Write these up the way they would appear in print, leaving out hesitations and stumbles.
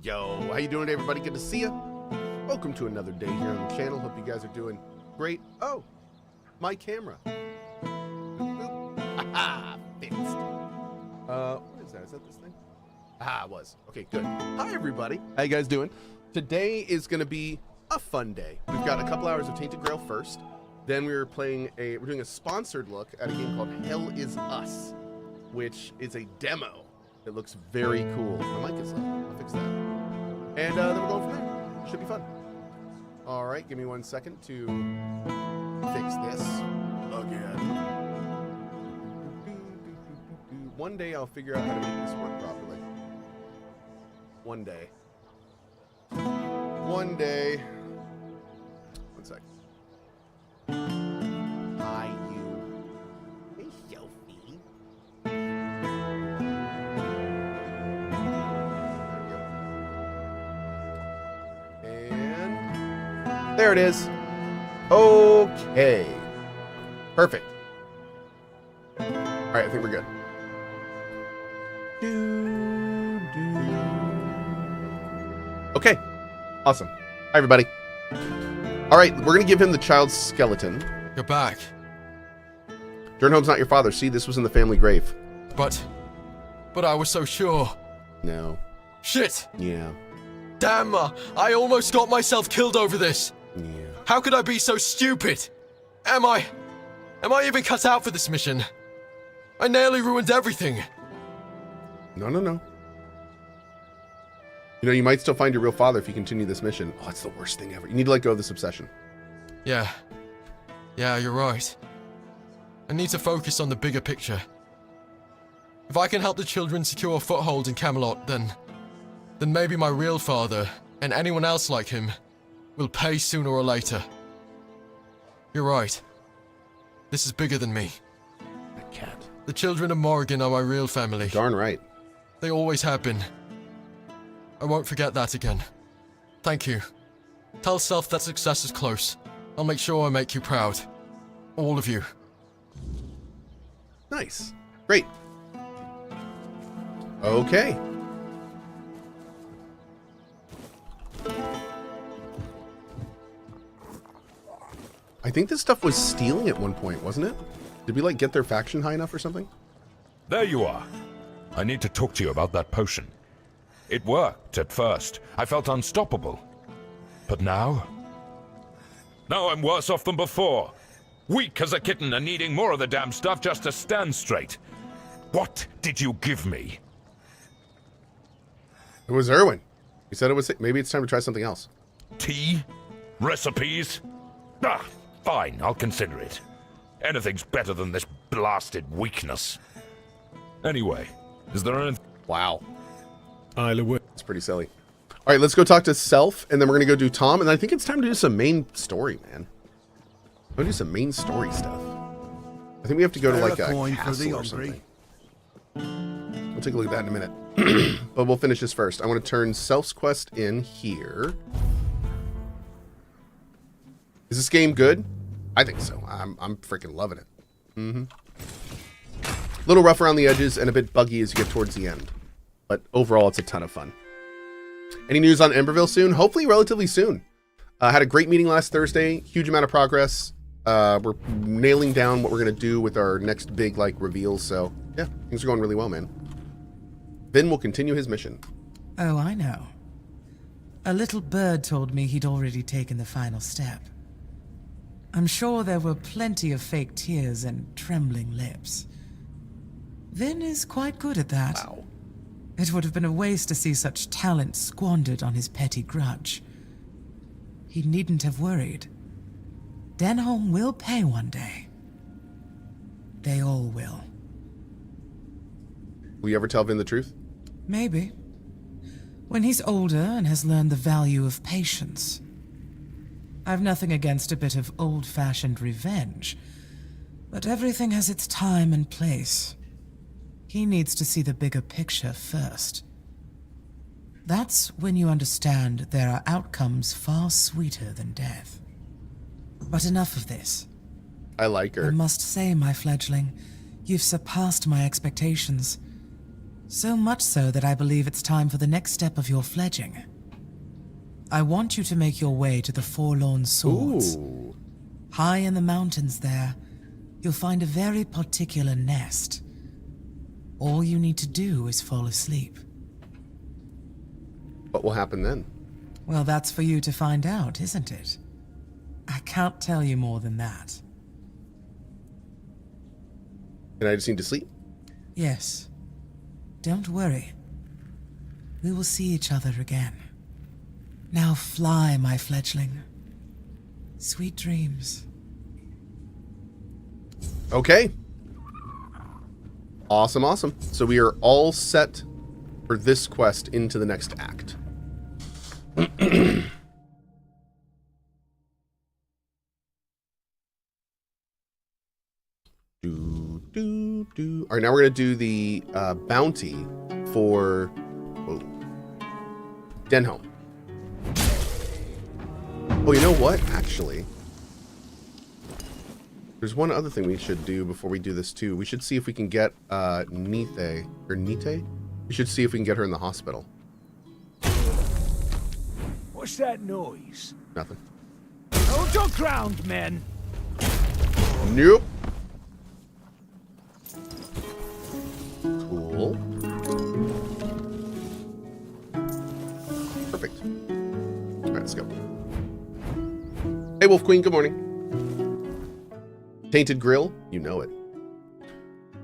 Yo, how you doing, everybody? Good to see you. welcome to another day here on the channel. Hope you guys are doing great. Oh, my camera. Haha, fixed. What is that? Is that this thing? Ah, it was. Okay, good. Hi, everybody. How you guys doing? Today is going to be a fun day. We've got a couple hours of Tainted Grail first. Then we're doing a sponsored look at a game called Hell Is Us, which is a demo that looks very cool. My mic is low. I'll fix that. And then we're going from there. Should be fun. All right, give me 1 second to fix this again. One day I'll figure out how to make this work properly. One day. One day. 1 sec. Hi, you. Hey, Sophie. And there it is. Okay. Perfect. All right, I think we're good. Okay. Awesome. Hi, everybody. All right, we're going to give him the child's skeleton. You're back. Dernholm's not your father. See, this was in the family grave. But I was so sure. No. Shit! Yeah. Damn, I almost got myself killed over this. Yeah. How could I be so stupid? Am I even cut out for this mission? I nearly ruined everything. No, no, no. You know, you might still find your real father if you continue this mission. Oh, it's the worst thing ever. You need to let go of this obsession. Yeah, you're right. I need to focus on the bigger picture. If I can help the children secure a foothold in Camelot, then maybe my real father, and anyone else like him, will pay sooner or later. You're right. This is bigger than me. That cat. The children of Morrigan are my real family. Darn right. They always have been. I won't forget that again. Thank you. Tell Self that success is close. I'll make sure I make you proud. All of you. Nice. Great. Okay. I think this stuff was stealing at one point, wasn't it? Did we, like, get their faction high enough or something? There you are. I need to talk to you about that potion. It worked at first. I felt unstoppable. But now? Now I'm worse off than before. Weak as a kitten and needing more of the damn stuff just to stand straight. What did you give me? It was Irwin. He said it was... Maybe it's time to try something else. Tea? Recipes? Ah, fine, I'll consider it. Anything's better than this blasted weakness. Anyway, is there anything... Wow. It's pretty silly. All right, let's go talk to Self, and then we're going to go do Tom, and I think it's time to do some main story, man. I'm going to do some main story stuff. I think we have to go to, like, a castle or something. We'll take a look at that in a minute. But we'll finish this first. I want to turn Self's quest in here. Is this game good? I think so. I'm freaking loving it. A little rough around the edges and a bit buggy as you get towards the end. But overall, it's a ton of fun. Any news on Emberville soon? Hopefully relatively soon. Had a great meeting last Thursday. Huge amount of progress. We're nailing down what we're going to do with our next big, like, reveals. So, yeah, things are going really well, man. Vin will continue his mission. Oh, I know. A little bird told me he'd already taken the final step. I'm sure there were plenty of fake tears and trembling lips. Vin is quite good at that. Wow. It would have been a waste to see such talent squandered on his petty grudge. He needn't have worried. Denholm will pay one day. They all will. Will you ever tell Vin the truth? Maybe. When he's older and has learned the value of patience. I've nothing against a bit of old-fashioned revenge, but everything has its time and place. He needs to see the bigger picture first. That's when you understand there are outcomes far sweeter than death. But enough of this. I like her. I must say, my fledgling, you've surpassed my expectations. So much so that I believe it's time for the next step of your fledging. I want you to make your way to the Forlorn Swords. Ooh. High in the mountains there, you'll find a very particular nest. All you need to do is fall asleep. What will happen then? Well, that's for you to find out, isn't it? I can't tell you more than that. And I just need to sleep? Yes. Don't worry. We will see each other again. Now fly, my fledgling. Sweet dreams. Okay. Awesome, awesome. So we are all set for this quest into the next act. All right, now we're going to do the bounty for Denholm. Oh, you know what? Actually, there's one other thing we should do before we do this too. We should see if we can get Nite. We should see if we can get her in the hospital. What's that noise? Nothing. Hold your ground, men. Nope. Cool. Perfect. All right, let's go. Hey, Wolf Queen, good morning. Tainted Grill, you know it.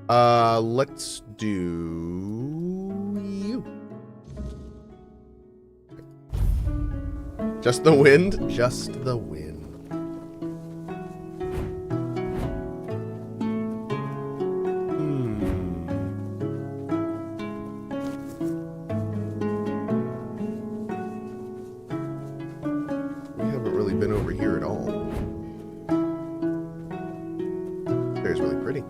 Let's do you. Just the wind? Just the wind. We haven't really been over here at all. There's really pretty.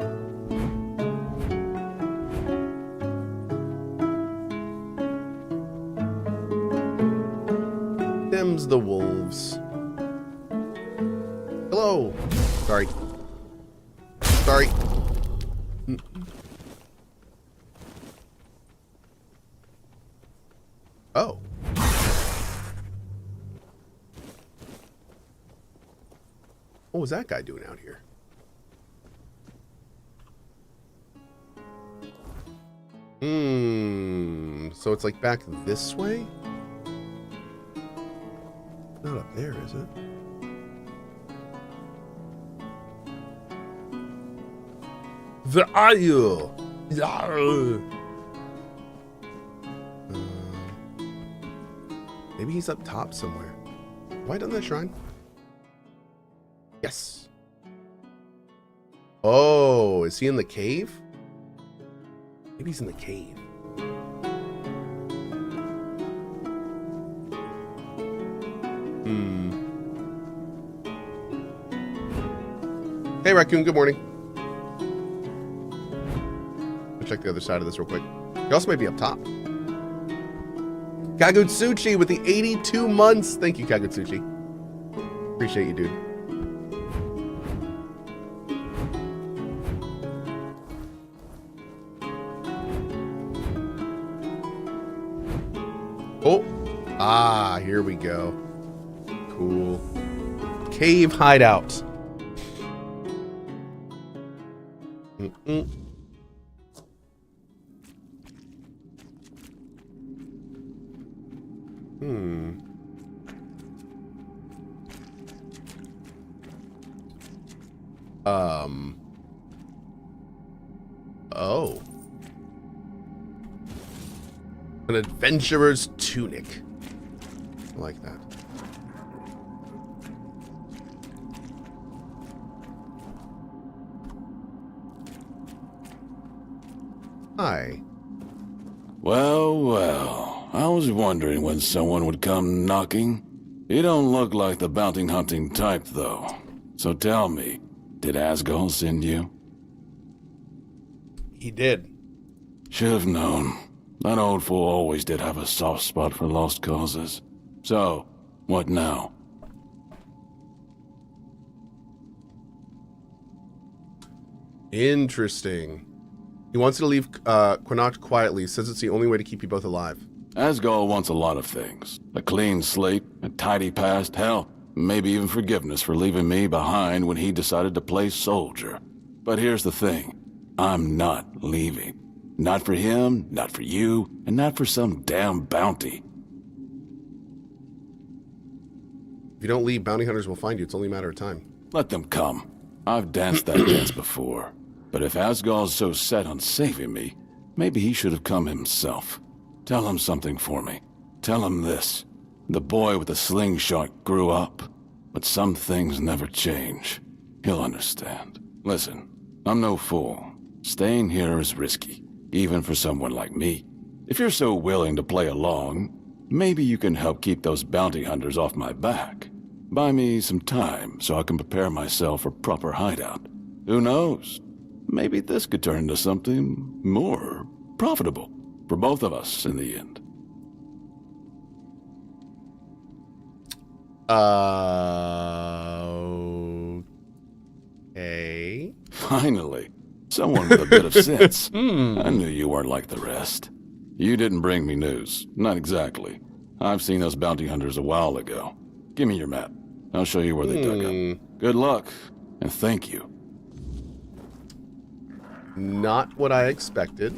Them's the wolves. Hello. Sorry. Sorry. Oh. What was that guy doing out here? So it's like back this way? Not up there, is it? Where are you? Maybe he's up top somewhere. Have I done that shrine? Yes. Oh, is he in the cave? Maybe he's in the cave. Hey, Raccoon, good morning. Let's check the other side of this real quick. He also may be up top. Kagutsuchi with the 82 months. Thank you, Kagutsuchi. Appreciate you, dude. Oh. Ah, here we go. Cool. Cave hideout. Oh. An adventurer's tunic. I like that. Hi. Well, well, I was wondering when someone would come knocking. You don't look like the bounty hunting type, though. So tell me, did Asgol send you? He did. Should have known. That old fool always did have a soft spot for lost causes. So, what now? Interesting. He wants you to leave Cohhcarnage quietly. Says it's the only way to keep you both alive. Asgol wants a lot of things. A clean slate, a tidy past, hell, maybe even forgiveness for leaving me behind when he decided to play soldier. But here's the thing. I'm not leaving. Not for him, not for you, and not for some damn bounty. If you don't leave, bounty hunters will find you. It's only a matter of time. Let them come. I've danced that dance before. But if Asgol's so set on saving me, maybe he should have come himself. Tell him something for me. Tell him this. The boy with the slingshot grew up, but some things never change. He'll understand. Listen, I'm no fool. Staying here is risky, even for someone like me. If you're so willing to play along, maybe you can help keep those bounty hunters off my back. Buy me some time so I can prepare myself for proper hideout. Who knows? Maybe this could turn into something more profitable for both of us in the end. Okay. Finally, someone with a bit of sense. I knew you weren't like the rest. You didn't bring me news. Not exactly. I've seen those bounty hunters a while ago. Give me your map. I'll show you where they dug up. Good luck, and thank you. Not what I expected.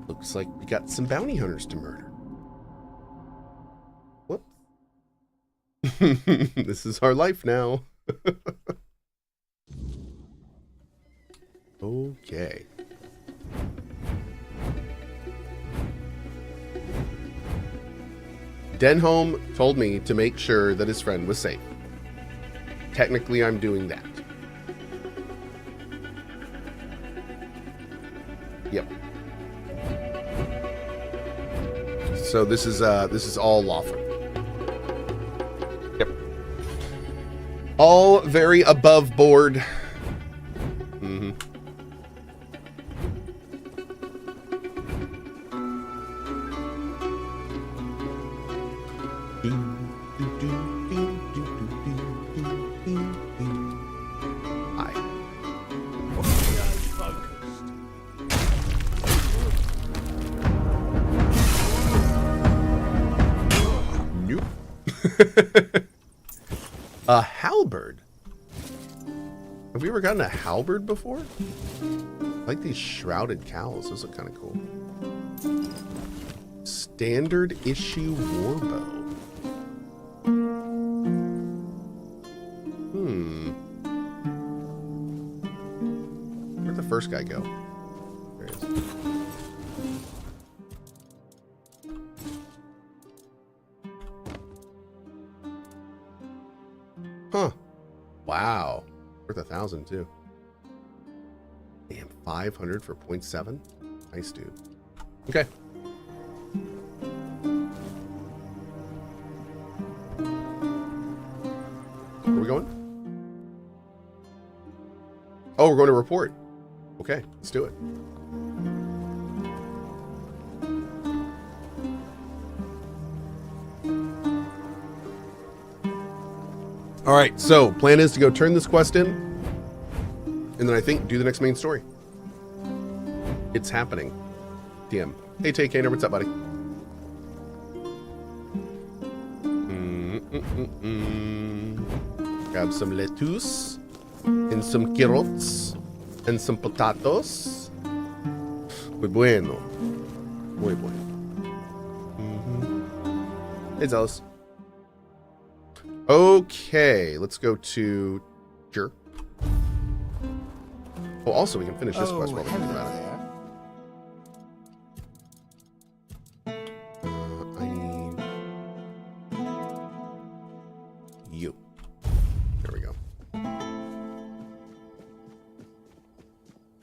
Looks like we got some bounty hunters to murder. Whoops. This is our life now. Okay. Denholm told me to make sure that his friend was safe. Technically, I'm doing that. Yep. So this is all lawful. Yep. All very above board. A halberd? Have we ever gotten a halberd before? I like these shrouded cowls. Those look kind of cool. Standard issue warbow. Where'd the first guy go? There he is. Huh. Wow. Worth 1,000 too. Damn, 500 for 0.7? Nice, dude. Okay. Where are we going? Oh, we're going to report. Okay, let's do it. All right, so plan is to go turn this quest in, and then I think do the next main story. It's happening. DM. Hey, TKner, what's up, buddy? Grab some lettuce, and some carrots, and some potatoes. Muy bueno. Muy bueno. Hey, Zealous. Okay, let's go to Sure. Oh, also we can finish this quest while we think about it. I need you. There we go.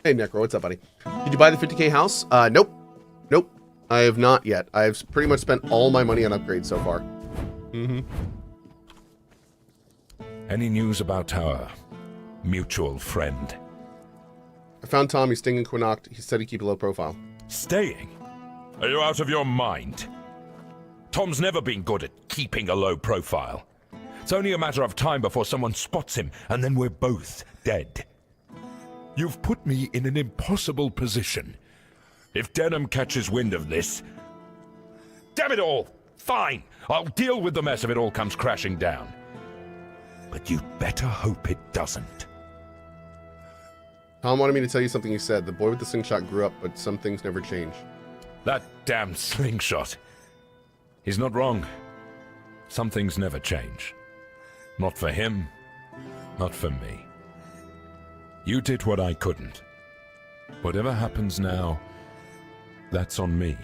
Hey, Necro, what's up, buddy? Did you buy the 50K house? Nope. Nope. I have not yet. I've pretty much spent all my money on upgrades so far. Any news about our mutual friend? I found Tom. He's staying in Quinacht. He said he'd keep a low profile. Staying? Are you out of your mind? Tom's never been good at keeping a low profile. It's only a matter of time before someone spots him, and then we're both dead. You've put me in an impossible position. If Denham catches wind of this... Damn it all! Fine! I'll deal with the mess if it all comes crashing down. But you'd better hope it doesn't. Tom wanted me to tell you something he said. The boy with the slingshot grew up, but some things never change. That damn slingshot. He's not wrong. Some things never change. Not for him, not for me. You did what I couldn't. Whatever happens now, that's on me.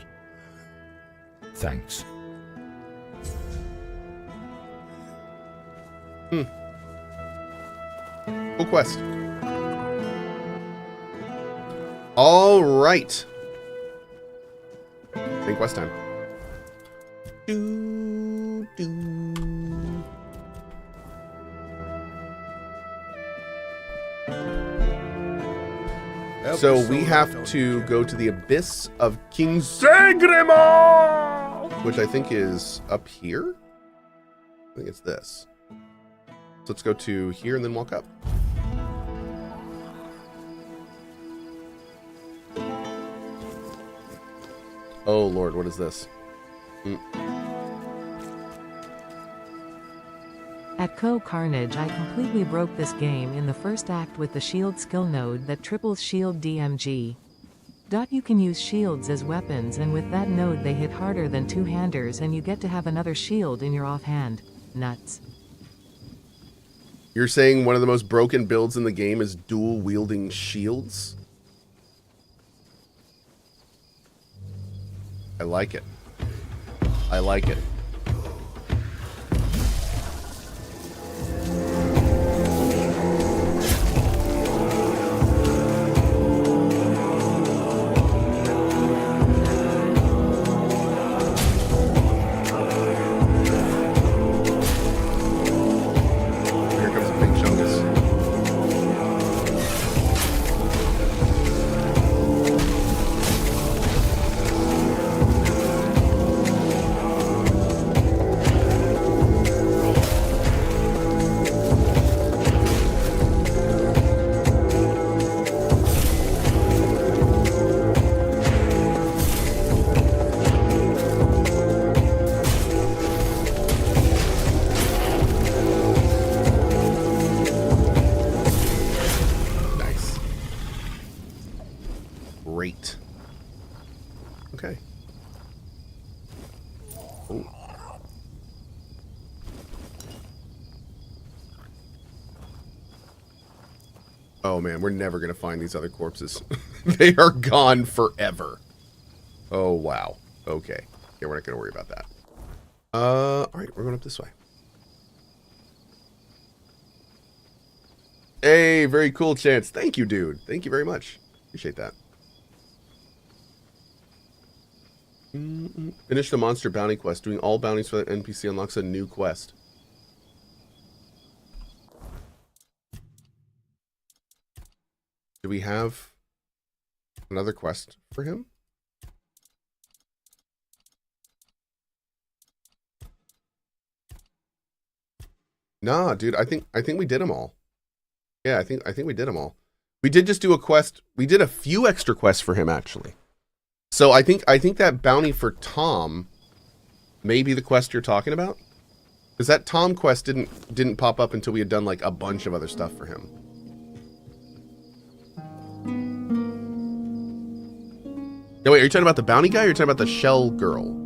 Thanks. Cool quest. All right. Main quest time. Do, do. So we have to go to the Abyss of King Sangremal, which I think is up here. I think it's this. So let's go to here and then walk up. Oh Lord, what is this? At CohhCarnage, I completely broke this game in the first act with the shield skill node that triples shield DMG. You can use shields as weapons, and with that node they hit harder than two-handers, and you get to have another shield in your offhand. Nuts. You're saying one of the most broken builds in the game is dual wielding shields? I like it. I like it. Great. Okay. Ooh. Oh man, we're never gonna find these other corpses. They are gone forever. Oh wow. Okay. Yeah, we're not gonna worry about that. Alright, we're going up this way. Hey, very cool, Chance. Thank you, dude. Thank you very much. Appreciate that. Finish the monster bounty quest. Doing all bounties for that NPC unlocks a new quest. Do we have another quest for him? Nah, dude, I think we did them all. Yeah, I think we did them all. We did just do a quest. We did a few extra quests for him actually. So I think that bounty for Tom may be the quest you're talking about. Because that Tom quest didn't pop up until we had done like a bunch of other stuff for him. No, wait, are you talking about the bounty guy or are you talking about the shell girl?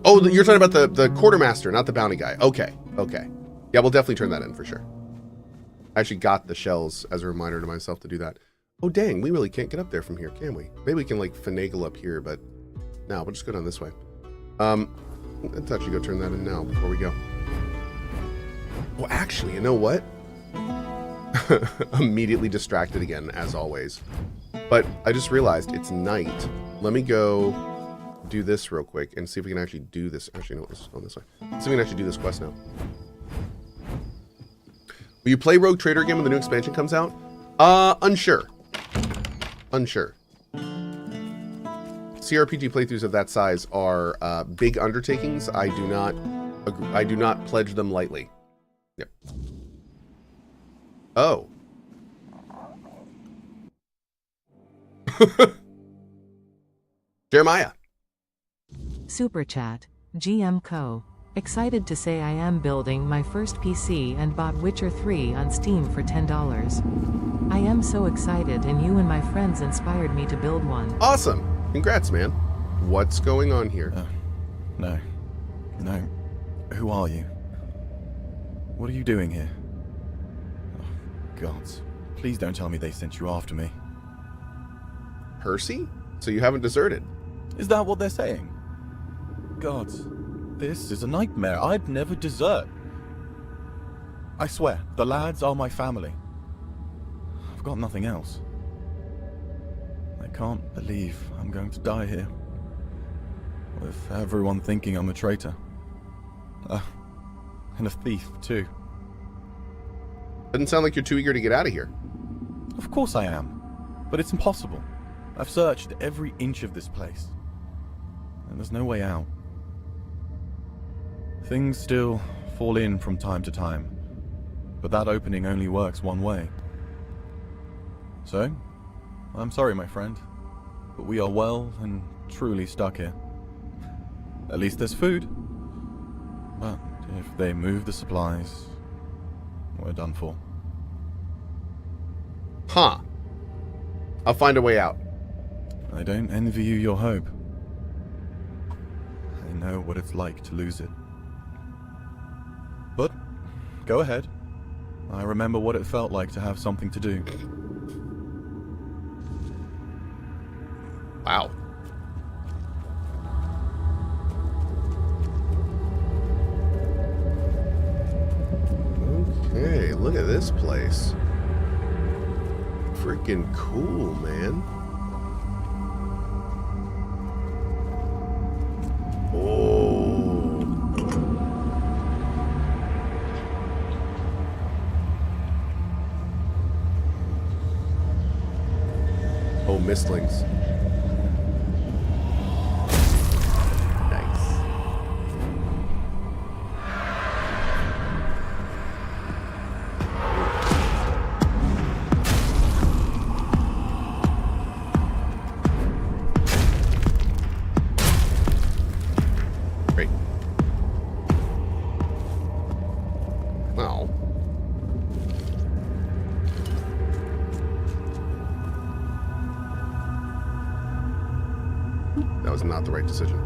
Oh, you're talking about the quartermaster, not the bounty guy. Okay, okay. Yeah, we'll definitely turn that in for sure. I actually got the shells as a reminder to myself to do that. Oh, dang, we really can't get up there from here, can we? Maybe we can, like, finagle up here, but no, we'll just go down this way. Let's actually go turn that in now before we go. Well, actually, you know what? Immediately distracted again, as always. But I just realized it's night. Let me go do this real quick and see if we can actually do this. Actually, no, let's just go this way. See if we can actually do this quest now. Will you play Rogue Trader again when the new expansion comes out? Unsure. Unsure. CRPG playthroughs of that size are big undertakings. I do not pledge them lightly. Yep. Oh. Jeremiah. Super Chat. GM Cohh. Excited to say I am building my first PC and bought Witcher 3 on Steam for $10. I am so excited, and you and my friends inspired me to build one. Awesome. Congrats, man. What's going on here? No. Who are you? What are you doing here? Oh, gods. Please don't tell me they sent you after me. Percy? So you haven't deserted? Is that what they're saying? Gods, this is a nightmare. I'd never desert. I swear, the lads are my family. I've got nothing else. I can't believe I'm going to die here. With everyone thinking I'm a traitor. And a thief, too. Doesn't sound like you're too eager to get out of here. Of course I am. But it's impossible. I've searched every inch of this place. And there's no way out. Things still fall in from time to time. But that opening only works one way. So, I'm sorry, my friend. But we are well and truly stuck here. At least there's food. But if they move the supplies, we're done for. Huh. I'll find a way out. I don't envy you your hope. I know what it's like to lose it. But, go ahead. I remember what it felt like to have something to do. Wow. Okay, look at this place. Freaking cool, man. Oh. Oh, mistlings. Nice. Great. Wow. That was not the right decision.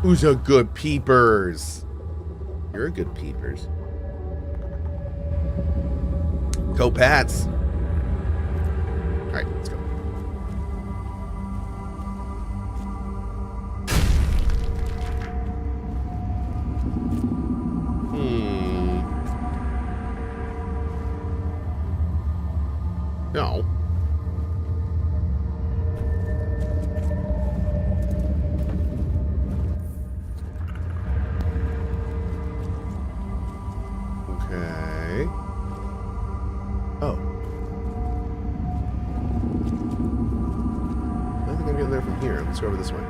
Who's a good peepers? You're a good peepers. Go Pats. All right, let's go. No. Okay. Oh. I think I'm getting there from here. Let's go over this way.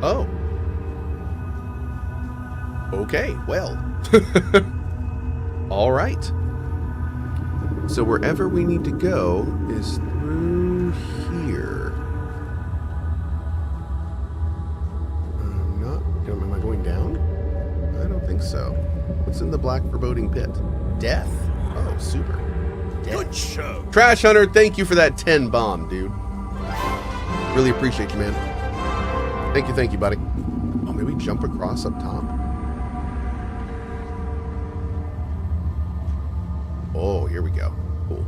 Oh. Okay, well. All right. So wherever we need to go is through here. Am I going down? I don't think so. What's in the black foreboding pit? Death. Oh, super. Death. Good show. Trash Hunter, thank you for that 10 bomb, dude. Really appreciate you, man. Thank you, buddy. Oh, maybe jump across up top. Oh, here we go. Cool.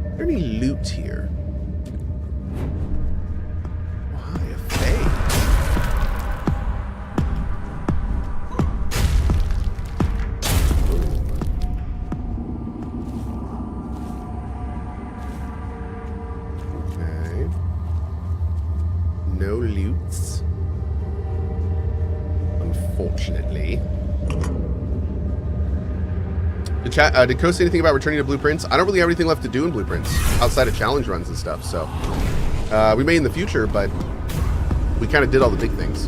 Is there any loot here? Oh, hi, a Fae. Okay. No loots. Unfortunately. Did Cohh say anything about returning to Blueprints? I don't really have anything left to do in Blueprints outside of challenge runs and stuff. So we may in the future, but we kind of did all the big things.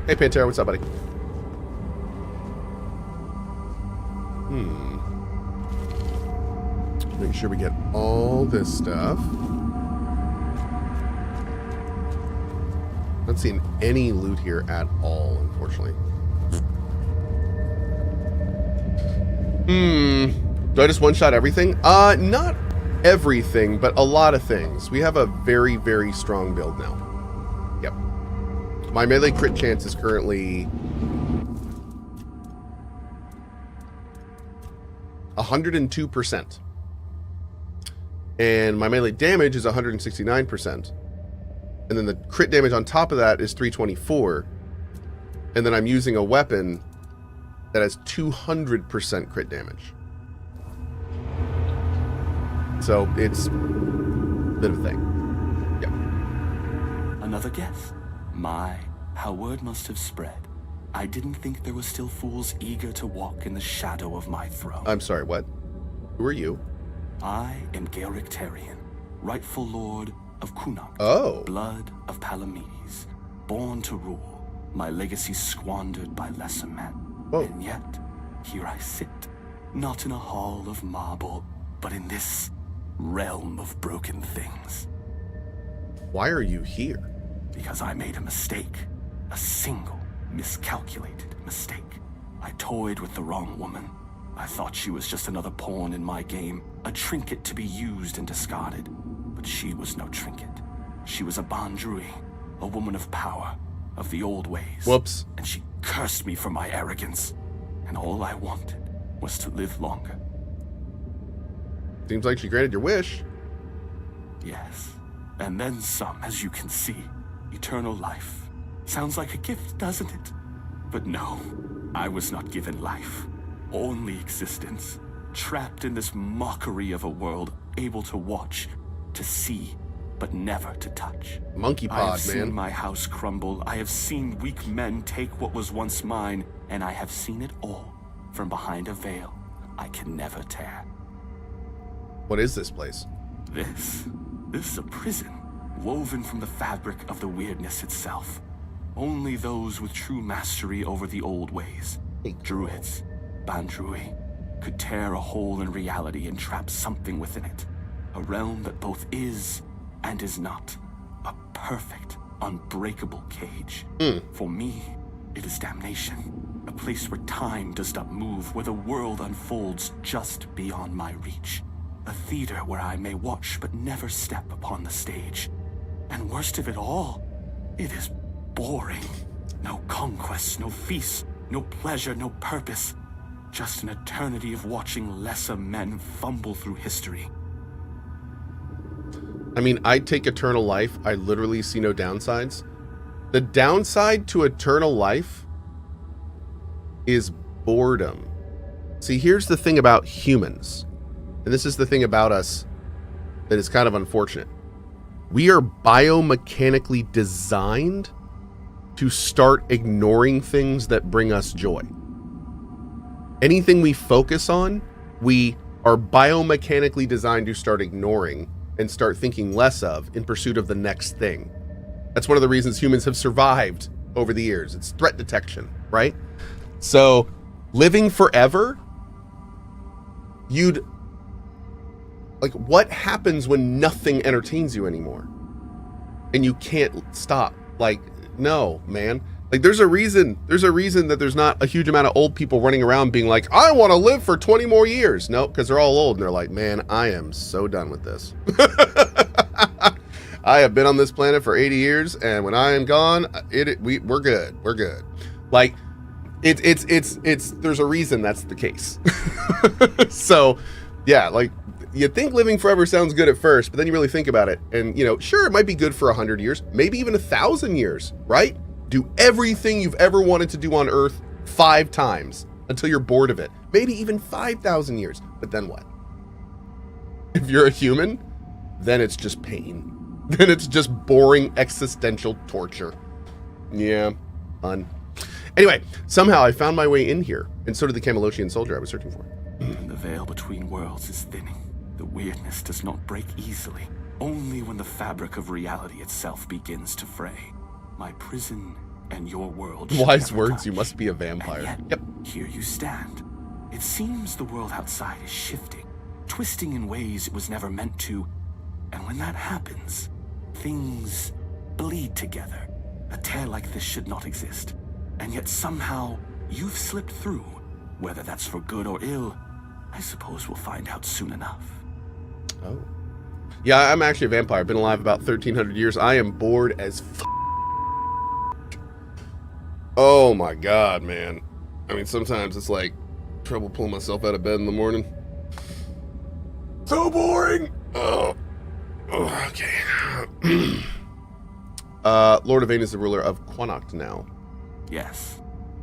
Hey Pantera, what's up, buddy? Make sure we get all this stuff. Not seeing any loot here at all, unfortunately. Do I just one-shot everything? Not everything, but a lot of things. We have a very, very strong build now. Yep. My melee crit chance is currently 102%. And my melee damage is 169%. And then the crit damage on top of that is 324. And then I'm using a weapon that has 200% crit damage. So it's a bit of a thing. Yeah. Another guess? My, how word must have spread. I didn't think there were still fools eager to walk in the shadow of my throne. I'm sorry, what? Who are you? I am Garrick Tarian, rightful lord of Cohh, Oh. blood of Palamedes, born to rule, my legacy squandered by lesser men. Whoa. And yet, here I sit, not in a hall of marble, but in this realm of broken things. Why are you here? Because I made a mistake, a single miscalculated mistake. I toyed with the wrong woman. I thought she was just another pawn in my game, a trinket to be used and discarded. But she was no trinket. She was a Bandrui, a woman of power, of the old ways. Whoops. And she cursed me for my arrogance. And all I wanted was to live longer. Seems like she granted your wish. Yes. And then some, as you can see. Eternal life. Sounds like a gift, doesn't it? But no, I was not given life. Only existence, trapped in this mockery of a world, able to watch, to see, but never to touch. Monkey I have pod, seen man. my house crumble, I have seen weak men take what was once mine, and I have seen it all from behind a veil I can never tear. What is this place? This is a prison, woven from the fabric of the weirdness itself. Only those with true mastery over the old ways, druids, Bandrui, could tear a hole in reality and trap something within it. A realm that both is and is not. A perfect, unbreakable cage. For me, it is damnation. A place where time does not move, where the world unfolds just beyond my reach. A theater where I may watch but never step upon the stage. And worst of it all, it is boring. No conquests, no feasts, no pleasure, no purpose. Just an eternity of watching lesser men fumble through history. I mean, I take eternal life. I literally see no downsides. The downside to eternal life is boredom. See, here's the thing about humans, and this is the thing about us that is kind of unfortunate. We are biomechanically designed to start ignoring things that bring us joy. Anything we focus on, we are biomechanically designed to start ignoring and start thinking less of in pursuit of the next thing. That's one of the reasons humans have survived over the years. It's threat detection, right? So living forever, what happens when nothing entertains you anymore? And you can't stop. Like, no, man. Like, there's a reason that there's not a huge amount of old people running around being like, I want to live for 20 more years. No, because they're all old and they're like, man, I am so done with this. I have been on this planet for 80 years, and when I am gone, we're good. We're good. Like, there's a reason that's the case. So, yeah, like, you think living forever sounds good at first, but then you really think about it, and, you know, sure, it might be good for 100 years, maybe even 1,000 years, right? Do everything you've ever wanted to do on Earth 5 times until you're bored of it. Maybe even 5,000 years. But then what? If you're a human, then it's just pain. Then it's just boring existential torture. Yeah, fun. Anyway, somehow I found my way in here, and so did the Camelocian soldier I was searching for. The veil between worlds is thinning. The weirdness does not break easily, only when the fabric of reality itself begins to fray. My prison and your world should Wise never words, touch. you must be a vampire. And yet, Yep. here you stand. It seems the world outside is shifting, twisting in ways it was never meant to. And when that happens, things bleed together. A tear like this should not exist. And yet somehow, you've slipped through. Whether that's for good or ill, I suppose we'll find out soon enough. Oh. Yeah, I'm actually a vampire. I've been alive about 1,300 years. I am bored as f. Oh my god, man. I mean, sometimes it's like trouble pulling myself out of bed in the morning. So boring. Oh. Okay. Lord Yvain is the ruler of Connacht now. Yes,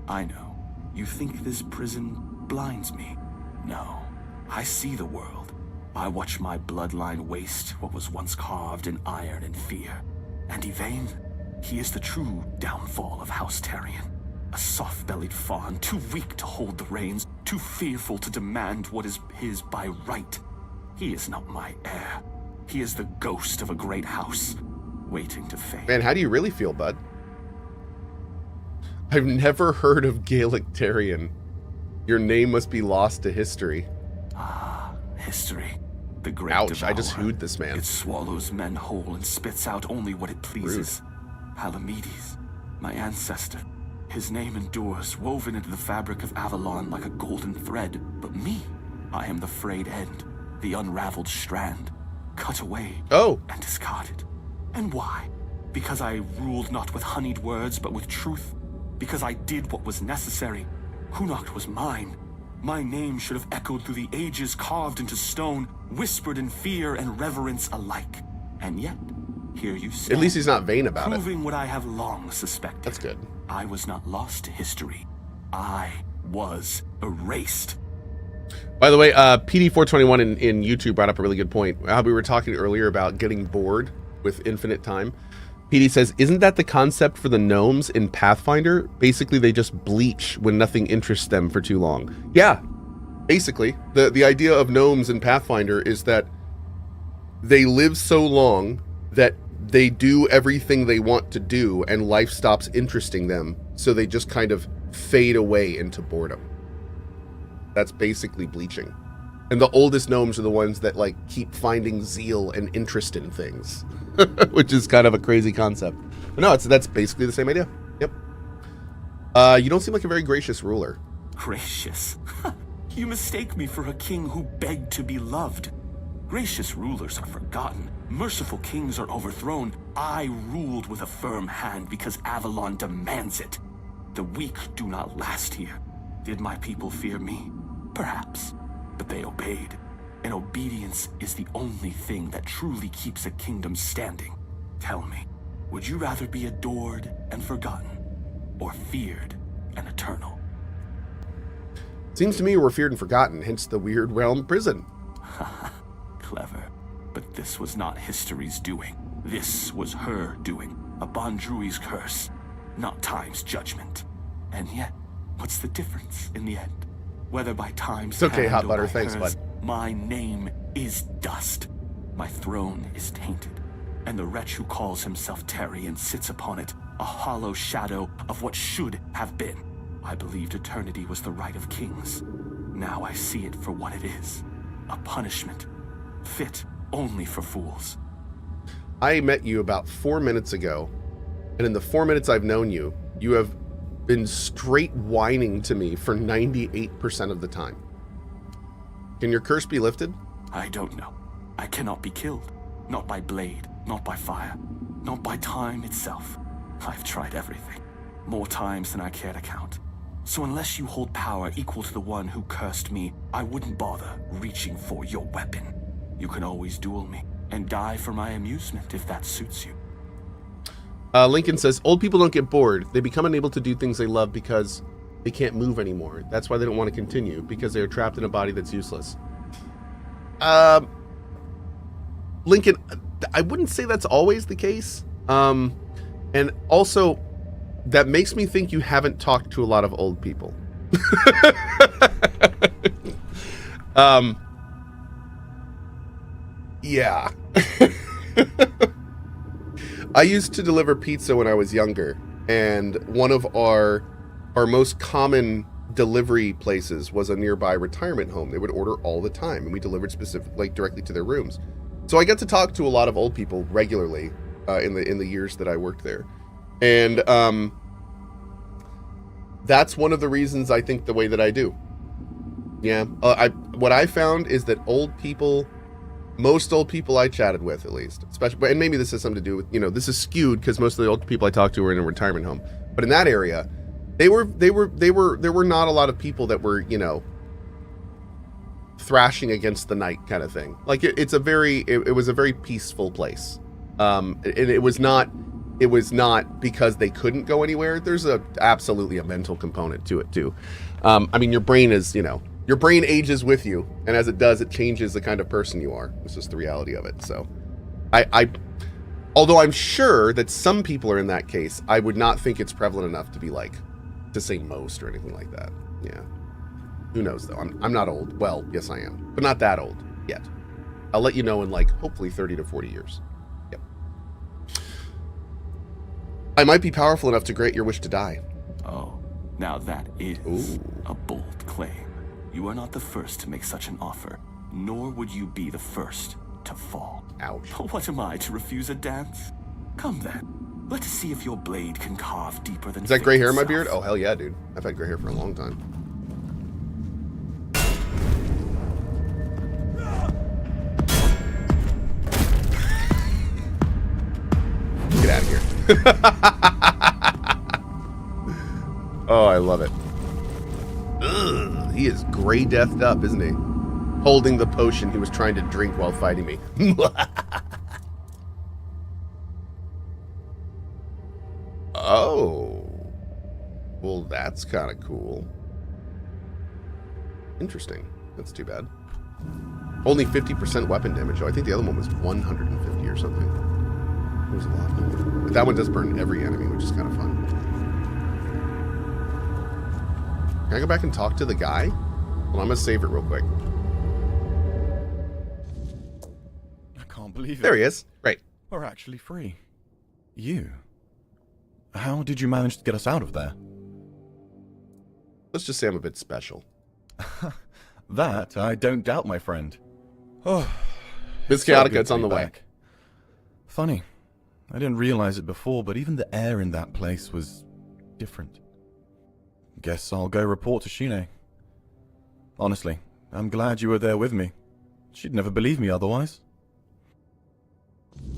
I know. You think this prison blinds me? No. I see the world. I watch my bloodline waste what was once carved in iron and fear. And Yvain, he is the true downfall of House Taryon. A soft-bellied fawn, too weak to hold the reins, too fearful to demand what is his by right. He is not my heir. He is the ghost of a great house, waiting to fade. Man, how do you really feel, bud? I've never heard of Gaelic Taryon. Your name must be lost to history. Ah, history. The great Ouch, devourer. I just hooed this man. It swallows men whole and spits out only what it pleases. Palamedes, my ancestor. His name endures, woven into the fabric of Avalon like a golden thread. But me, I am the frayed end, the unraveled strand, cut away and discarded. And why? Because I ruled not with honeyed words, but with truth. Because I did what was necessary. Connacht was mine. My name should have echoed through the ages, carved into stone, whispered in fear and reverence alike. And yet, here you stand. At least he's not vain about it. Proving what I have long suspected. That's good. I was not lost to history. I was erased. By the way, PD421 in YouTube brought up a really good point. We were talking earlier about getting bored with infinite time. PD says, isn't that the concept for the gnomes in Pathfinder? Basically, they just bleach when nothing interests them for too long. Yeah, basically. The idea of gnomes in Pathfinder is that they live so long that they do everything they want to do and life stops interesting them, so they just kind of fade away into boredom. That's basically bleaching. And the oldest gnomes are the ones that like keep finding zeal and interest in things, which is kind of a crazy concept. But no, that's basically the same idea. Yep. You don't seem like a very gracious ruler. Gracious? You mistake me for a king who begged to be loved. Gracious rulers are forgotten. Merciful kings are overthrown. I ruled with a firm hand because Avalon demands it. The weak do not last here. Did my people fear me? Perhaps. But they obeyed. And obedience is the only thing that truly keeps a kingdom standing. Tell me, would you rather be adored and forgotten, or feared and eternal? Seems to me we're feared and forgotten, hence the weird realm prison. Clever. But this was not history's doing. This was her doing. A Bandrui's curse, not time's judgment. And yet, what's the difference in the end? Whether by time's It's okay, hand Hot or Butter, by thanks, hers, bud. my name is dust. My throne is tainted. And the wretch who calls himself Taryon sits upon it, a hollow shadow of what should have been. I believed eternity was the right of kings. Now I see it for what it is. A punishment. Fit only for fools. I met you about 4 minutes ago, and in the 4 minutes I've known you, you have been straight whining to me for 98% of the time. Can your curse be lifted? I don't know. I cannot be killed. Not by blade, not by fire, not by time itself. I've tried everything. More times than I care to count. So unless you hold power equal to the one who cursed me, I wouldn't bother reaching for your weapon. You can always duel me, and die for my amusement if that suits you. Lincoln says, old people don't get bored. They become unable to do things they love because they can't move anymore. That's why they don't want to continue, because they are trapped in a body that's useless. Lincoln, I wouldn't say that's always the case. And also, that makes me think you haven't talked to a lot of old people. Yeah. I used to deliver pizza when I was younger, and one of our most common delivery places was a nearby retirement home. They would order all the time, and we delivered like directly to their rooms. So I got to talk to a lot of old people regularly in the years that I worked there, and that's one of the reasons I think the way that I do. Yeah, what I found is that most old people I chatted with, at least, especially, and maybe this has something to do with, this is skewed because most of the old people I talked to were in a retirement home, but in that area, there were not a lot of people that were, thrashing against the night kind of thing. Like it was a very peaceful place. And it was not because they couldn't go anywhere. There's absolutely a mental component to it too. I mean, your brain is, your brain ages with you, and as it does, it changes the kind of person you are. It's just the reality of it. So although I'm sure that some people are in that case, I would not think it's prevalent enough to be to say most or anything like that. Yeah. Who knows though? I'm not old. Well, yes I am, but not that old yet. I'll let you know in hopefully 30 to 40 years. Yep. I might be powerful enough to grant your wish to die. Oh, now that is a bold claim. You are not the first to make such an offer, nor would you be the first to fall. Ouch. But what am I, to refuse a dance? Come then, let us see if your blade can carve deeper than. Is that gray hair in my itself. beard? Oh, hell yeah, dude. I've had gray hair for a long time. Get out of here. Oh, I love it. Ugh, he is gray deathed up, isn't he? Holding the potion he was trying to drink while fighting me. Oh. Well, that's kind of cool. Interesting. That's too bad. Only 50% weapon damage, though. I think the other one was 150 or something. It was a lot more. But that one does burn every enemy, which is kind of fun. Can I go back and talk to the guy? Well, I'm going to save it real quick. I can't believe it. There he is. Right. We're actually free. You? How did you manage to get us out of there? Let's just say I'm a bit special. That I don't doubt, my friend. Oh, Miss so Chaotica, good it's to on be the way. back. Funny. I didn't realize it before, but even the air in that place was different. Guess I'll go report to Shine. Honestly, I'm glad you were there with me. She'd never believe me otherwise.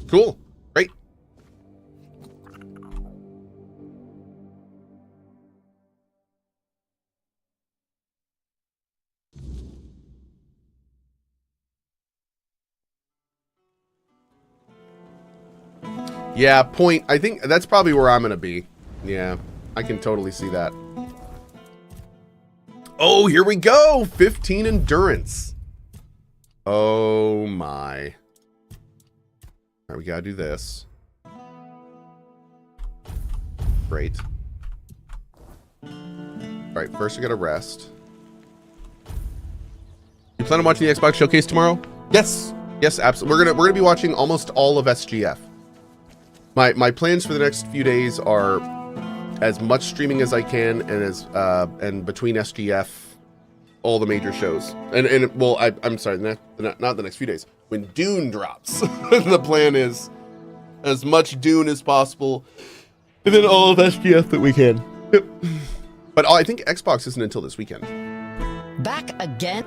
Cool. Great. Yeah, point. I think that's probably where I'm going to be. Yeah, I can totally see that. Oh, here we go. 15 endurance. Oh, my. All right, we got to do this. Great. All right, first we got to rest. You plan on watching the Xbox Showcase tomorrow? Yes. Yes, absolutely. We're gonna be watching almost all of SGF. My plans for the next few days are as much streaming as I can, and between SGF, all the major shows. And well, I'm sorry, not the next few days. When Dune drops, the plan is as much Dune as possible, and then all of SGF that we can. Yep. But I think Xbox isn't until this weekend. Back again?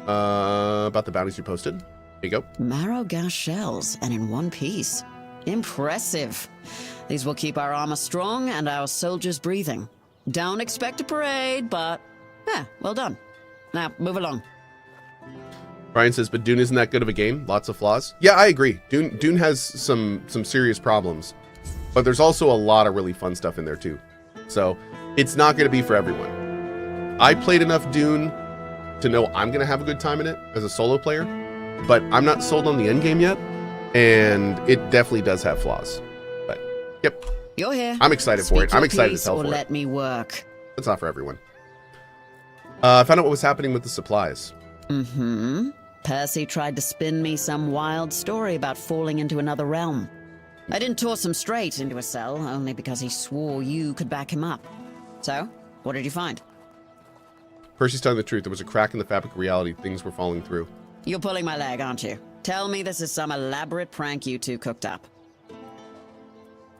About the bounties you posted. There you go. Marrow gas shells, and in one piece. Impressive. These will keep our armor strong and our soldiers breathing. Don't expect a parade, but yeah, well done. Now, move along. Brian says, but Dune isn't that good of a game. Lots of flaws. Yeah, I agree. Dune has some serious problems, but there's also a lot of really fun stuff in there too. So it's not going to be for everyone. I played enough Dune to know I'm going to have a good time in it as a solo player, but I'm not sold on the end game yet, and it definitely does have flaws. But yep, You're here. I'm excited for it. I'm excited as hell for it. Let me work. It's not for everyone. I found out what was happening with the supplies. Mm-hmm. Percy tried to spin me some wild story about falling into another realm. I didn't toss him straight into a cell, only because he swore you could back him up. So, what did you find? Percy's telling the truth. There was a crack in the fabric of reality. Things were falling through. You're pulling my leg, aren't you? Tell me this is some elaborate prank you two cooked up.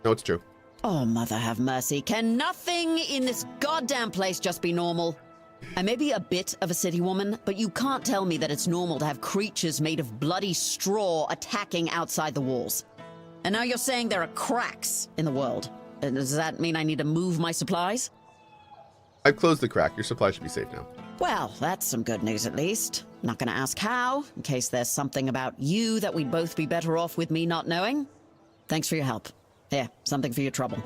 No, it's true. Oh, mother have mercy. Can nothing in this goddamn place just be normal? I may be a bit of a city woman, but you can't tell me that it's normal to have creatures made of bloody straw attacking outside the walls. And now you're saying there are cracks in the world. And does that mean I need to move my supplies? I've closed the crack. Your supply should be safe now. Well, that's some good news at least. Not gonna ask how, in case there's something about you that we'd both be better off with me not knowing. Thanks for your help. Here, something for your trouble.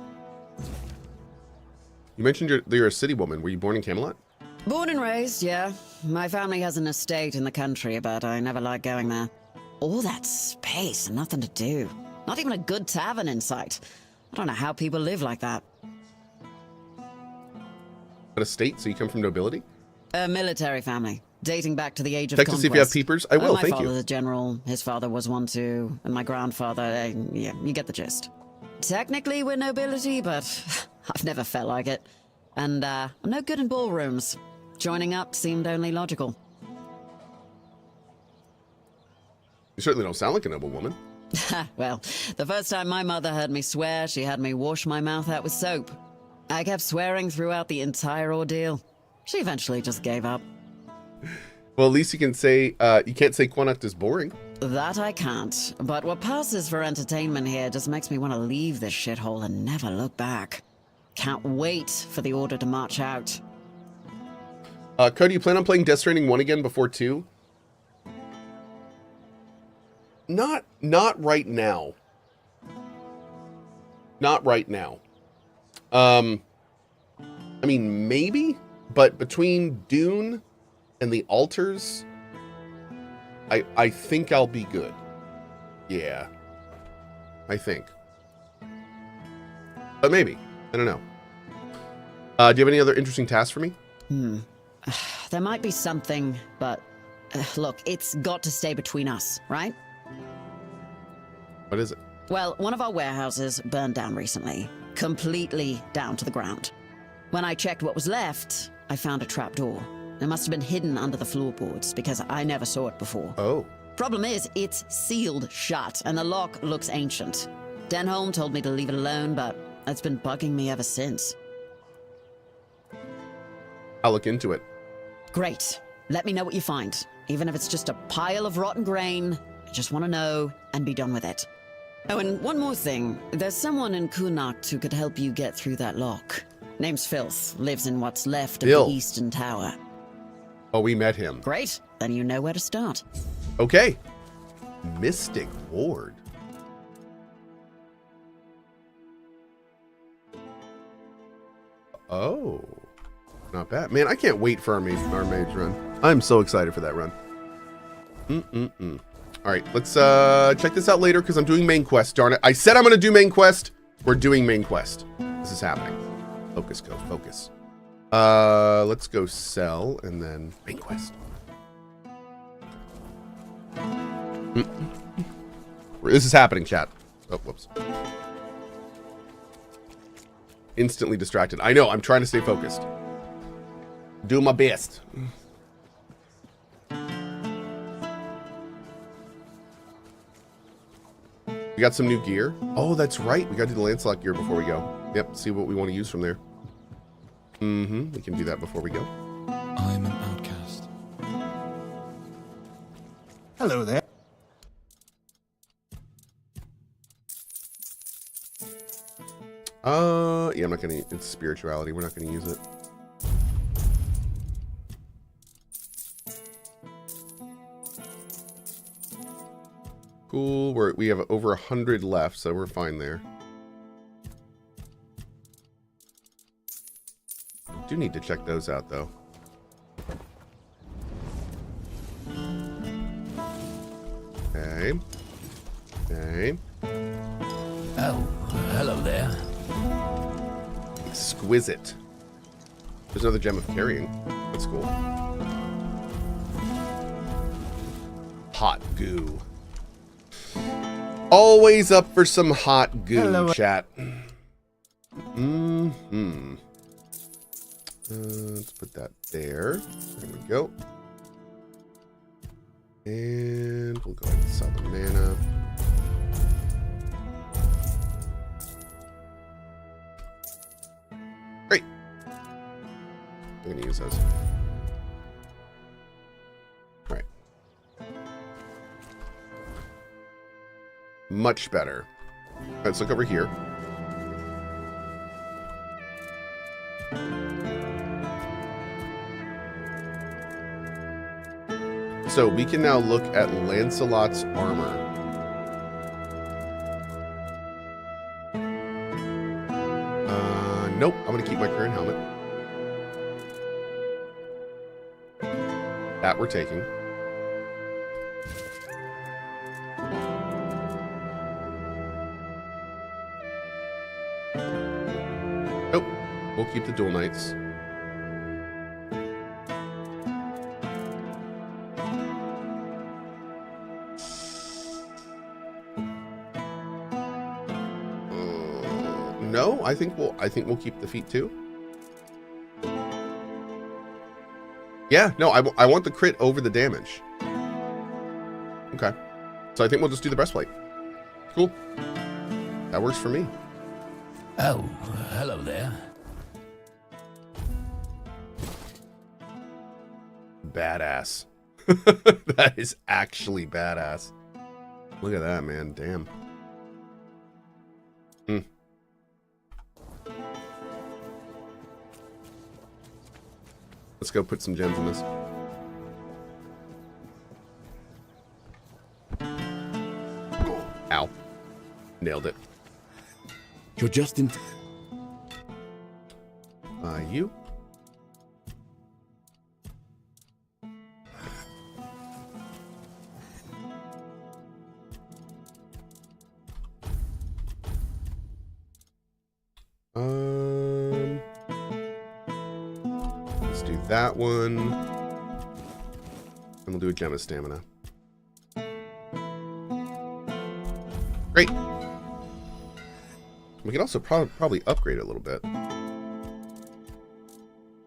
You mentioned you're a city woman. Were you born in Camelot? Born and raised, yeah. My family has an estate in the country, but I never liked going there. All that space and nothing to do. Not even a good tavern in sight. I don't know how people live like that. An estate, so you come from nobility? A military family, dating back to the age of Check conquest. to see if you have peepers. I will, my thank you. father's a general, his father was one too, and my grandfather, yeah, you get the gist. Technically we're nobility, but I've never felt like it. And I'm no good in ballrooms. Joining up seemed only logical. You certainly don't sound like a noble woman. Well, the first time my mother heard me swear, she had me wash my mouth out with soap. I kept swearing throughout the entire ordeal. She eventually just gave up. Well, at least you can say, you can't say Connacht is boring. That I can't, but what passes for entertainment here just makes me want to leave this shithole and never look back. Can't wait for the order to march out. Cody, you plan on playing Death Stranding 1 again before 2? Not right now. Not right now. I mean, maybe, but between Dune and the altars, I think I'll be good. Yeah. I think. But maybe. I don't know. Do you have any other interesting tasks for me? There might be something, but look, it's got to stay between us, right? What is it? Well, one of our warehouses burned down recently. Completely down to the ground. When I checked what was left, I found a trapdoor. It must have been hidden under the floorboards, because I never saw it before. Oh. Problem is, it's sealed shut, and the lock looks ancient. Denholm told me to leave it alone, but it's been bugging me ever since. I'll look into it. Great. Let me know what you find. Even if it's just a pile of rotten grain, I just want to know and be done with it. Oh, and one more thing. There's someone in Connacht who could help you get through that lock. Name's Filth. Lives in what's left of the Eastern Tower. Oh, we met him. Great. Then you know where to start. Okay. Mystic Ward. Oh. Not bad. Man, I can't wait for our mage run. I'm so excited for that run. All right, let's check this out later because I'm doing main quest. Darn it. I said I'm going to do main quest. We're doing main quest. This is happening. Focus, go. Focus. Let's go sell and then main quest. This is happening, chat. Oh, whoops. Instantly distracted. I know. I'm trying to stay focused. Do my best. We got some new gear. Oh, that's right. We got to do the Lancelot gear before we go. Yep, see what we want to use from there. We can do that before we go. I'm an outcast. Hello there. Yeah, I'm not gonna. It's spirituality. We're not gonna use it. Cool. We have over 100 left, so we're fine there. Do need to check those out, though. Okay. Okay. Oh, hello there. Exquisite. There's another gem of carrying. That's cool. Hot goo. Always up for some hot goo, Hello. chat. Mm-hmm. Let's put that there. There we go. And we'll go ahead and sell the mana. Great. I'm going to use those. All right. Much better. All right, let's look over here. So we can now look at Lancelot's armor. Nope, I'm going to keep my current helmet. That we're taking. Nope, we'll keep the dual knights. No, I think we'll keep the feet too. Yeah, no, I want the crit over the damage. Okay. So I think we'll just do the breastplate. Cool. That works for me. Oh, hello there. Badass. That is actually badass. Look at that, man. Damn. Let's go put some gems in this. Ow. Nailed it. You're just in... You. Let's do that one. And we'll do a gem of stamina. Great. We can also probably upgrade it a little bit.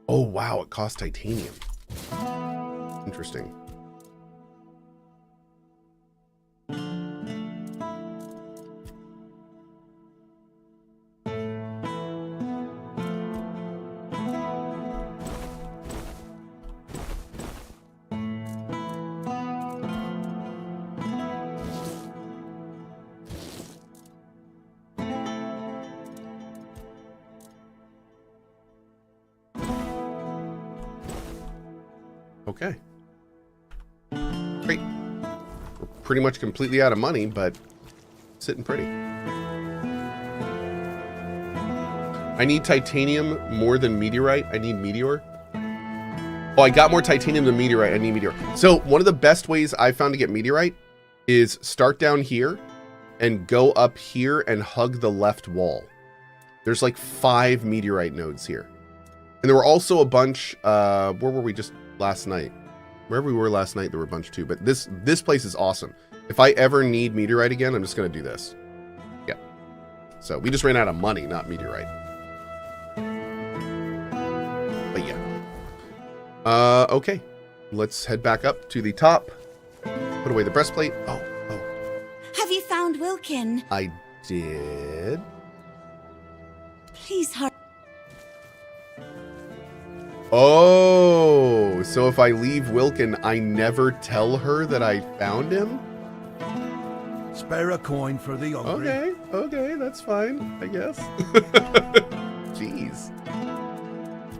Oh, wow, it costs titanium. Interesting. Okay. Great. We're pretty much completely out of money, but sitting pretty. I need titanium more than meteorite. I need meteor. Oh, I got more titanium than meteorite. I need meteor. So one of the best ways I found to get meteorite is start down here and go up here and hug the left wall. There's like 5 meteorite nodes here. And there were also a bunch, where were we just last night? Wherever we were last night, there were a bunch too. But this place is awesome. If I ever need meteorite again, I'm just going to do this. Yeah. So we just ran out of money, not meteorite. But yeah. Okay. Let's head back up to the top. Put away the breastplate. Oh. Have you found Wilkin? I did. Please hurry. Oh, so if I leave Wilkin, I never tell her that I found him? Spare a coin for the hungry. Okay, that's fine, I guess. Jeez.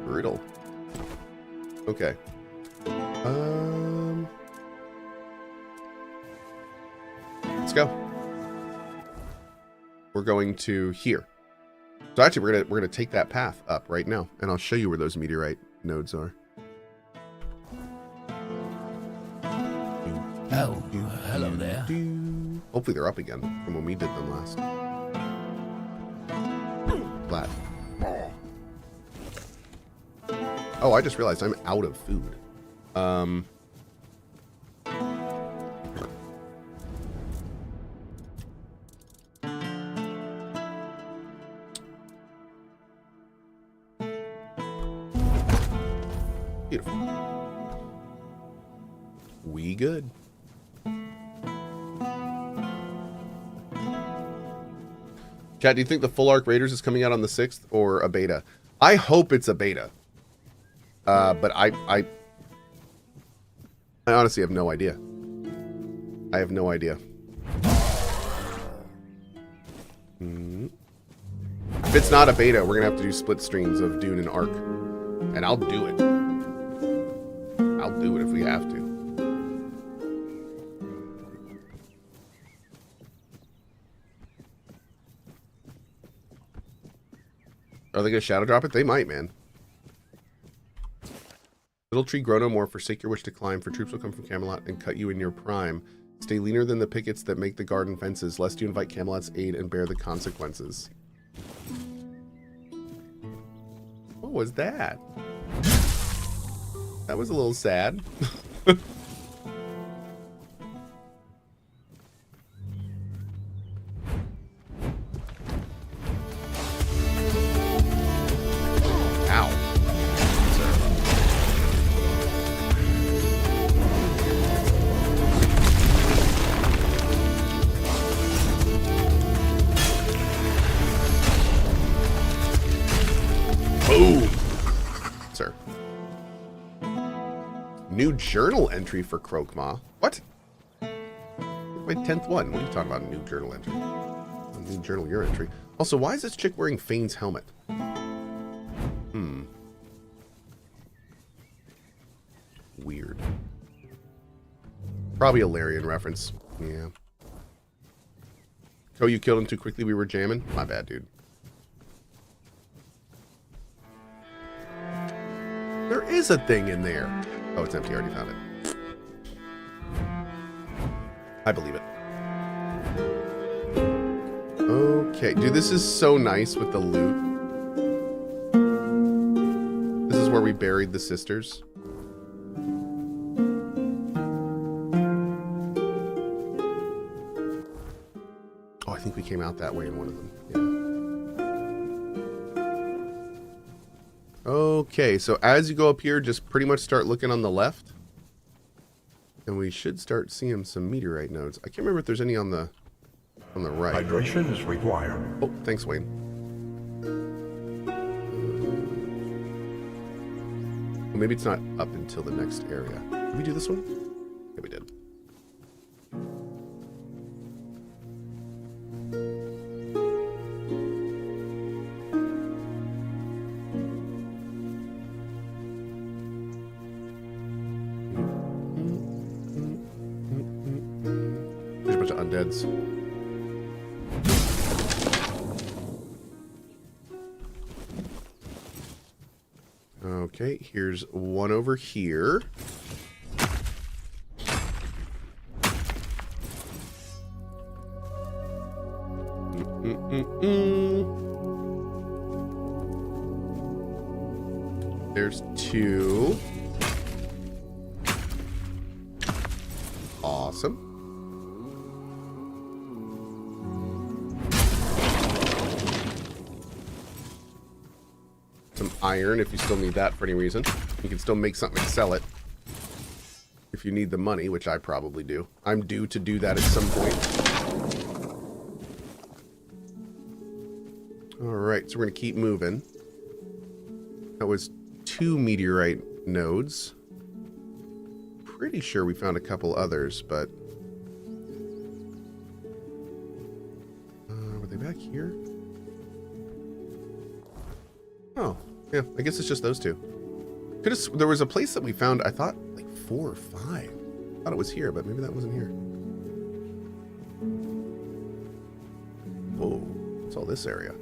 Brutal. Okay. Let's go. We're going to here. So actually, we're gonna take that path up right now, and I'll show you where those meteorite nodes are. Oh, hello there. Hopefully they're up again from when we did them last. Flat. Oh, I just realized I'm out of food. Beautiful. We good. Chat, do you think the Full Arc Raiders is coming out on the 6th or a beta? I hope it's a beta. But I honestly have no idea. I have no idea. If it's not a beta, we're gonna have to do split streams of Dune and Arc. And I'll do it. I'll do it if we have to. Are they gonna shadow drop it? They might, man. Little tree, grow no more. Forsake your wish to climb, for troops will come from Camelot and cut you in your prime. Stay leaner than the pickets that make the garden fences, lest you invite Camelot's aid and bear the consequences. What was that? That was a little sad. New journal entry for Cohh. What? My 10th one. What are you talking about? A new journal entry. A new journal your entry. Also, why is this chick wearing Fane's helmet? Weird. Probably a Larian reference. Yeah. Cohh, you killed him too quickly. We were jamming. My bad, dude. There is a thing in there. Oh, it's empty. I already found it. I believe it. Okay. Dude, this is so nice with the loot. This is where we buried the sisters. Oh, I think we came out that way in one of them. Yeah. Okay, so as you go up here, just pretty much start looking on the left. And we should start seeing some meteorite nodes. I can't remember if there's any on the right. Hydration is required. Oh, thanks, Wayne. Well, maybe it's not up until the next area. Did we do this one? Yeah, we did. Undeads. Okay, here's one over here. There's two. Awesome. Some iron if you still need that for any reason. You can still make something and sell it if you need the money, which I probably do. I'm due to do that at some point. Alright, so we're going to keep moving. That was 2 meteorite nodes. Pretty sure we found a couple others, but... were they back here? Oh, yeah, I guess it's just those two. There was a place that we found, I thought, like 4 or 5. I thought it was here, but maybe that wasn't here. Whoa, what's all this area?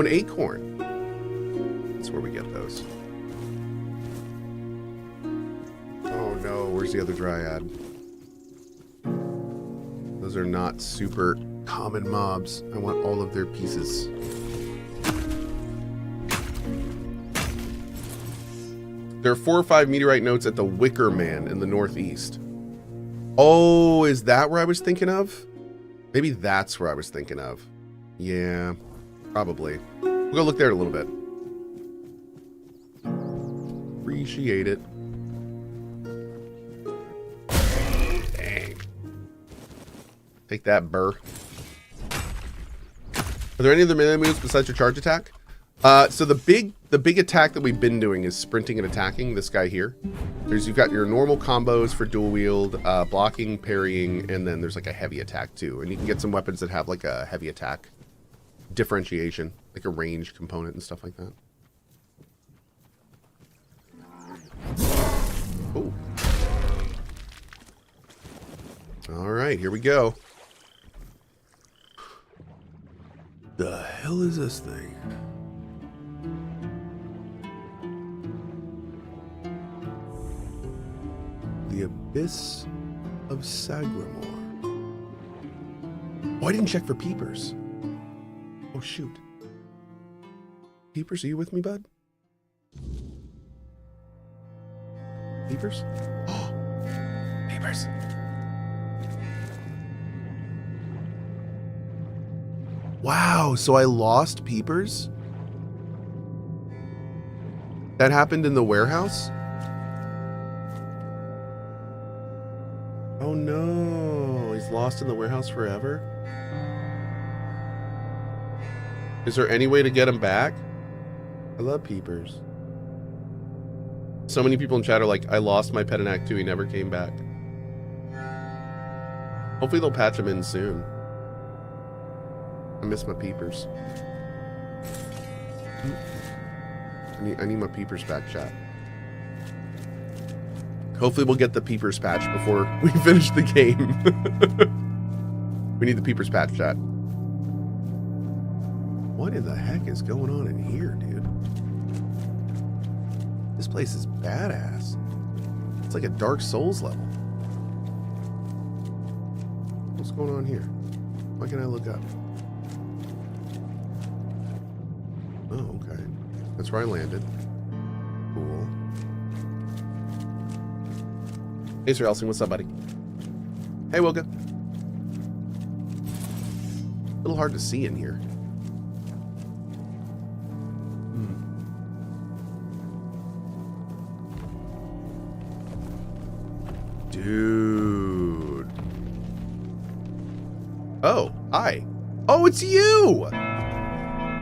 Oh, an acorn. That's where we get those. Oh no, where's the other dryad? Those are not super common mobs. I want all of their pieces. There are 4 or 5 meteorite notes at the Wicker Man in the northeast. Oh, is that where I was thinking of? Maybe that's where I was thinking of. Yeah, probably. We'll go look there in a little bit. Appreciate it. Dang. Take that, burr. Are there any other melee moves besides your charge attack? So the big attack that we've been doing is sprinting and attacking. This guy here. You've got your normal combos for dual wield, blocking, parrying, and then there's like a heavy attack too. And you can get some weapons that have like a heavy attack differentiation, like a range component and stuff like that. Ooh. All right, here we go. The hell is this thing? The Abyss of Sagramore. Oh, I didn't check for peepers. Oh, shoot. Peepers, are you with me, bud? Peepers? Oh, peepers. Wow, so I lost peepers? That happened in the warehouse? Oh no, he's lost in the warehouse forever? Is there any way to get him back? I love peepers. So many people in chat are like, I lost my pet in Act 2, he never came back. Hopefully they'll patch him in soon. I miss my peepers. I need my peepers back, chat. Hopefully we'll get the peepers patch before we finish the game. We need the peepers patch, chat. What in the heck is going on in here, dude? This place is badass. It's like a Dark Souls level. What's going on here? Why can't I look up? Oh, okay. That's where I landed. Cool. Hey, Sir Elsing, what's up, buddy? Hey, Wilka. A little hard to see in here. Dude. Oh, hi. Oh, it's you!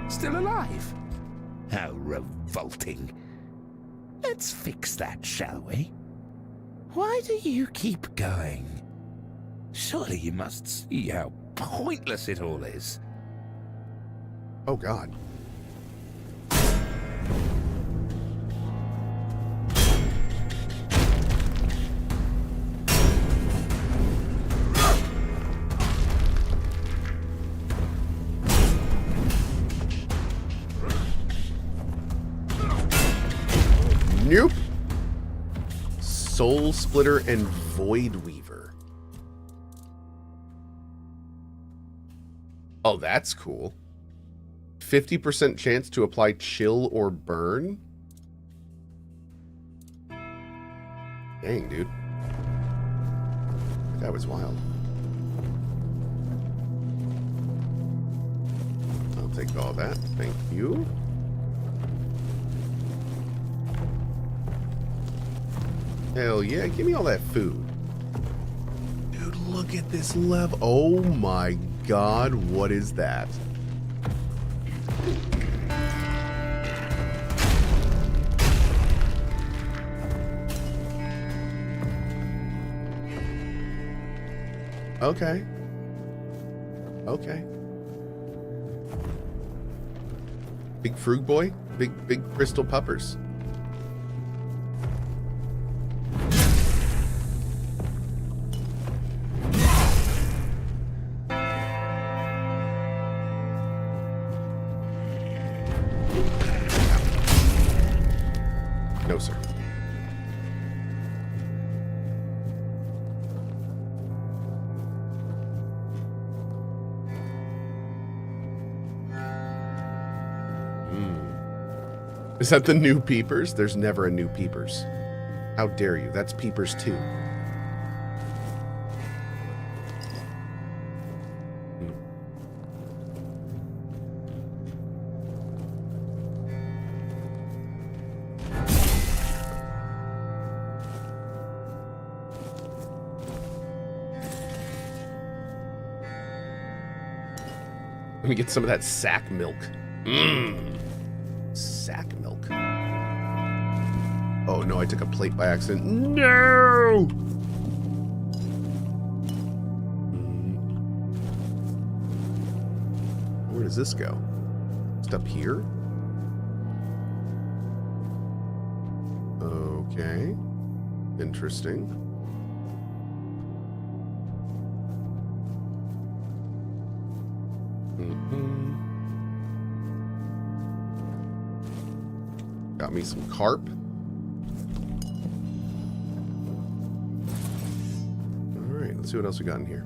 Still alive? How revolting. Let's fix that, shall we? Why do you keep going? Surely you must see how pointless it all is. Oh, God. Nope. Soul Splitter and Void Weaver. Oh, that's cool. 50% chance to apply chill or burn. Dang, dude. That was wild. I'll take all that. Thank you. Hell yeah, give me all that food. Dude, look at this level. Oh my God, what is that? Okay. Okay. Big frog boy? Big crystal puppers. No, sir. Is that the new Peepers? There's never a new Peepers. How dare you? That's Peepers 2. Let me get some of that sack milk. Sack milk. Oh no, I took a plate by accident. No! Where does this go? Just up here? Okay. Interesting. Got me some carp. Alright, let's see what else we got in here.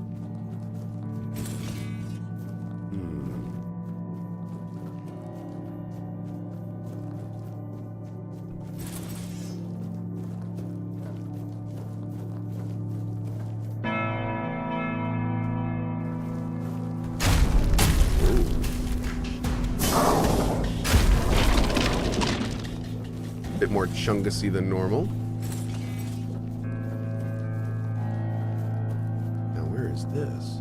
Bit more chungussy than normal. Now where is this?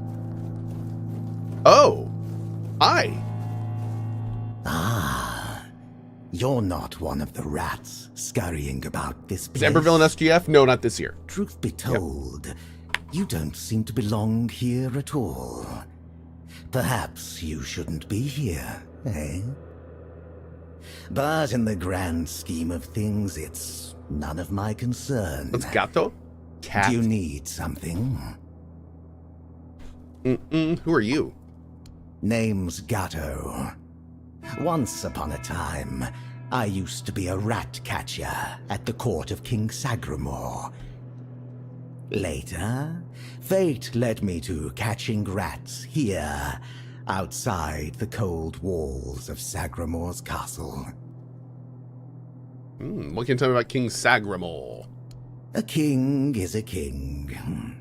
Oh! Hi! Ah, you're not one of the rats scurrying about this place. Zamberville and SGF? No, not this year. Truth be told, you don't seem to belong here at all. Perhaps you shouldn't be here, eh? But in the grand scheme of things, it's none of my concern. What's gato? Cat. Do you need something? Who are you? Name's Gatto. Once upon a time, I used to be a rat catcher at the court of King Sagramore. Later, fate led me to catching rats here, outside the cold walls of Sagramore's castle. What can you tell me about King Sagramore? A king is a king.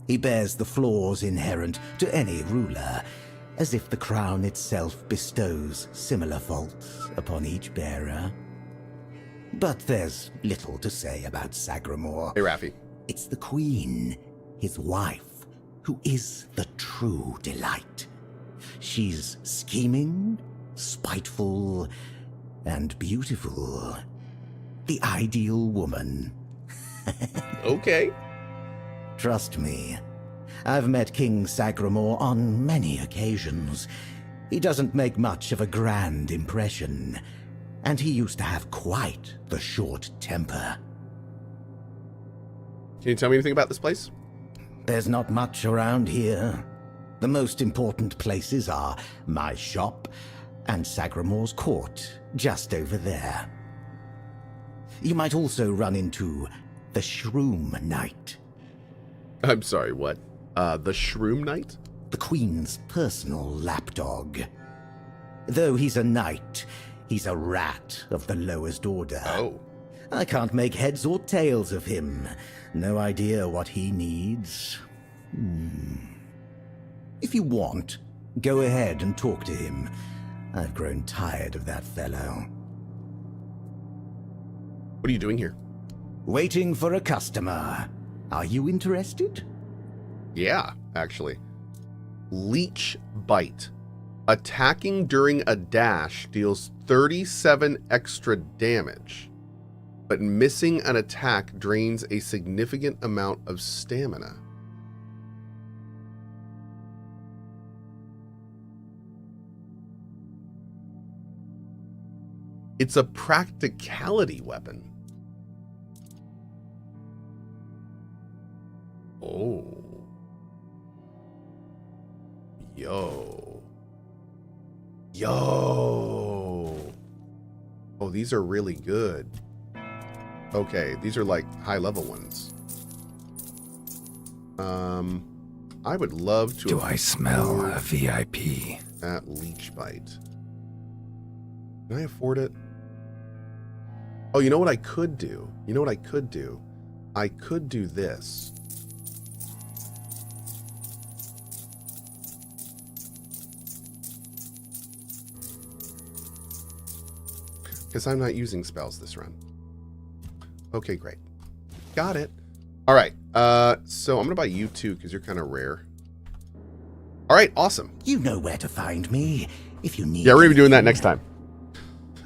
He bears the flaws inherent to any ruler, as if the crown itself bestows similar faults upon each bearer. But there's little to say about Sagramore. Hey, Raffi. It's the queen, his wife, who is the true delight. She's scheming, spiteful, and beautiful. The ideal woman. Okay. Trust me, I've met King Sagramore on many occasions. He doesn't make much of a grand impression, and he used to have quite the short temper. Can you tell me anything about this place? There's not much around here. The most important places are my shop and Sagramore's court, just over there. You might also run into the Shroom Knight. I'm sorry, what? The Shroom Knight? The Queen's personal lapdog. Though he's a knight, he's a rat of the lowest order. Oh. I can't make heads or tails of him. No idea what he needs. If you want, go ahead and talk to him. I've grown tired of that fellow. What are you doing here? Waiting for a customer. Are you interested? Yeah, actually. Leech Bite. Attacking during a dash deals 37 extra damage, but missing an attack drains a significant amount of stamina. It's a practicality weapon. Oh. Yo. Yo. Oh, these are really good. Okay, these are like high level ones. I would love to. Do I smell a VIP? That leech bite. Can I afford it? Oh, you know what I could do? You know what I could do? I could do this. Because I'm not using spells this run. Okay, great. Got it. All right. So I'm going to buy you too because you're kind of rare. All right, awesome. You know where to find me if you need. Yeah, we're going to be doing that next time.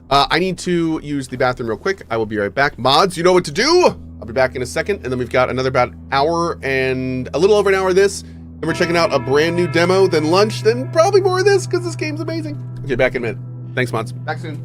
I need to use the bathroom real quick. I will be right back. Mods, you know what to do. I'll be back in a second. And then we've got another about hour and a little over an hour of this. Then we're checking out a brand new demo, then lunch, then probably more of this because this game's amazing. Okay, back in a minute. Thanks, mods. Back soon.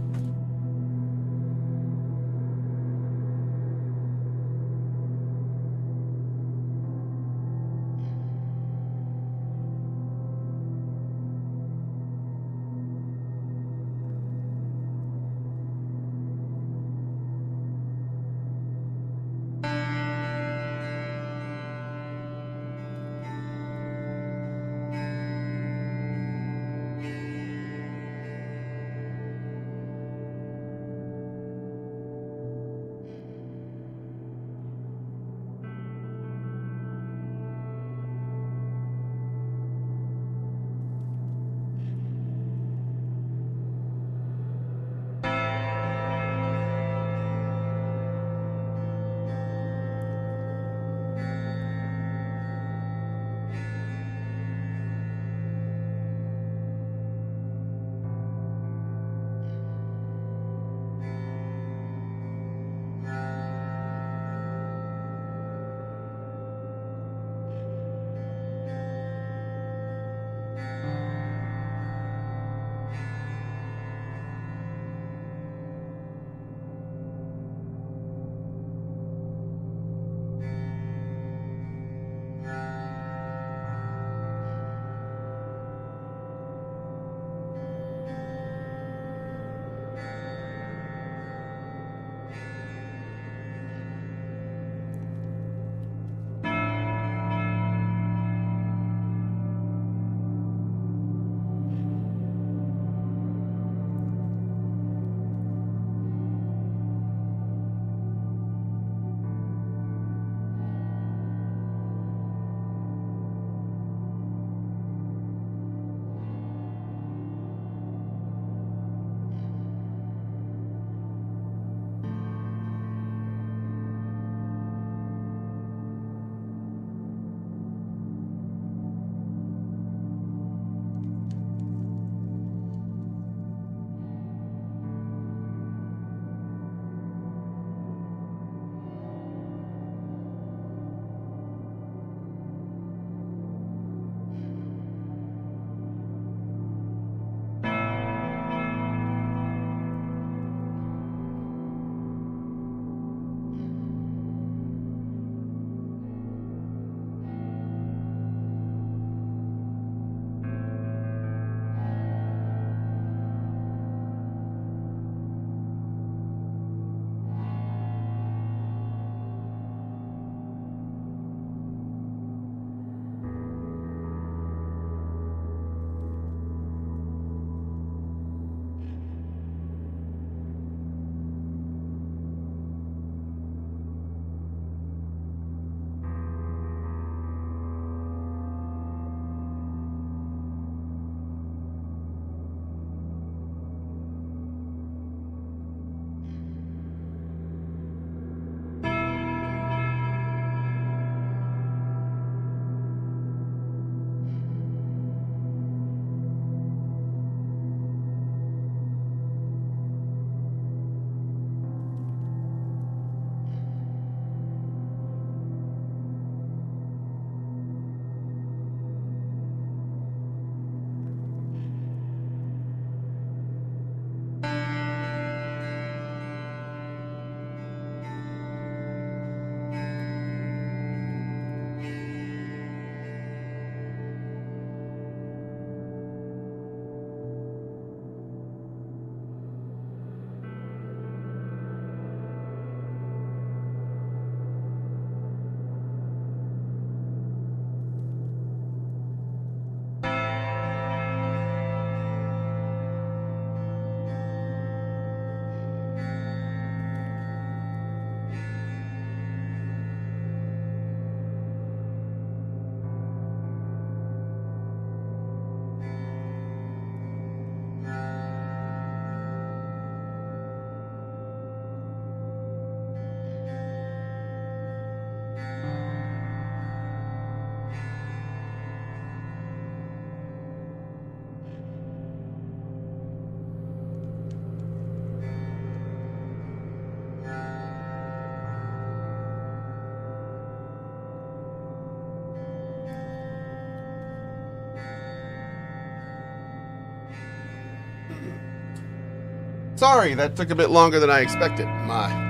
Sorry, that took a bit longer than I expected.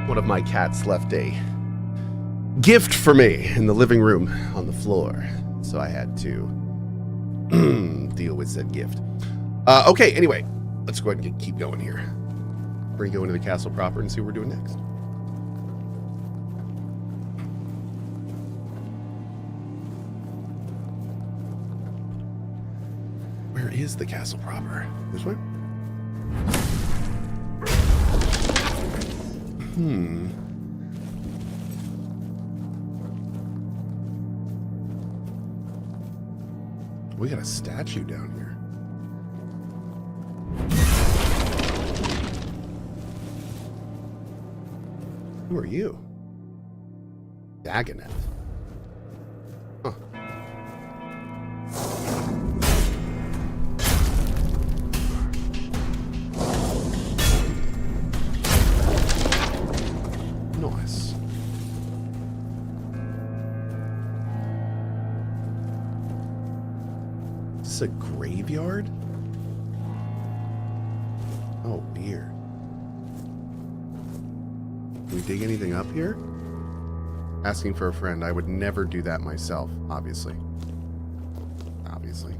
One of my cats left a gift for me in the living room on the floor, so I had to deal with said gift. Okay, anyway, let's go ahead and keep going here. We're gonna go into the castle proper and see what we're doing next. Where is the castle proper? This way? We got a statue down here. Who are you? Dagonet. Huh. Nice. Is this a graveyard? Oh dear. Can we dig anything up here? Asking for a friend. I would never do that myself, obviously. Obviously.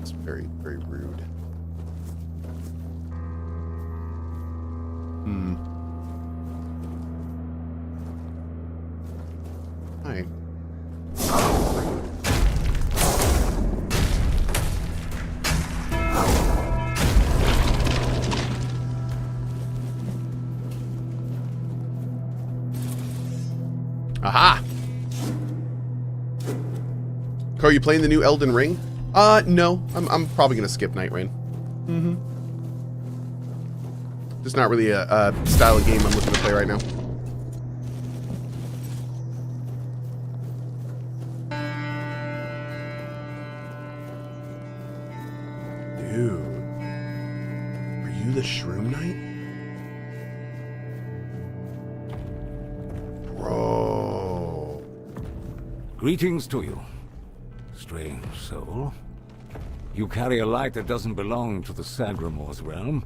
It's very, very rude. Hi. Aha! Cohh, are you playing the new Elden Ring? No. I'm probably gonna skip Night Rain. Just not really a style of game I'm looking to play right now. Dude. Are you the Shroom Knight? Bro. Greetings to you, strange soul. You carry a light that doesn't belong to the Sagramor's realm.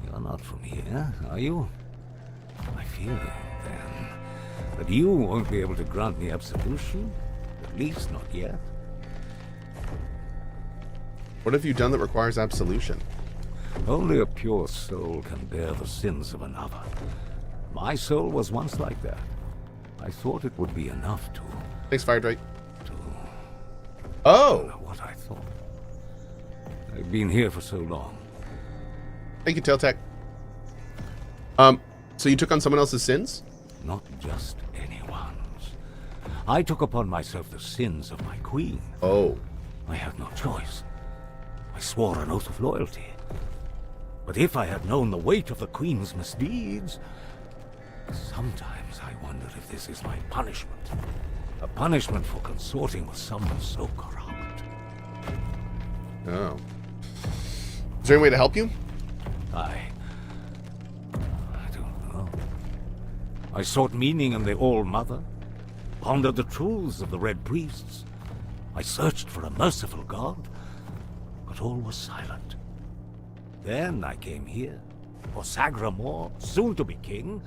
You're not from here, are you? I fear, then, that you won't be able to grant me absolution. At least not yet. What have you done that requires absolution? Only a pure soul can bear the sins of another. My soul was once like that. I thought it would be enough to... Thanks, Firedrake. Oh! What I thought. I've been here for so long. Thank you, Tailtech. So you took on someone else's sins? Not just anyone's. I took upon myself the sins of my queen. Oh. I had no choice. I swore an oath of loyalty. But if I had known the weight of the queen's misdeeds, sometimes I wondered if this is my punishment. A punishment for consorting with someone so corrupt. Oh. Is there any way to help you? I don't know. I sought meaning in the All-Mother, pondered the truths of the Red Priests. I searched for a merciful God, but all was silent. Then I came here, for Sagramor, soon to be king,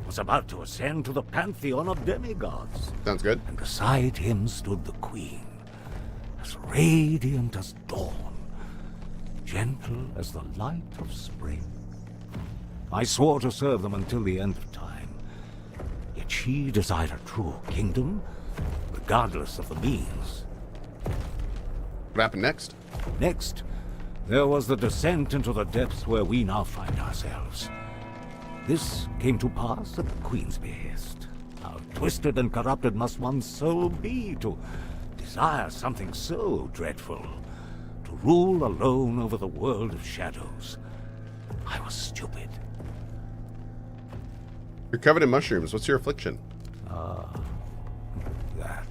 was about to ascend to the pantheon of demigods. Sounds good. And beside him stood the queen, as radiant as dawn, gentle as the light of spring. I swore to serve them until the end of time. Yet she desired a true kingdom, regardless of the means. What happened next? Next, there was the descent into the depths where we now find ourselves. This came to pass at the Queen's behest. How twisted and corrupted must one's soul be to desire something so dreadful, to rule alone over the world of shadows. I was stupid. You're covered in mushrooms. What's your affliction? That.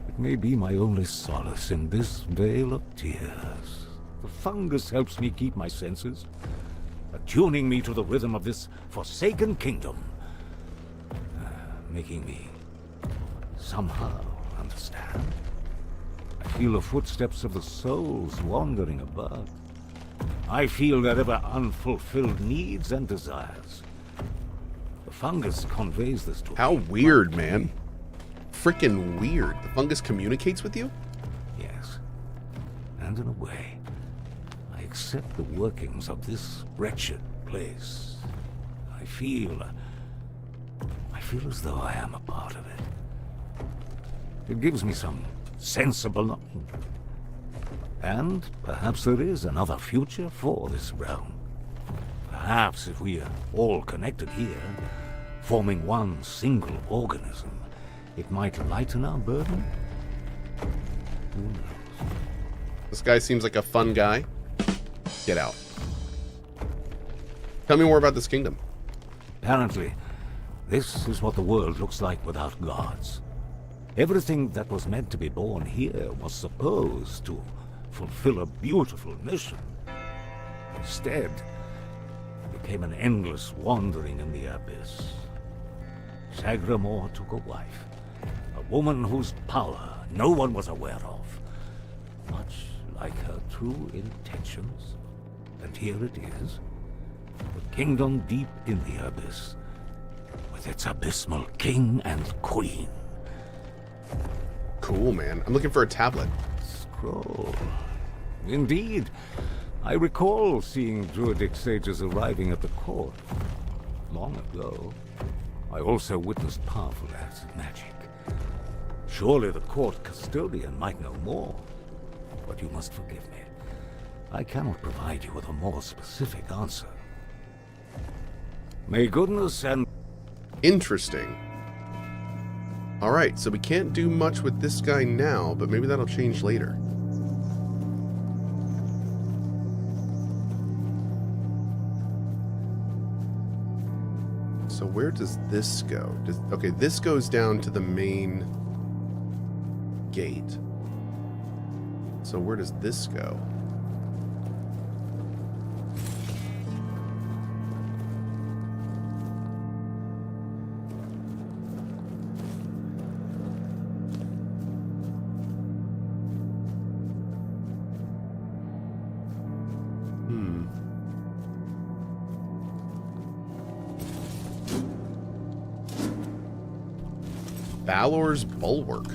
It may be my only solace in this vale of tears. The fungus helps me keep my senses, attuning me to the rhythm of this forsaken kingdom, making me somehow understand. I feel the footsteps of the souls wandering above. I feel their ever unfulfilled needs and desires. The fungus conveys this to me. How weird, man. Freaking weird. The fungus communicates with you? Yes. And in a way, I accept the workings of this wretched place. I feel as though I am a part of it. It gives me some sense of belonging. And perhaps there is another future for this realm. Perhaps if we are all connected here, forming one single organism, it might lighten our burden. Who knows? This guy seems like a fun guy. Get out. Tell me more about this kingdom. Apparently, this is what the world looks like without gods. Everything that was meant to be born here was supposed to fulfill a beautiful mission. Instead, it became an endless wandering in the abyss. Sagramore took a wife, a woman whose power no one was aware of, much like her true intentions. And here it is, the kingdom deep in the abyss, with its abysmal king and queen. Cool, man. I'm looking for a tablet. Scroll. Indeed. I recall seeing druidic sages arriving at the court long ago. I also witnessed powerful acts of magic. Surely the court custodian might know more. But you must forgive me. I cannot provide you with a more specific answer. May goodness and... Interesting. Alright, so we can't do much with this guy now, but maybe that'll change later. So where does this go? Okay, this goes down to the main gate. So where does this go? Valor's Bulwark.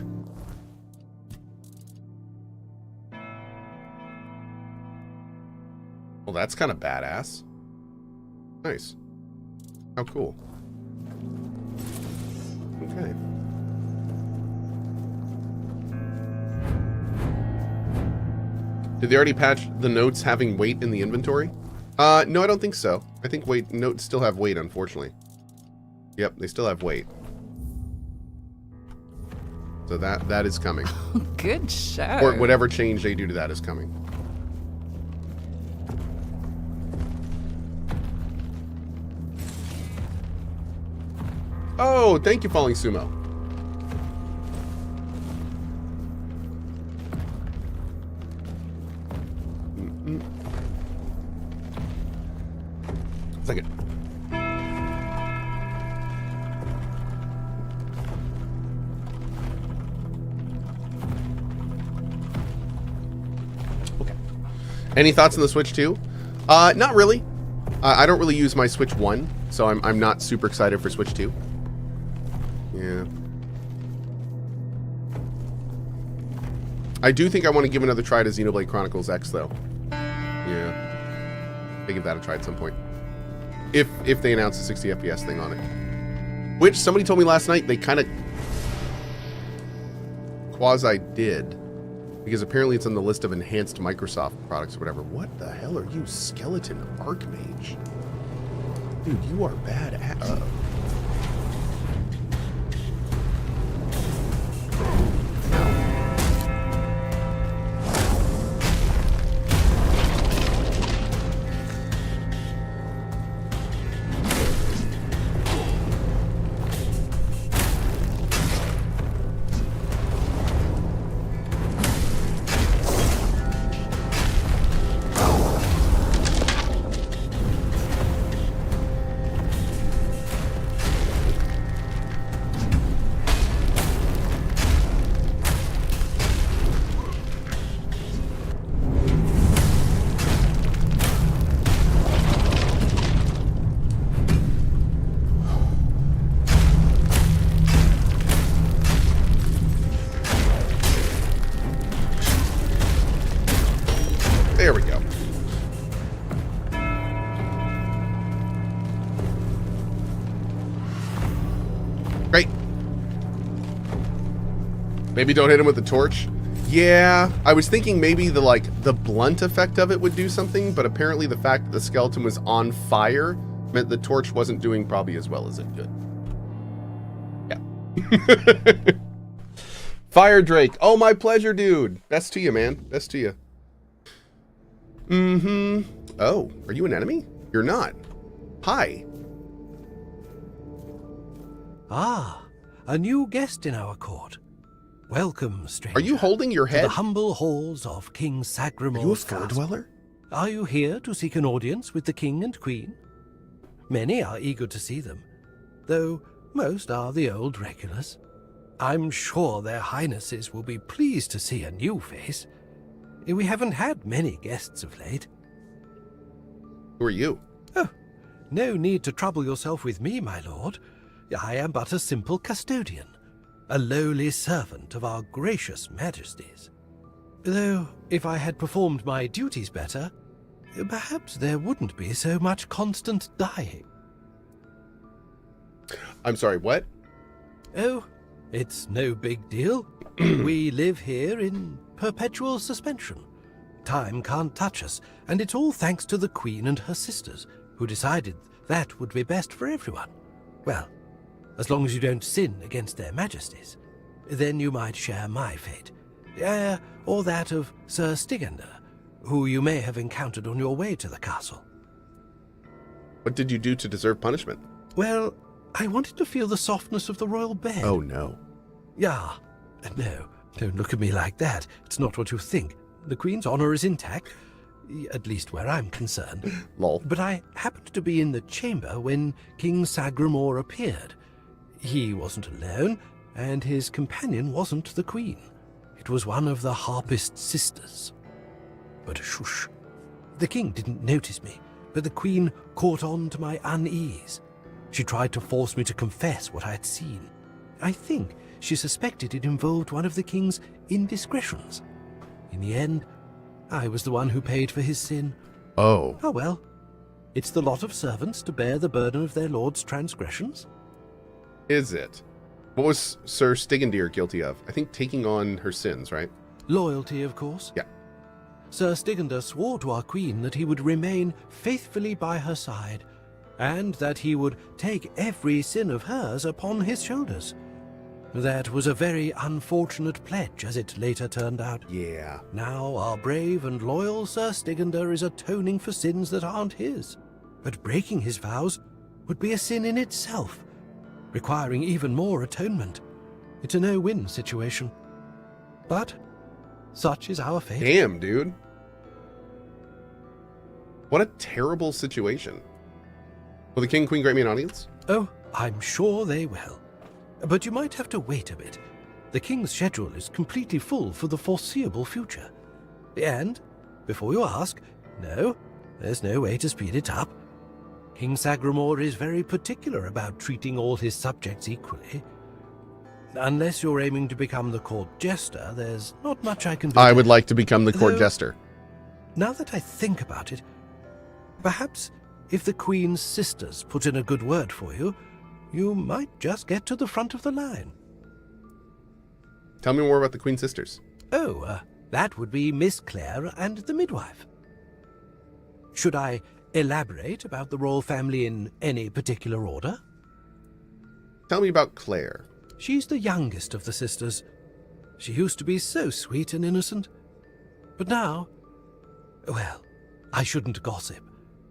Well, that's kind of badass. Nice. How cool. Okay. Did they already patch the notes having weight in the inventory? No, I don't think so. I think notes still have weight, unfortunately. Yep, they still have weight. So that is coming. Good show. Or whatever change they do to that is coming. Oh, thank you, Falling Sumo. Second. Okay. Any thoughts on the Switch 2? Not really. I don't really use my Switch 1, so I'm not super excited for Switch 2. Yeah. I do think I want to give another try to Xenoblade Chronicles X, though. Yeah. I'll give that a try at some point. If they announce a 60 FPS thing on it. Which, somebody told me last night, they kind of quasi-did. Because apparently it's on the list of enhanced Microsoft products or whatever. What the hell are you, Skeleton Archmage? Dude, you are bad at... Maybe don't hit him with the torch. Yeah, I was thinking maybe the blunt effect of it would do something, but apparently the fact that the skeleton was on fire meant the torch wasn't doing probably as well as it could. Yeah. Fire Drake. Oh, my pleasure, dude. Best to you, man. Best to you. Mm-hmm. Oh, are you an enemy? You're not. Hi. Ah, a new guest in our court. Welcome, stranger. Are you holding your head? To the humble halls of King Sagramor's Are you a fur dweller? Are you here to seek an audience with the king and queen? Many are eager to see them, though most are the old regulars. I'm sure their highnesses will be pleased to see a new face. We haven't had many guests of late. Who are you? Oh, no need to trouble yourself with me, my lord. I am but a simple custodian, a lowly servant of our gracious majesties. Though, if I had performed my duties better, perhaps there wouldn't be so much constant dying. I'm sorry, what? Oh, it's no big deal. We live here in perpetual suspension. Time can't touch us, and it's all thanks to the Queen and her sisters, who decided that would be best for everyone. Well, as long as you don't sin against their majesties, then you might share my fate. Or that of Sir Stigender, who you may have encountered on your way to the castle. What did you do to deserve punishment? Well, I wanted to feel the softness of the royal bed. Oh, no. Yeah. No, don't look at me like that. It's not what you think. The Queen's honor is intact, at least where I'm concerned. Lol. But I happened to be in the chamber when King Sagramor appeared. He wasn't alone, and his companion wasn't the Queen. It was one of the Harpist sisters. But shush. The king didn't notice me, but the Queen caught on to my unease. She tried to force me to confess what I had seen. I think she suspected it involved one of the king's indiscretions. In the end, I was the one who paid for his sin. Oh. Oh well. It's the lot of servants to bear the burden of their lord's transgressions. Is it? What was Sir Stigender guilty of? I think taking on her sins, right? Loyalty, of course. Yeah. Sir Stigender swore to our queen that he would remain faithfully by her side, and that he would take every sin of hers upon his shoulders. That was a very unfortunate pledge, as it later turned out. Yeah. Now our brave and loyal Sir Stigender is atoning for sins that aren't his. But breaking his vows would be a sin in itself, requiring even more atonement. It's a no-win situation. But such is our fate. Damn, dude. What a terrible situation. Will the king and queen grant me an audience? Oh, I'm sure they will. But you might have to wait a bit. The king's schedule is completely full for the foreseeable future. And, before you ask, no, there's no way to speed it up. King Sagramor is very particular about treating all his subjects equally. Unless you're aiming to become the court jester, there's not much I can do. I would like to become the court jester. Now that I think about it, perhaps if the Queen's sisters put in a good word for you, you might just get to the front of the line. Tell me more about the Queen's sisters. Oh, that would be Miss Claire and the midwife. Should I elaborate about the royal family in any particular order? Tell me about Claire. She's the youngest of the sisters. She used to be so sweet and innocent. But now, well, I shouldn't gossip.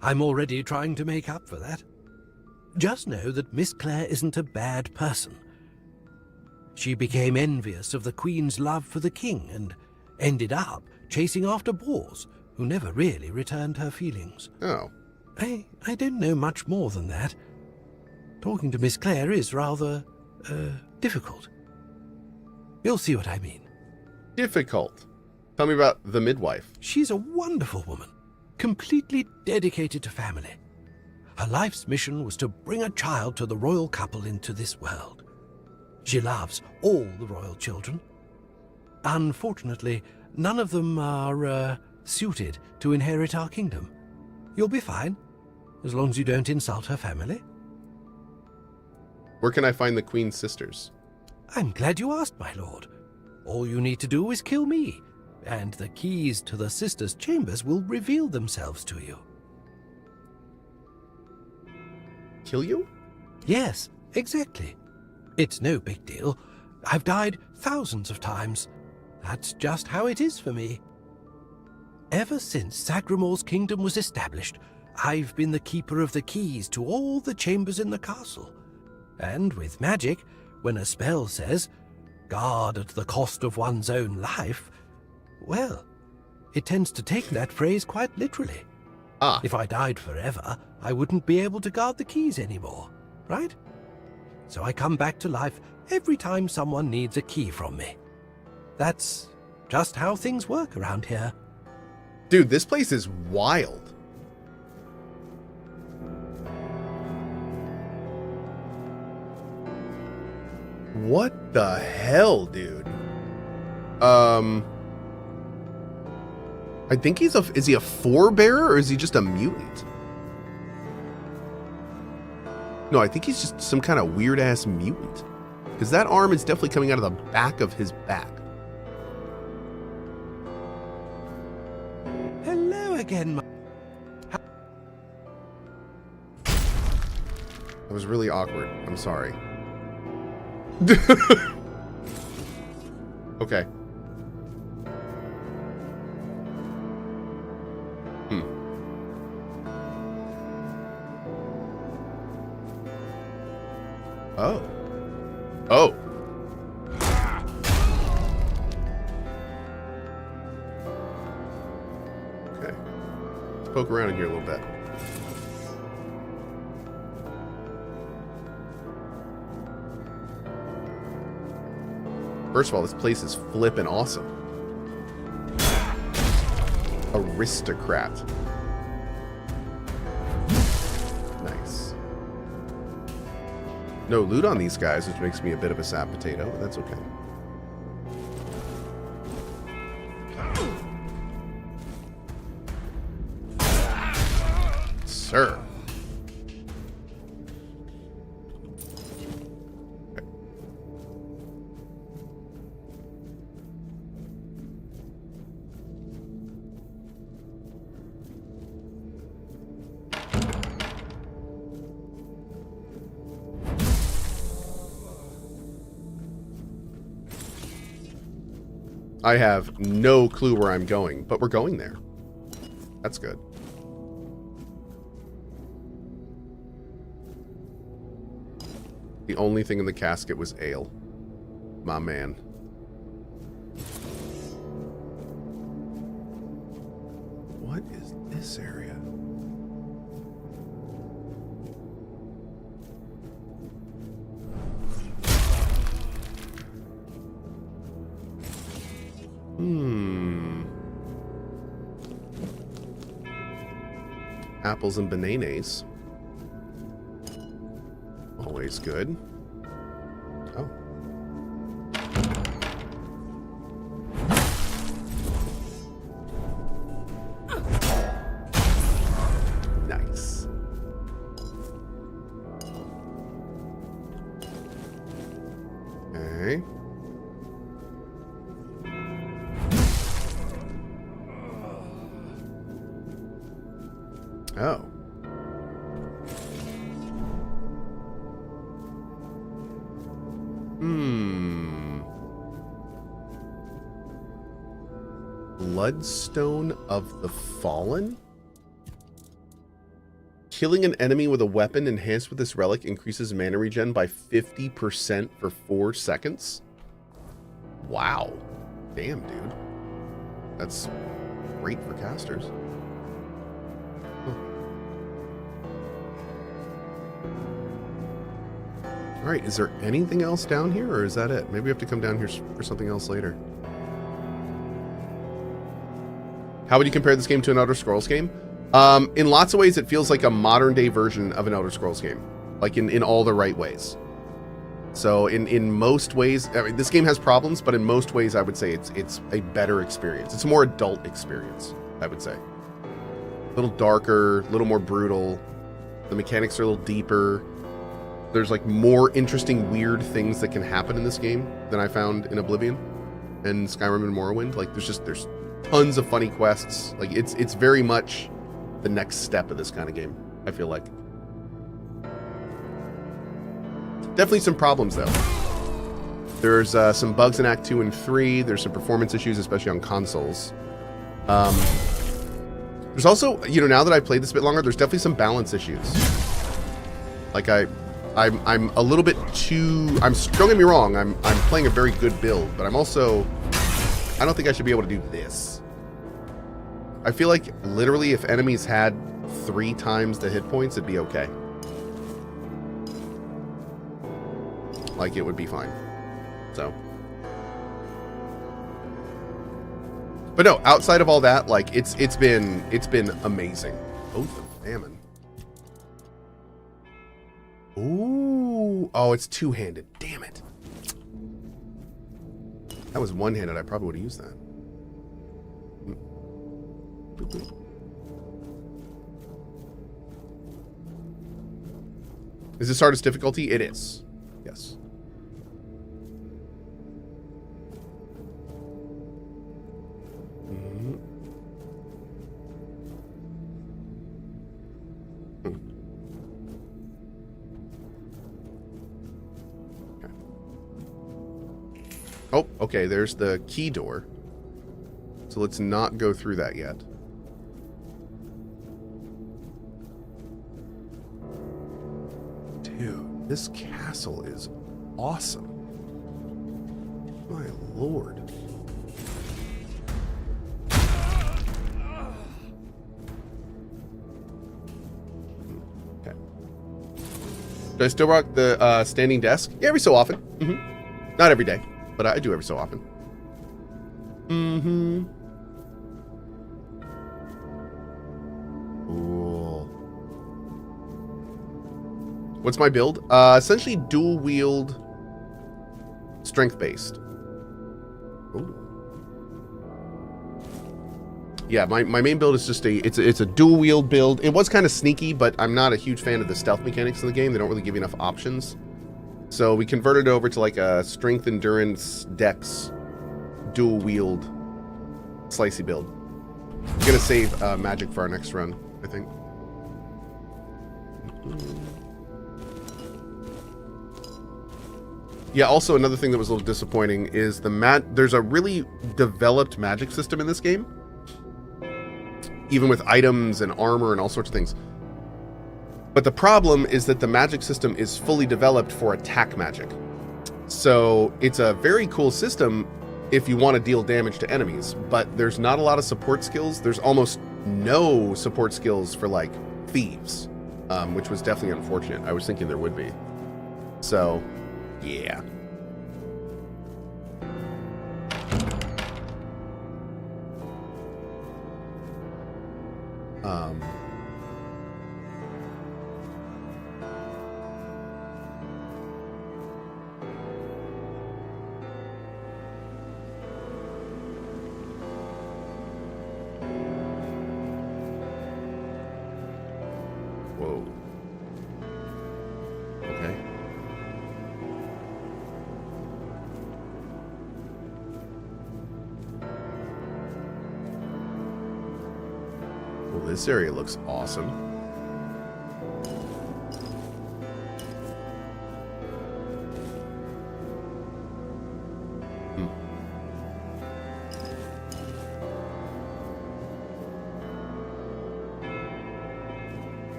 I'm already trying to make up for that. Just know that Miss Claire isn't a bad person. She became envious of the Queen's love for the king and ended up chasing after boars who never really returned her feelings. Oh. I don't know much more than that. Talking to Miss Claire is rather, difficult. You'll see what I mean. Difficult? Tell me about the midwife. She's a wonderful woman, completely dedicated to family. Her life's mission was to bring a child to the royal couple into this world. She loves all the royal children. Unfortunately, none of them are, suited to inherit our kingdom. You'll be fine, as long as you don't insult her family. Where can I find the Queen's sisters? I'm glad you asked, my lord. All you need to do is kill me, and the keys to the sisters' chambers will reveal themselves to you. Kill you? Yes, exactly. It's no big deal. I've died thousands of times. That's just how it is for me. Ever since Sagramor's kingdom was established, I've been the keeper of the keys to all the chambers in the castle. And with magic, when a spell says, "Guard at the cost of one's own life," well, it tends to take that phrase quite literally. If I died forever, I wouldn't be able to guard the keys anymore, right? So I come back to life every time someone needs a key from me. That's just how things work around here. Dude, this place is wild. What the hell, dude? I think is he a forebearer or is he just a mutant? No, I think he's just some kind of weird ass mutant. Because that arm is definitely coming out of the back of his back. Hello again, That was really awkward. I'm sorry. Okay. Oh. Oh. Okay. Let's poke around in here a little bit. First of all, this place is flippin' awesome. Aristocrat. Nice. No loot on these guys, which makes me a bit of a sap potato, but that's okay. Sir. I have no clue where I'm going, but we're going there. That's good. The only thing in the casket was ale. My man. What is this area? Apples and bananas. Always good. Oh. Nice. Okay. Oh. Bloodstone of the Fallen? Killing an enemy with a weapon enhanced with this relic increases mana regen by 50% for 4 seconds? Wow. Damn, dude. That's great for casters. All right, is there anything else down here, or is that it? Maybe we have to come down here for something else later. How would you compare this game to an Elder Scrolls game? In lots of ways, it feels like a modern-day version of an Elder Scrolls game, like in all the right ways. So in most ways, I mean, this game has problems, but in most ways, I would say it's a better experience. It's a more adult experience, I would say. A little darker, a little more brutal. The mechanics are a little deeper. There's like more interesting, weird things that can happen in this game than I found in Oblivion. and Skyrim and Morrowind. Like there's tons of funny quests. Like it's very much the next step of this kind of game, I feel like. Definitely some problems though. There's some bugs in Act 2 and 3. There's some performance issues, especially on consoles. There's also, you know, now that I've played this a bit longer, there's definitely some balance issues. Like I'm a little bit too, don't get me wrong, I'm playing a very good build, but I'm also, I don't think I should be able to do this. I feel like literally if enemies had 3 times the hit points, it'd be okay. Like it would be fine. So. But no, outside of all that, like it's been amazing. Oath of Famine. Ooh, oh, it's two-handed. Damn it. That was one-handed. I probably would have used that. Boop, boop. Is this hardest difficulty? It is. Yes. Oh, okay, there's the key door. So let's not go through that yet. Dude, this castle is awesome. My lord. Okay. Do I still rock the standing desk? Yeah, every so often. Not every day. But I do every so often. Cool. What's my build? Essentially dual wield, strength based. Ooh. Yeah, my main build is just it's a dual wield build. It was kind of sneaky, but I'm not a huge fan of the stealth mechanics in the game. They don't really give you enough options. So we converted it over to like a strength, endurance, dex, dual wield, slicey build. I'm gonna save magic for our next run, I think. Yeah, also another thing that was a little disappointing is there's a really developed magic system in this game. Even with items and armor and all sorts of things. But the problem is that the magic system is fully developed for attack magic. So it's a very cool system if you want to deal damage to enemies, but there's not a lot of support skills. There's almost no support skills for like thieves, which was definitely unfortunate. I was thinking there would be. So, yeah. Whoa. Okay. Well, this area looks awesome.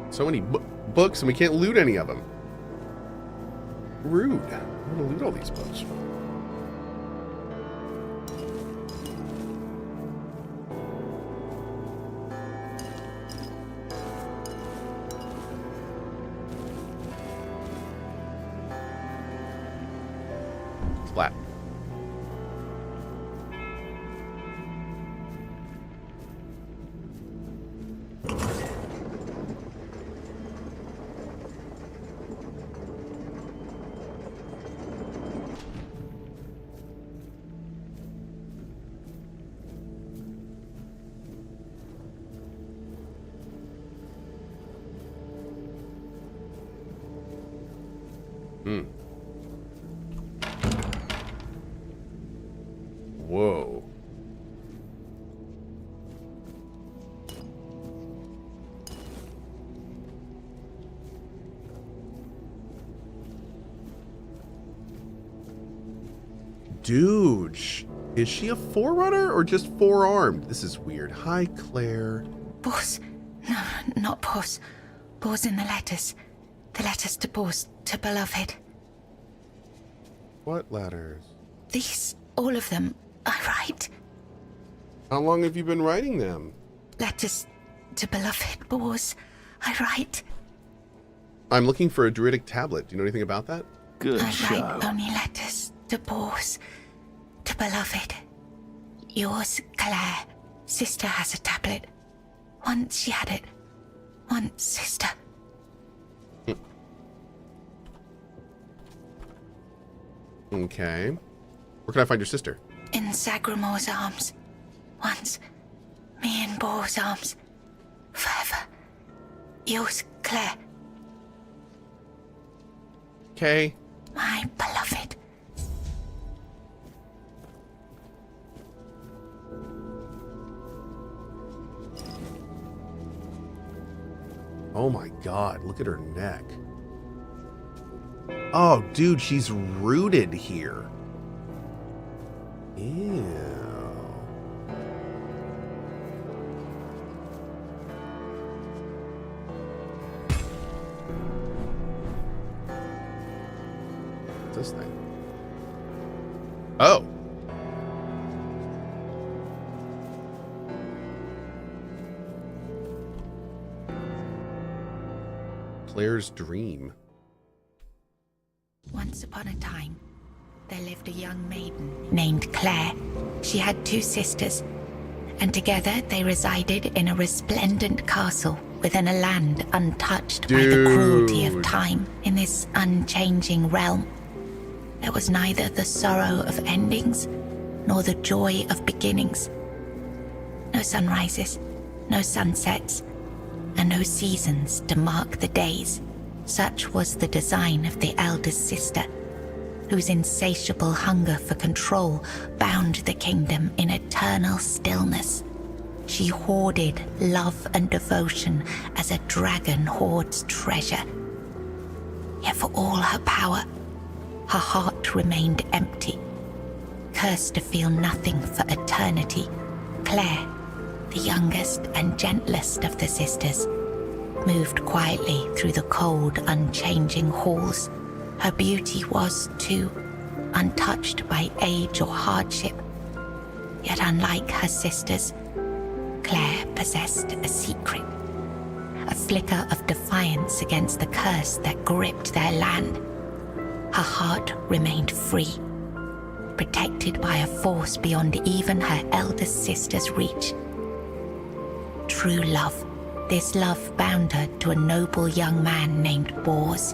So many books, and we can't loot any of them. Rude. I want to loot all these books. Splat. dude. Is she a forerunner or just four-armed? This is weird. Hi, Claire. Boss. No, not Boss. Boss in the letters. The letters to Boss, to beloved. What letters? These, all of them, I write. How long have you been writing them? Letters to beloved Boss, I write. I'm looking for a druidic tablet. Do you know anything about that? Good I show. write only letters to Boss, to beloved. Yours, Claire. Sister has a tablet. Once she had it. Once, sister. Okay. Where can I find your sister? In Sagramor's arms. Once. Me in Bor's arms. Forever. Yours, Claire. Okay. My beloved. Oh my god, look at her neck. Oh, dude, she's rooted here. Ew. What's this thing? Oh. Claire's dream. Once upon a time, there lived a young maiden named Claire. She had 2 sisters, and together they resided in a resplendent castle within a land untouched by the cruelty of time. In this unchanging realm, there was neither the sorrow of endings nor the joy of beginnings. No sunrises, no sunsets, and no seasons to mark the days. Such was the design of the eldest sister, whose insatiable hunger for control bound the kingdom in eternal stillness. She hoarded love and devotion as a dragon hoards treasure. Yet for all her power, her heart remained empty, cursed to feel nothing for eternity. Claire, the youngest and gentlest of the sisters, moved quietly through the cold, unchanging halls. Her beauty was, too, untouched by age or hardship. Yet unlike her sisters, Claire possessed a secret, a flicker of defiance against the curse that gripped their land. Her heart remained free, protected by a force beyond even her eldest sister's reach. True love. This love bound her to a noble young man named Bors,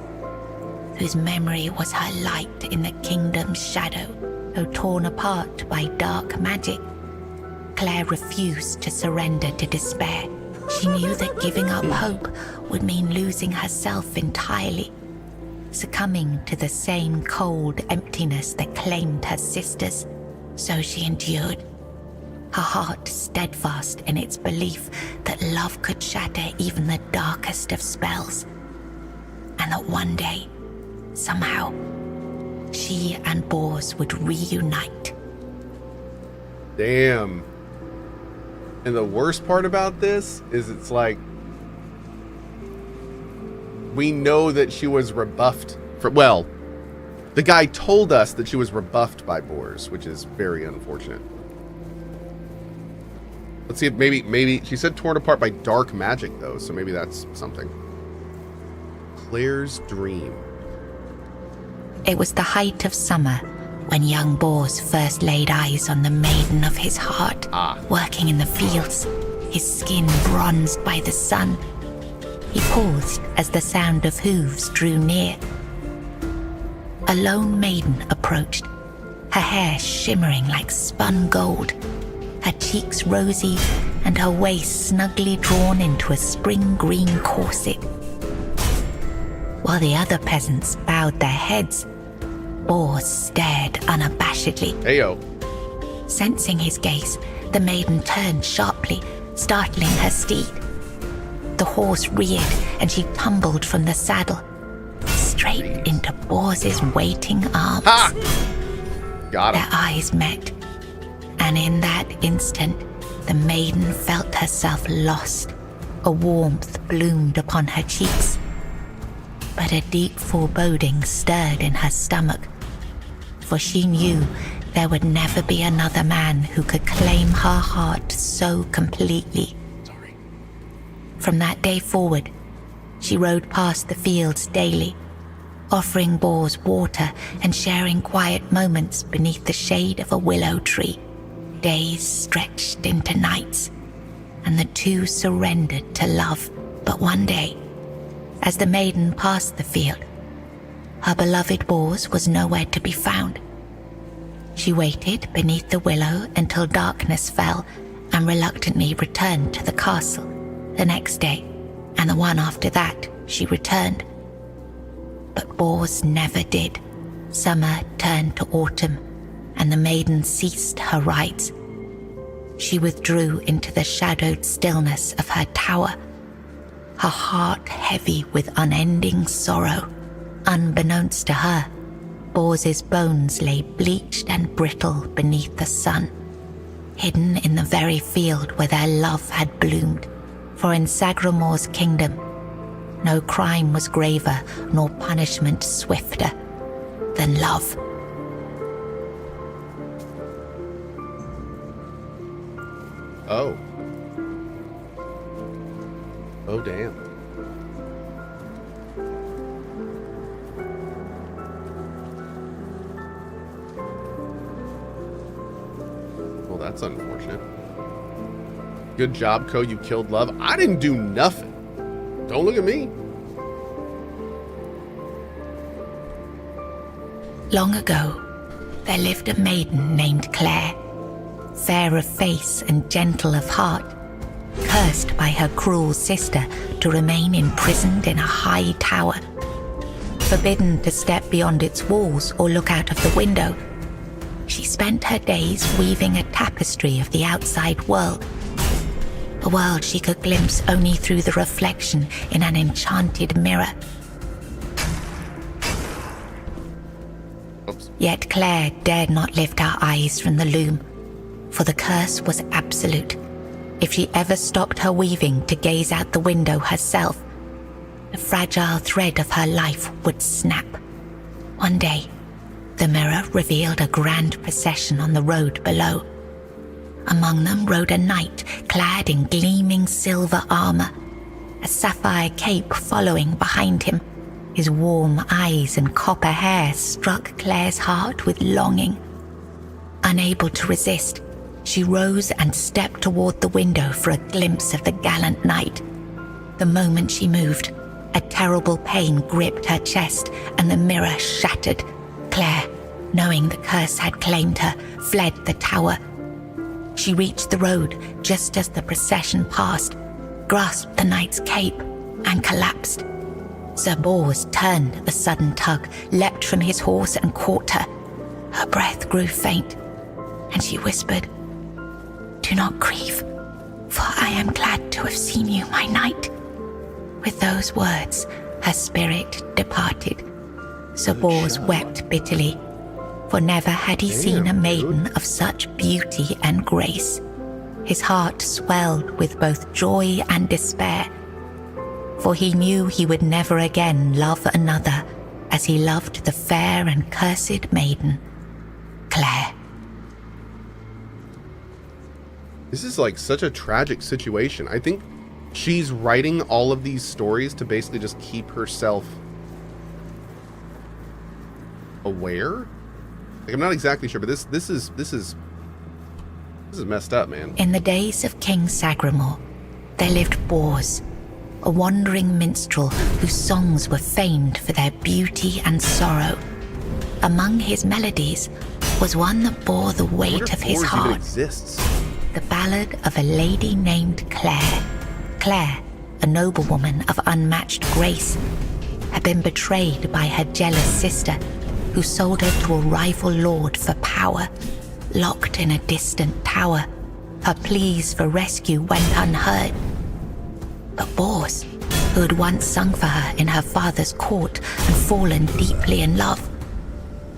whose memory was her light in the kingdom's shadow. Though torn apart by dark magic, Claire refused to surrender to despair. She knew that giving up hope would mean losing herself entirely, succumbing to the same cold emptiness that claimed her sisters. So she endured, her heart steadfast in its belief that love could shatter even the darkest of spells, and that one day, somehow, she and Bors would reunite. Damn. And the worst part about this is it's like, we know that she was rebuffed well, the guy told us that she was rebuffed by Bors, which is very unfortunate. Let's see if maybe she said torn apart by dark magic though, so maybe that's something. Claire's dream. It was the height of summer when young Bors first laid eyes on the maiden of his heart, working in the fields, his skin bronzed by the sun. He paused as the sound of hooves drew near. A lone maiden approached, her hair shimmering like spun gold, her cheeks rosy and her waist snugly drawn into a spring green corset. While the other peasants bowed their heads, Bors stared unabashedly. Heyo. Sensing his gaze, the maiden turned sharply, startling her steed. The horse reared and she tumbled from the saddle, straight into Bors's waiting arms. Got him. Their eyes met, and in that instant, the maiden felt herself lost. A warmth bloomed upon her cheeks, but a deep foreboding stirred in her stomach, for she knew there would never be another man who could claim her heart so completely. From that day forward, she rode past the fields daily, offering boars water and sharing quiet moments beneath the shade of a willow tree. Days stretched into nights, and the two surrendered to love. But one day, as the maiden passed the field, her beloved boars was nowhere to be found. She waited beneath the willow until darkness fell and reluctantly returned to the castle. The next day, and the one after that, she returned. But boars never did. Summer turned to autumn, and the maiden ceased her rides. She withdrew into the shadowed stillness of her tower, her heart heavy with unending sorrow. Unbeknownst to her, boars' bones lay bleached and brittle beneath the sun, hidden in the very field where their love had bloomed. For in Sagramor's kingdom, no crime was graver nor punishment swifter than love. Oh. Oh, damn. Well, that's unfortunate. Good job, Cohh. You killed love. I didn't do nothing. Don't look at me. Long ago, there lived a maiden named Claire, fair of face and gentle of heart, cursed by her cruel sister to remain imprisoned in a high tower. Forbidden to step beyond its walls or look out of the window, she spent her days weaving a tapestry of the outside world, a world she could glimpse only through the reflection in an enchanted mirror. Oops. Yet Claire dared not lift her eyes from the loom, for the curse was absolute. If she ever stopped her weaving to gaze out the window herself, the fragile thread of her life would snap. One day, the mirror revealed a grand procession on the road below. Among them rode a knight clad in gleaming silver armor, a sapphire cape following behind him. His warm eyes and copper hair struck Claire's heart with longing. Unable to resist, she rose and stepped toward the window for a glimpse of the gallant knight. The moment she moved, a terrible pain gripped her chest and the mirror shattered. Claire, knowing the curse had claimed her, fled the tower. She reached the road just as the procession passed, grasped the knight's cape, and collapsed. Sir Bors turned a sudden tug, leapt from his horse and caught her. Her breath grew faint, and she whispered, "Do not grieve, for I am glad to have seen you, my knight." With those words, her spirit departed. Sir Bors wept bitterly, for never had he seen a maiden of such beauty and grace. His heart swelled with both joy and despair, for he knew he would never again love another as he loved the fair and cursed maiden, Claire. This is like such a tragic situation. I think she's writing all of these stories to basically just keep herself aware. Like, I'm not exactly sure, but this is messed up, man. In the days of King Sagramor, there lived Bors, a wandering minstrel whose songs were famed for their beauty and sorrow. Among his melodies was one that bore the weight of his heart. Exists. The ballad of a lady named Claire. Claire, a noblewoman of unmatched grace, had been betrayed by her jealous sister, who sold her to a rival lord for power. Locked in a distant tower, her pleas for rescue went unheard. But Bors, who had once sung for her in her father's court and fallen deeply in love,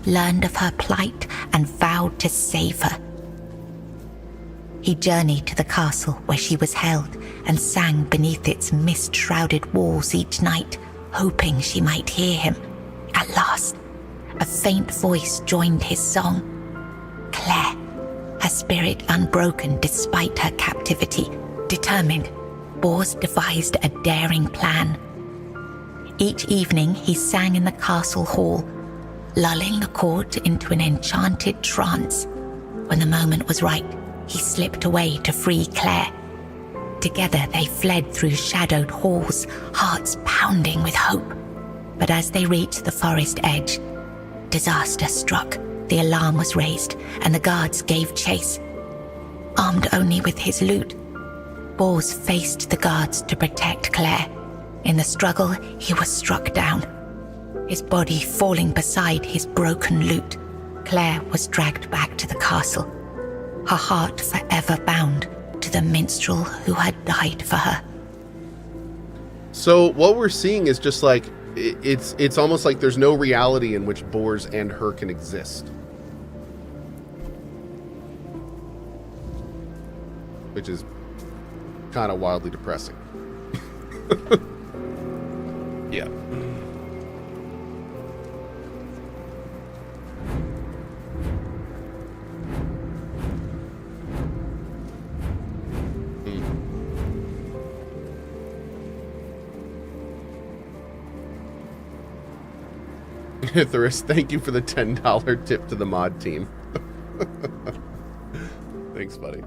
learned of her plight and vowed to save her. He journeyed to the castle where she was held and sang beneath its mist-shrouded walls each night, hoping she might hear him. At last, a faint voice joined his song. Claire, her spirit unbroken despite her captivity, determined, Bors devised a daring plan. Each evening he sang in the castle hall, lulling the court into an enchanted trance. When the moment was right, he slipped away to free Claire. Together they fled through shadowed halls, hearts pounding with hope. But as they reached the forest edge, disaster struck. The alarm was raised, and the guards gave chase. Armed only with his loot, Bors faced the guards to protect Claire. In the struggle, he was struck down, his body falling beside his broken loot. Claire was dragged back to the castle, her heart forever bound to the minstrel who had died for her. So what we're seeing is just like, it's almost like there's no reality in which Bors and her can exist. Which is kind of wildly depressing. Yeah. Thorist, thank you for the $10 tip to the mod team. Thanks, buddy.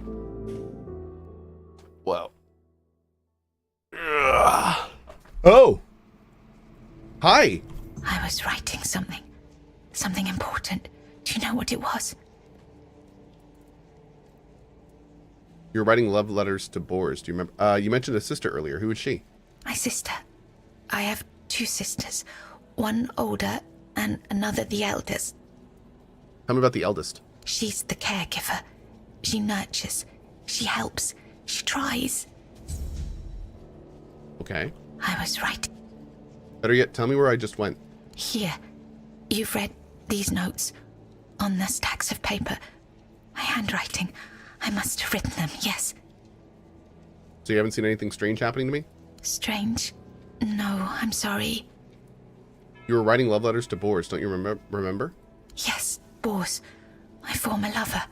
Wow. Oh! Hi! I was writing something important. Do you know what it was? You're writing love letters to Bors. Do you remember? You mentioned a sister earlier. Who is she? My sister. I have 2 sisters. One older and another the eldest. Tell me about the eldest. She's the caregiver. She nurtures. She helps. She tries. Okay. I was right. Better yet, tell me where I just went. Here. You've read these notes on the stacks of paper. My handwriting. I must have written them, yes. So you haven't seen anything strange happening to me? Strange? No, I'm sorry. You were writing love letters to Bors, don't you remember? Yes, Bors. My former lover.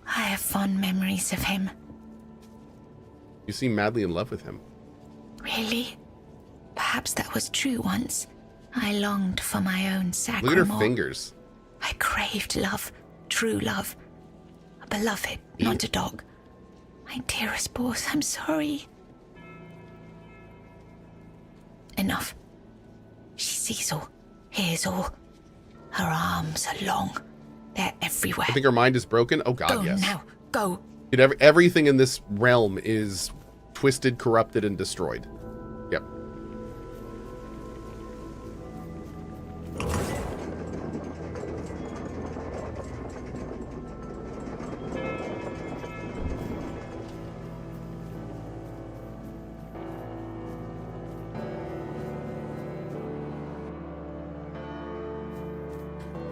I have fond memories of him. You seem madly in love with him. Really? Perhaps that was true once. I longed for my own Sagramore. Look at her fingers. I craved love, true love. A beloved, not a dog. My dearest Bors, I'm sorry. Enough. She sees all, hears all. Her arms are long. They're everywhere. I think her mind is broken. Oh God, go yes. Now, go. Dude, everything in this realm is twisted, corrupted, and destroyed. Yep.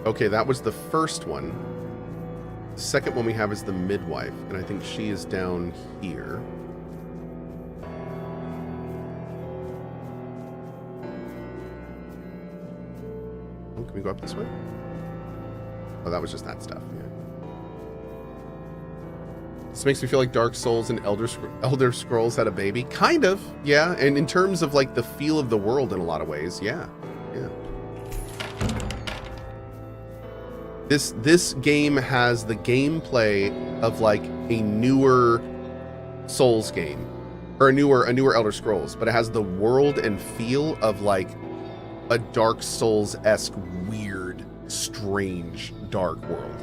Okay, that was the first one. The second one we have is the midwife, and I think she is down here. Oh, can we go up this way? Oh, that was just that stuff, yeah. This makes me feel like Dark Souls and Elder Scrolls had a baby. Kind of, yeah. And in terms of like the feel of the world in a lot of ways, yeah. Yeah. This game has the gameplay of like a newer Souls game, or a newer Elder Scrolls, but it has the world and feel of like a Dark Souls-esque, weird, strange, dark world,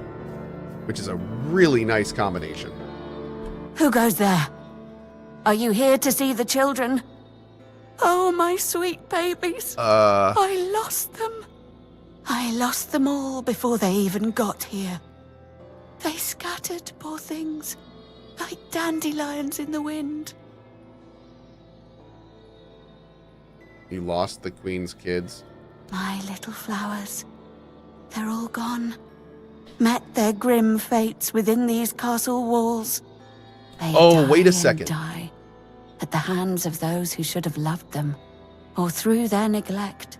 which is a really nice combination. Who goes there? Are you here to see the children? Oh, my sweet babies. I lost them. I lost them all before they even got here. They scattered, poor things, like dandelions in the wind. You lost the Queen's kids. My little flowers. They're all gone. Met their grim fates within these castle walls. They wait a die second. and die at the hands of those who should have loved them, or through their neglect.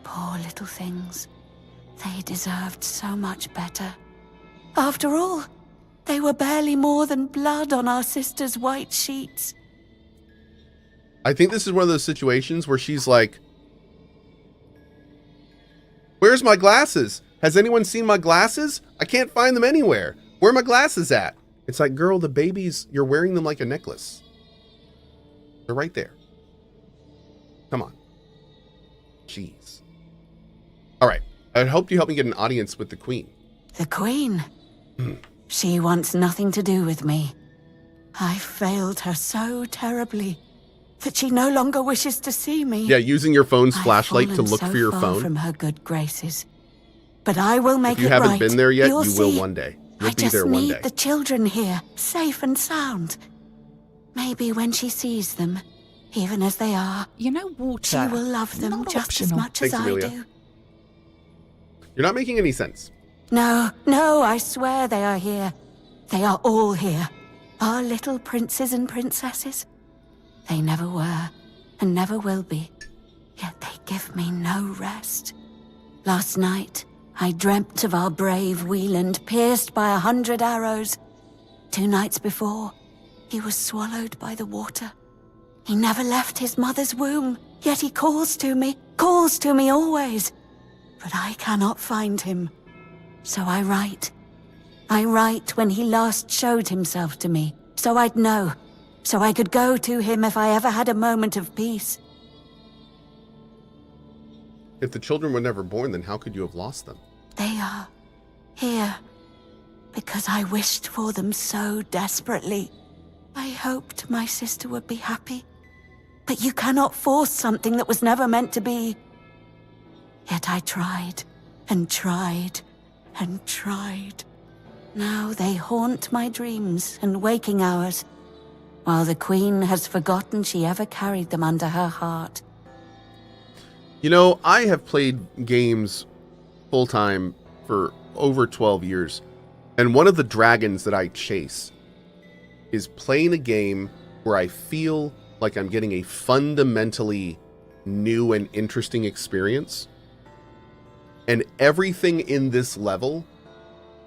Poor little things. They deserved so much better. After all, they were barely more than blood on our sister's white sheets. I think this is one of those situations where she's like, where's my glasses? Has anyone seen my glasses? I can't find them anywhere. Where are my glasses at? It's like, girl, the babies, you're wearing them like a necklace. They're right there. Come on. Jeez. All right. I hope you help me get an audience with the queen. The queen? She wants nothing to do with me. I failed her so terribly that she no longer wishes to see me. Yeah, using your phone's flashlight to fallen look so for your far phone. from her good graces. But I will make If you it haven't right. been there yet, You'll you will see. one day. You'll I be just there one need day. the children here, safe and sound. Maybe when she sees them, even as they are, water. she will love them just as much as Thanks, I Amelia. do. You're not making any sense. No, I swear they are here. They are all here. Our little princes and princesses. They never were, and never will be. Yet they give me no rest. Last night, I dreamt of our brave Wieland pierced by 100 arrows. 2 nights before, he was swallowed by the water. He never left his mother's womb, yet he calls to me always. But I cannot find him. So I write. I write when he last showed himself to me, so I'd know, so I could go to him if I ever had a moment of peace. If the children were never born, then how could you have lost them? They are here because I wished for them so desperately. I hoped my sister would be happy, but you cannot force something that was never meant to be. Yet I tried and tried and tried. Now they haunt my dreams and waking hours, while the Queen has forgotten she ever carried them under her heart. You know, I have played games full-time for over 12 years, and one of the dragons that I chase is playing a game where I feel like I'm getting a fundamentally new and interesting experience. And everything in this level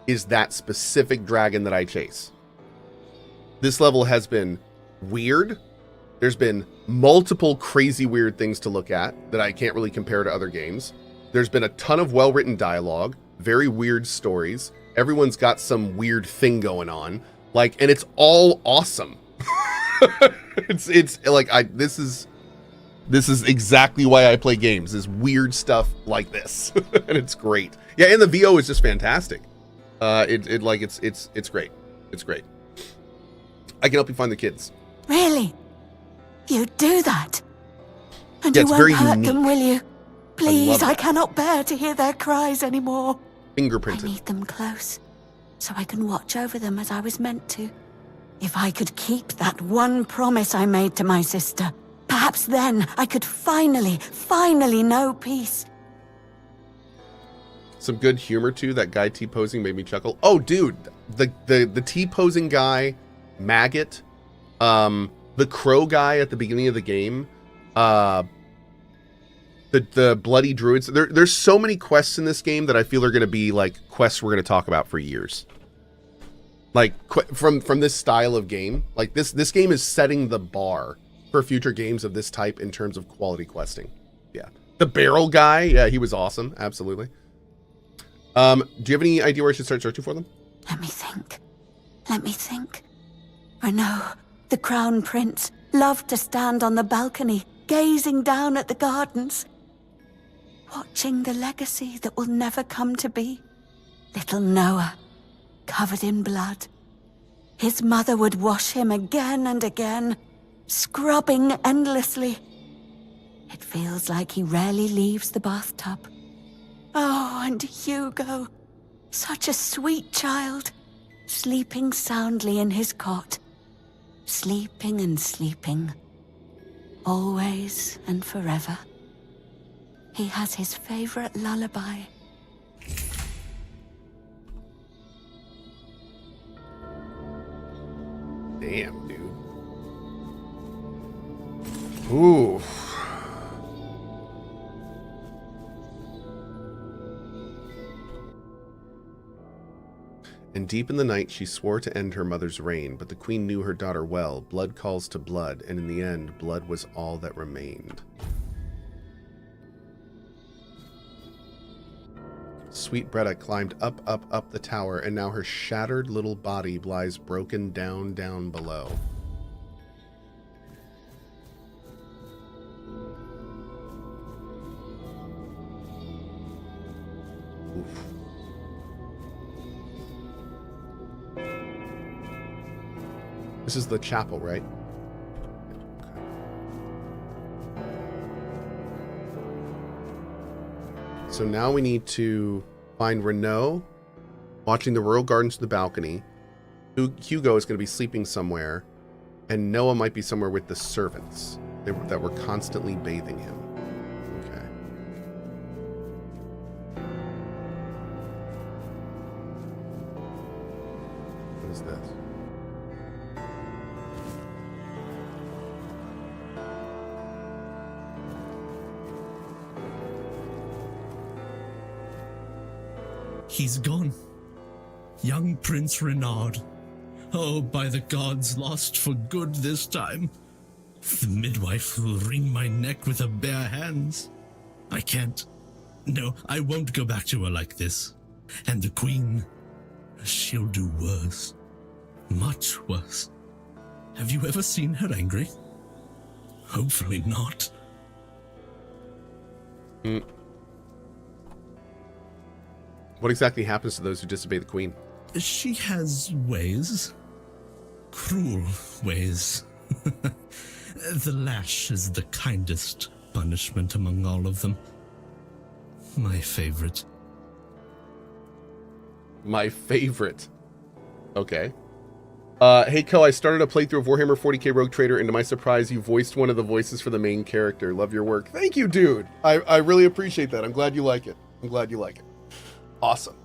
is that specific dragon that I chase. This level has been weird. There's been multiple crazy weird things to look at that I can't really compare to other games. There's been a ton of well-written dialogue, very weird stories. Everyone's got some weird thing going on. And it's all awesome. It's like this is exactly why I play games, is weird stuff like this. And it's great. Yeah, and the VO is just fantastic. It's great. It's great. I can help you find the kids. Really? You do that? And Yeah, you it's won't very hurt them, unique. will you? Please, I that. cannot bear to hear their cries anymore. Fingerprinted. I need them close, so I can watch over them as I was meant to. If I could keep that one promise I made to my sister, perhaps then I could finally know peace. Some good humor too. That guy T-posing made me chuckle. Oh, dude, the T-posing guy, Maggot, the crow guy at the beginning of the game, the bloody druids. There's so many quests in this game that I feel are going to be like quests we're going to talk about for years. Like from this style of game, like this game is setting the bar for future games of this type in terms of quality questing. Yeah, the barrel guy, yeah, he was awesome, absolutely. Do you have any idea where I should start searching for them? Let me think. Renaud, the crown prince, loved to stand on the balcony, gazing down at the gardens, watching the legacy that will never come to be. Little Noah, covered in blood. His mother would wash him again and again, scrubbing endlessly. It feels like he rarely leaves the bathtub. Oh, and Hugo, such a sweet child, sleeping soundly in his cot, sleeping and sleeping, always and forever. He has his favorite lullaby. Damn, dude. Ooh. And deep in the night she swore to end her mother's reign, but the queen knew her daughter well. Blood calls to blood, and in the end, blood was all that remained. Sweet Bretta climbed up, up, up the tower, and now her shattered little body lies broken down, down below. Oof. This is the chapel, right? So now we need to find Renaud watching the royal gardens from the balcony. Hugo is going to be sleeping somewhere, and Noah might be somewhere with the servants that were constantly bathing him. Okay. What is this? He's gone. Young Prince Renaud. Oh, by the gods, lost for good this time. The midwife will wring my neck with her bare hands. I can't. No, I won't go back to her like this. And the queen, she'll do worse. Much worse. Have you ever seen her angry? Hopefully not. What exactly happens to those who disobey the queen? She has ways. Cruel ways. The lash is the kindest punishment among all of them. My favorite. My favorite. Okay. Hey, Cohh, I started a playthrough of Warhammer 40k Rogue Trader, and to my surprise, you voiced one of the voices for the main character. Love your work. Thank you, dude. I really appreciate that. I'm glad you like it. I'm glad you like it. Awesome.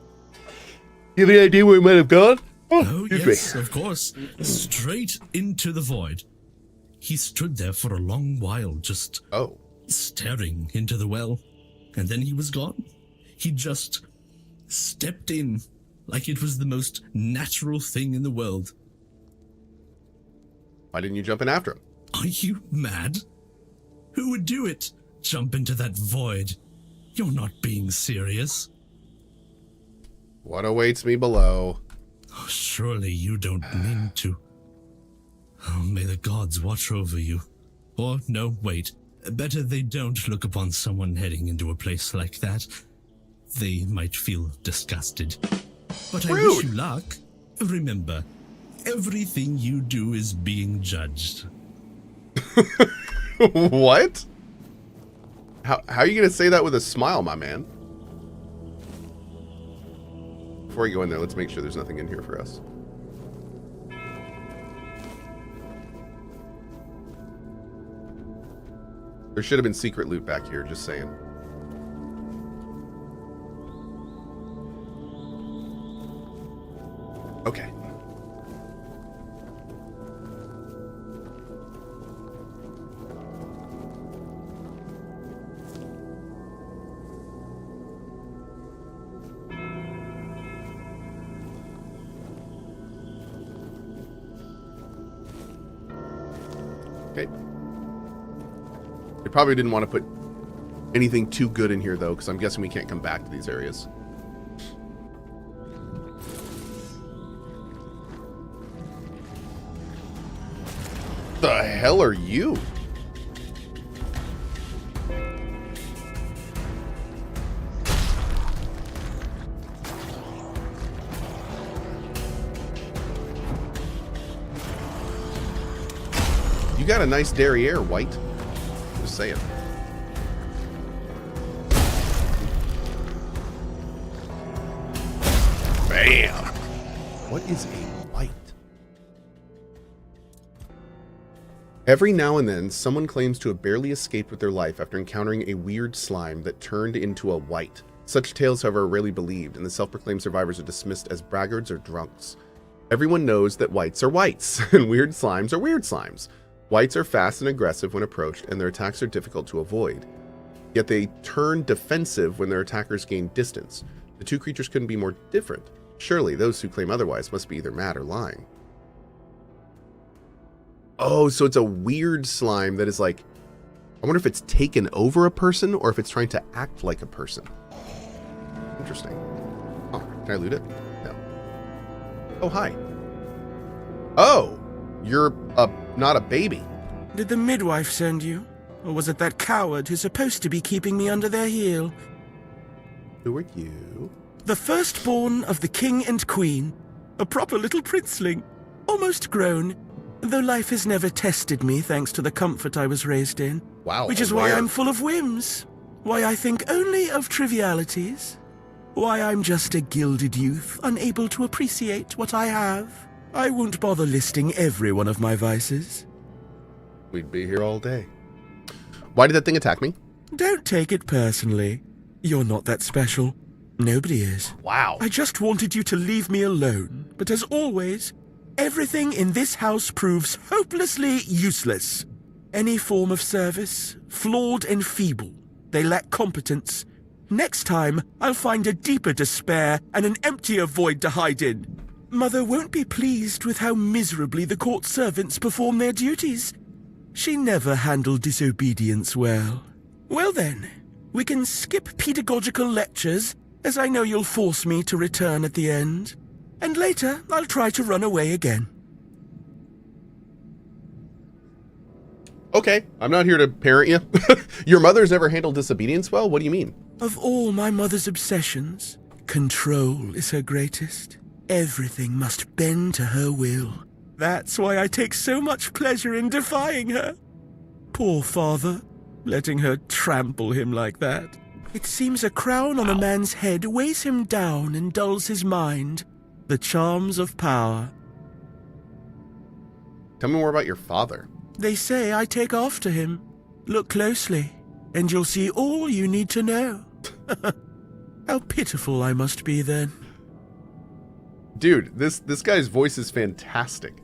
You have any idea where we might have gone? Oh, yes, of course. Straight into the void. He stood there for a long while, just staring into the well. And then he was gone. He just stepped in like it was the most natural thing in the world. Why didn't you jump in after him? Are you mad? Who would do it? Jump into that void. You're not being serious. What awaits me below? Oh, surely you don't mean to. Oh, may the gods watch over you. Or, no, wait. Better they don't look upon someone heading into a place like that. They might feel disgusted. But I wish you luck. Remember, everything you do is being judged. What? How are you going to say that with a smile, my man? Before we go in there, let's make sure there's nothing in here for us. There should have been secret loot back here, just saying. Okay. Okay. They probably didn't want to put anything too good in here, though, because I'm guessing we can't come back to these areas. The hell are you? You got a nice derriere, White. Just saying. Bam! What is a white? Every now and then, someone claims to have barely escaped with their life after encountering a weird slime that turned into a white. Such tales, however, are rarely believed, and the self-proclaimed survivors are dismissed as braggarts or drunks. Everyone knows that whites are whites, and weird slimes are weird slimes. Whites are fast and aggressive when approached, and their attacks are difficult to avoid. Yet they turn defensive when their attackers gain distance. The two creatures couldn't be more different. Surely those who claim otherwise must be either mad or lying. Oh, so it's a weird slime that is like... I wonder if it's taken over a person or if it's trying to act like a person. Interesting. Oh, can I loot it? No. Oh, hi. Oh, you're not a baby. Did the midwife send you? Or was it that coward who's supposed to be keeping me under their heel? Who are you? The firstborn of the king and queen. A proper little princeling. Almost grown. Though life has never tested me thanks to the comfort I was raised in. Wow. Which is why I'm full of whims. Why I think only of trivialities. Why I'm just a gilded youth, unable to appreciate what I have. I won't bother listing every one of my vices. We'd be here all day. Why did that thing attack me? Don't take it personally. You're not that special. Nobody is. Wow. I just wanted you to leave me alone. But as always, everything in this house proves hopelessly useless. Any form of service, flawed and feeble. They lack competence. Next time, I'll find a deeper despair and an emptier void to hide in. Mother won't be pleased with how miserably the court servants perform their duties. She never handled disobedience well. Well then, we can skip pedagogical lectures, as I know you'll force me to return at the end. And later, I'll try to run away again. Okay, I'm not here to parent you. Your mother's never handled disobedience well? What do you mean? Of all my mother's obsessions, control is her greatest. Everything must bend to her will. That's why I take so much pleasure in defying her. Poor father, letting her trample him like that. It seems a crown on a man's head weighs him down and dulls his mind. The charms of power. Tell me more about your father. They say I take after him. Look closely, and you'll see all you need to know. How pitiful I must be then. Dude, this guy's voice is fantastic.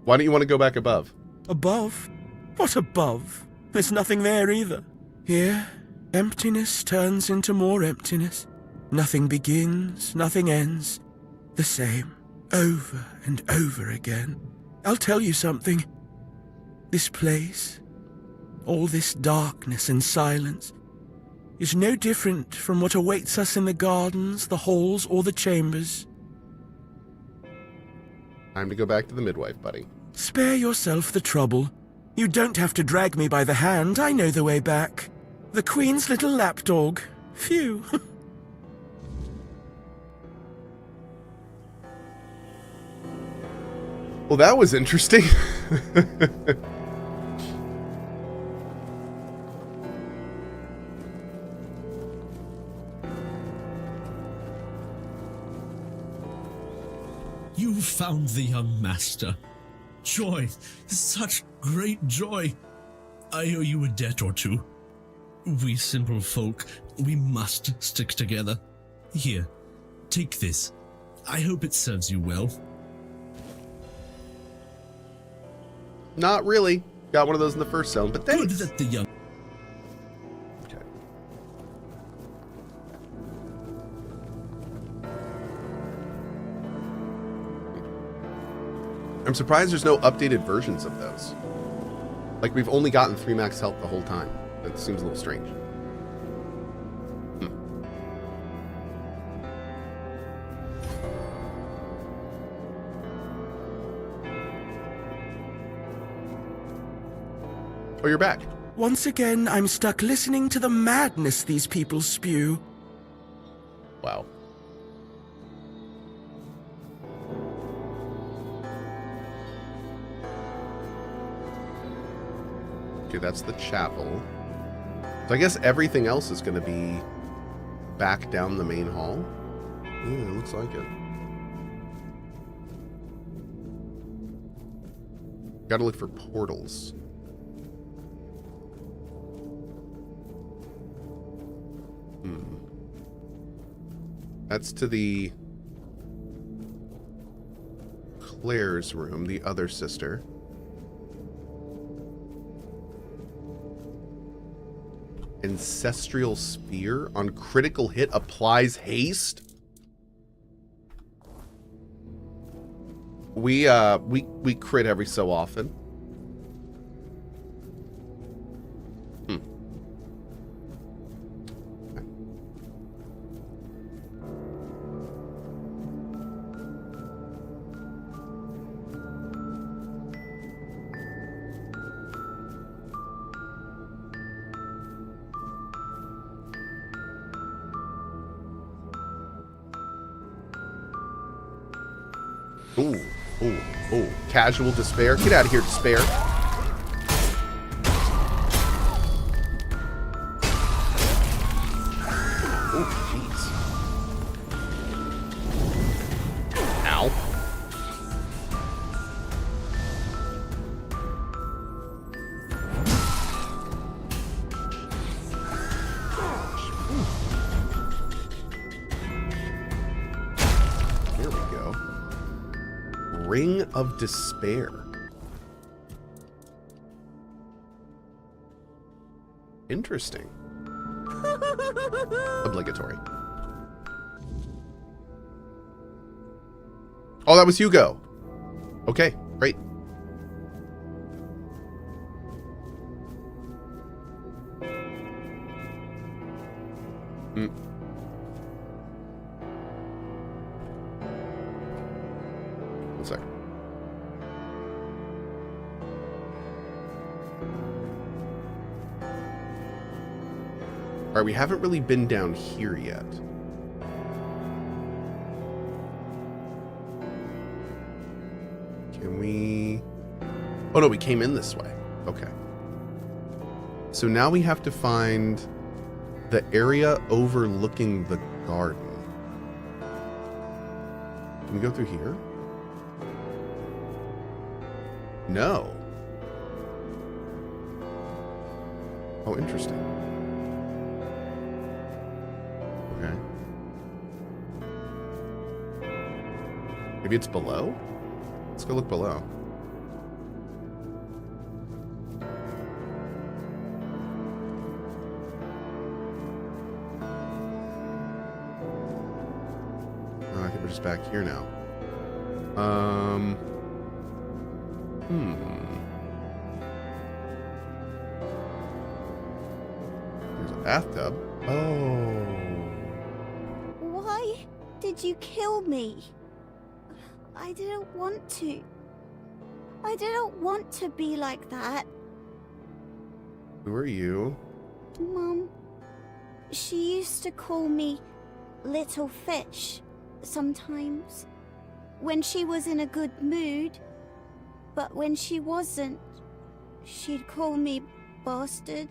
Why don't you want to go back above? Above? What above? There's nothing there either. Here, emptiness turns into more emptiness. Nothing begins, nothing ends. The same, over and over again. I'll tell you something. This place, all this darkness and silence, is no different from what awaits us in the gardens, the halls, or the chambers. Time to go back to the midwife, buddy. Spare yourself the trouble. You don't have to drag me by the hand. I know the way back. The Queen's little lapdog. Phew. Well, that was interesting. You found the young master. Joy, such great joy. I owe you a debt or two. We simple folk, we must stick together. Here, take this. I hope it serves you well. Not really. Got one of those in the first zone, but thanks. Good that the young... Okay. I'm surprised there's no updated versions of those. Like, we've only gotten 3 max health the whole time. That seems a little strange. Oh, you're back. Once again, I'm stuck listening to the madness these people spew. Wow. Okay, that's the chapel. So I guess everything else is going to be back down the main hall. Yeah, looks like it. Gotta look for portals. That's to the... Claire's room, the other sister. Ancestral Spear on critical hit applies haste. We crit every so often. Ooh, ooh, ooh. Casual despair. Get out of here, despair. Ooh, jeez. Ow. There we go. Ring of Despair. Interesting. Obligatory. Oh, that was Hugo. Okay, great. One second. All right, we haven't really been down here yet. Can we... Oh, no, we came in this way. Okay. So now we have to find the area overlooking the garden. Can we go through here? No. Oh, interesting. Okay. Maybe it's below? Let's go look below. Oh, I think we're just back here now. There's a bathtub. Oh. Why did you kill me? I didn't want to. I didn't want to be like that. Who are you? Mom, she used to call me Little Fish sometimes when she was in a good mood, but when she wasn't, she'd call me Bastard,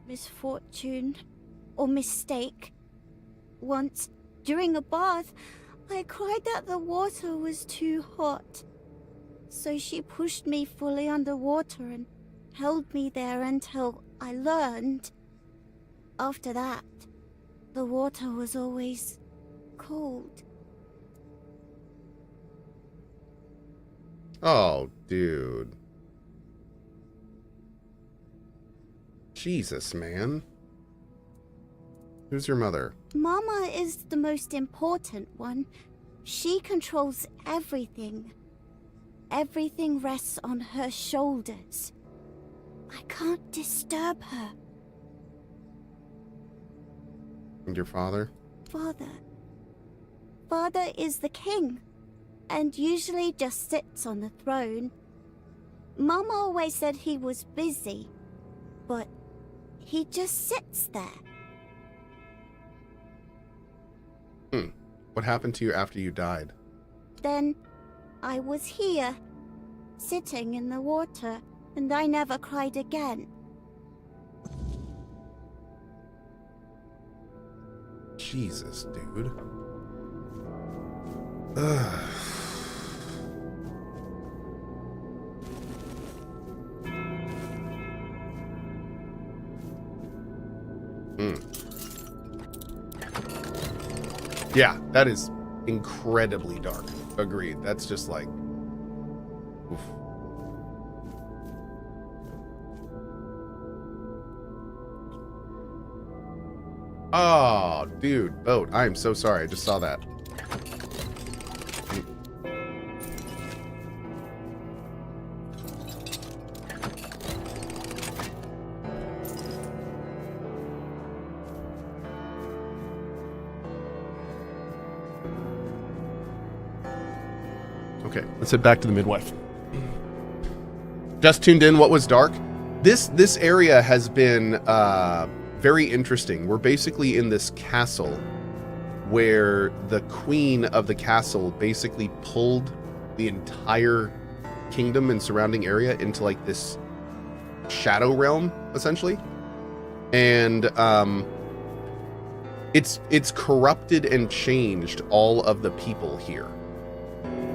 Misfortune, or Mistake. Once, during a bath, I cried that the water was too hot. So she pushed me fully underwater and held me there until I learned. After that, the water was always cold. Oh, dude. Jesus, man. Who's your mother? Mama is the most important one. She controls everything. Everything rests on her shoulders. I can't disturb her. And your father? Father is the king, and usually just sits on the throne. Mama always said he was busy, but he just sits there. What happened to you after you died? Then I was here, sitting in the water, and I never cried again. Jesus, dude. Ugh. Yeah, that is incredibly dark. Agreed. That's just like Oh, dude, boat. I am so sorry. I just saw that. Okay, let's head back to the midwife. Just tuned in. What was dark? This area has been very interesting. We're basically in this castle where the queen of the castle basically pulled the entire kingdom and surrounding area into like this shadow realm, essentially. And it's corrupted and changed all of the people here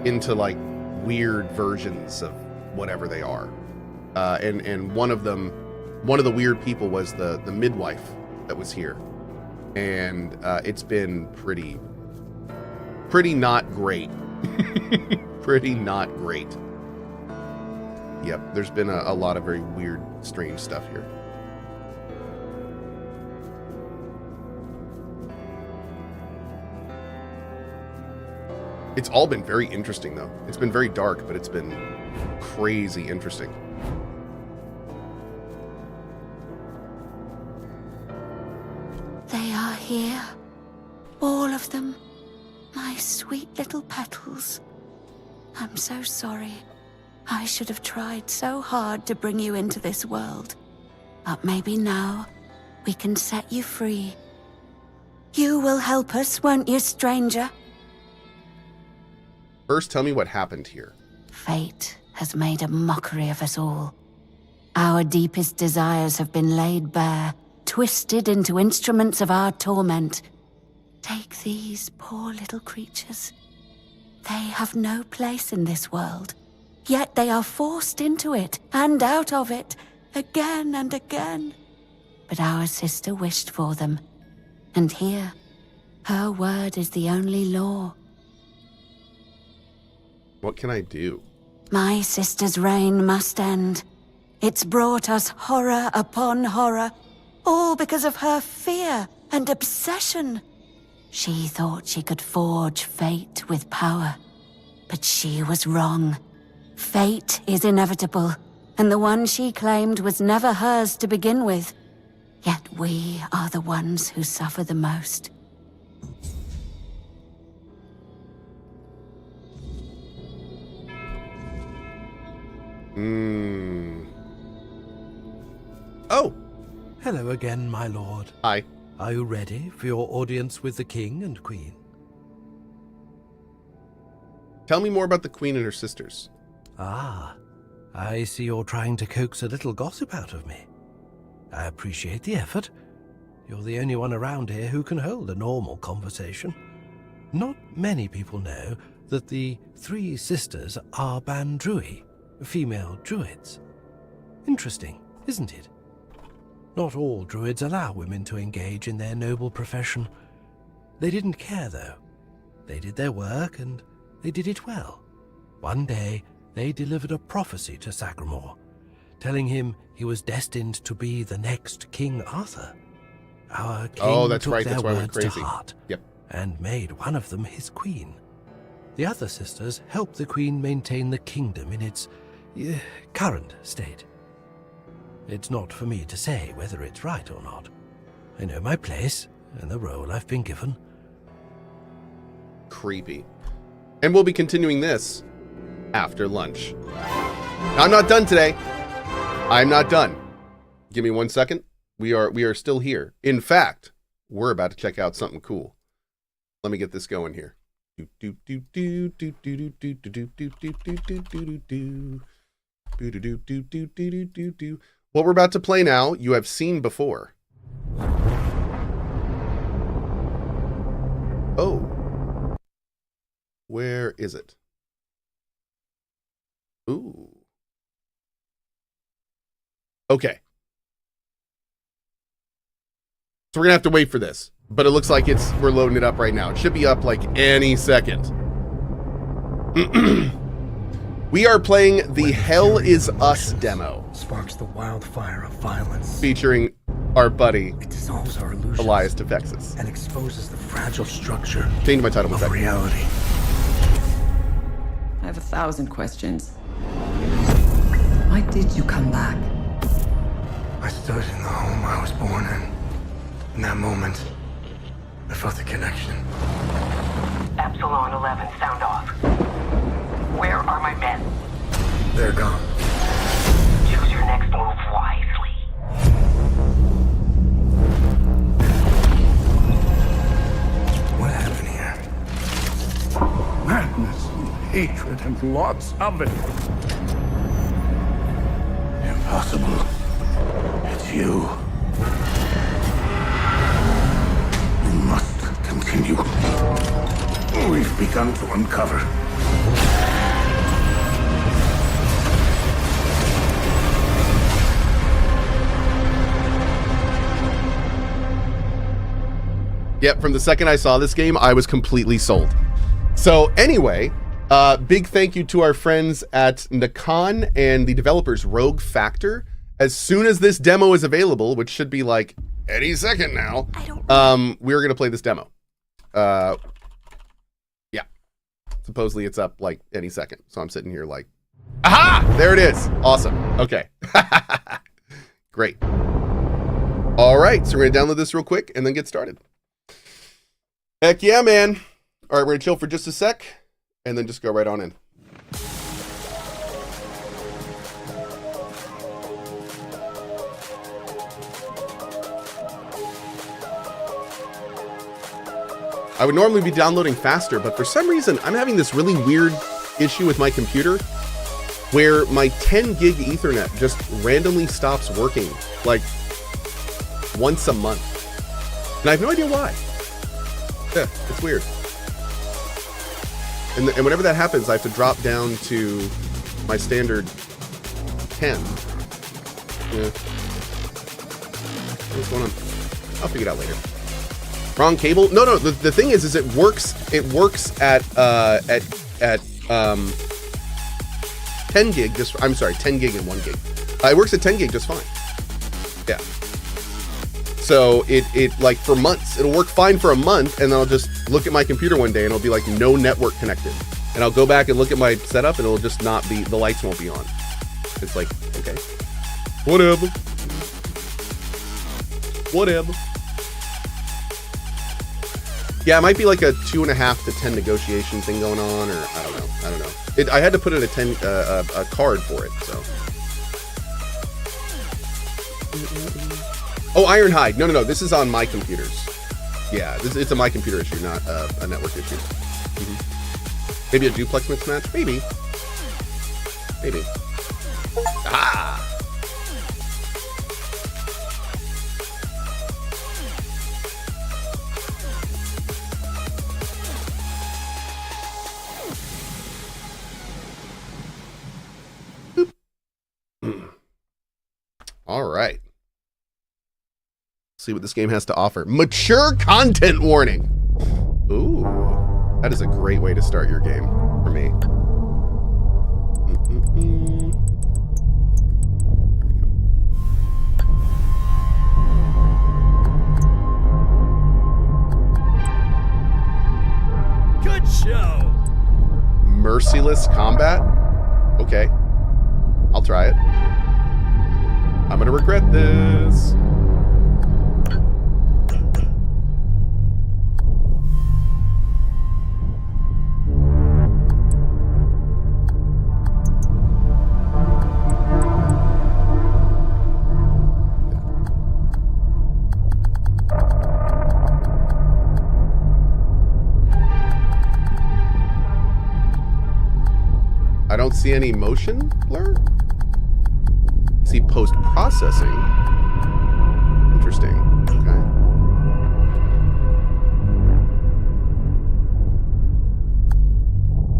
into like weird versions of whatever they are. And one of the weird people was the midwife that was here. And it's been pretty not great. Pretty not great. Yep, there's been a lot of very weird, strange stuff here. It's all been very interesting, though. It's been very dark, but it's been crazy interesting. They are here. All of them. My sweet little petals. I'm so sorry. I should have tried so hard to bring you into this world. But maybe now we can set you free. You will help us, won't you, stranger? First, tell me what happened here. Fate has made a mockery of us all. Our deepest desires have been laid bare, twisted into instruments of our torment. Take these poor little creatures. They have no place in this world, yet they are forced into it and out of it, again and again. But our sister wished for them, and here, her word is the only law. What can I do? My sister's reign must end. It's brought us horror upon horror, all because of her fear and obsession. She thought she could forge fate with power, but she was wrong. Fate is inevitable, and the one she claimed was never hers to begin with. Yet we are the ones who suffer the most. Oh! Hello again, my lord. Hi. Are you ready for your audience with the king and queen? Tell me more about the queen and her sisters. Ah, I see you're trying to coax a little gossip out of me. I appreciate the effort. You're the only one around here who can hold a normal conversation. Not many people know that the three sisters are Bandrui, female druids. Interesting, isn't it? Not all druids allow women to engage in their noble profession. They didn't care, though. They did their work, and they did it well. One day, they delivered a prophecy to Sagramore, telling him he was destined to be the next King Arthur. Our king that's took right. their That's why I went words to crazy. heart, Yep. and made one of them his queen. The other sisters helped the queen maintain the kingdom in its current state. It's not for me to say whether it's right or not. I know my place and the role I've been given. Creepy. And we'll be continuing this after lunch. I'm not done today. I'm not done. Give me 1 second. We are still here. In fact, we're about to check out something cool. Let me get this going here. What we're about to play now, you have seen before. Oh. Where is it? Ooh. Okay. So we're gonna have to wait for this, but it looks like we're loading it up right now. It should be up like any second. We are playing the Hell Is Us demo. Sparks the wildfire of violence. Featuring our buddy, It dissolves our illusions Elias Defexis. and exposes the fragile structure Change my title of reality. I have 1,000 questions. Why did you come back? I stood in the home I was born in. In that moment, I felt a connection. Epsilon 11, sound off. Where are my men? They're gone. Choose your next move wisely. What happened here? Madness and hatred and lots of it. Impossible. It's you. We must continue. We've begun to uncover. Yep, from the second I saw this game, I was completely sold. So anyway, big thank you to our friends at Nacon and the developers Rogue Factor. As soon as this demo is available, which should be like any second now, we're going to play this demo. Yeah. Supposedly it's up like any second. So I'm sitting here like, aha! There it is. Awesome. Okay. Great. All right, so we're going to download this real quick and then get started. Heck yeah, man. All right, we're going to chill for just a sec and then just go right on in. I would normally be downloading faster, but for some reason, I'm having this really weird issue with my computer where my 10 gig Ethernet just randomly stops working like once a month. And I have no idea why. Yeah, it's weird. And whenever that happens, I have to drop down to my standard 10. Yeah. What's going on? I'll figure it out later. Wrong cable? No. The thing is it works at 10 gig. I'm sorry, 10 gig and 1 gig. It works at 10 gig just fine. Yeah. So it like for months, it'll work fine for a month, and then I'll just look at my computer one day and it'll be like no network connected. And I'll go back and look at my setup and it'll just not be, the lights won't be on. It's like, okay, whatever. Yeah, it might be like a 2.5 to 10 negotiation thing going on, or I don't know. I had to put in a card for it, so. Oh, Ironhide. No. This is on my computers. Yeah, it's a my computer issue, not a network issue. Maybe a duplex mix match? Maybe. Ah! All right. See what this game has to offer. Mature content warning. Ooh, that is a great way to start your game for me. Good show. Merciless combat. Okay, I'll try it. I'm gonna regret this. I don't see any motion blur. See post-processing. Interesting. Okay.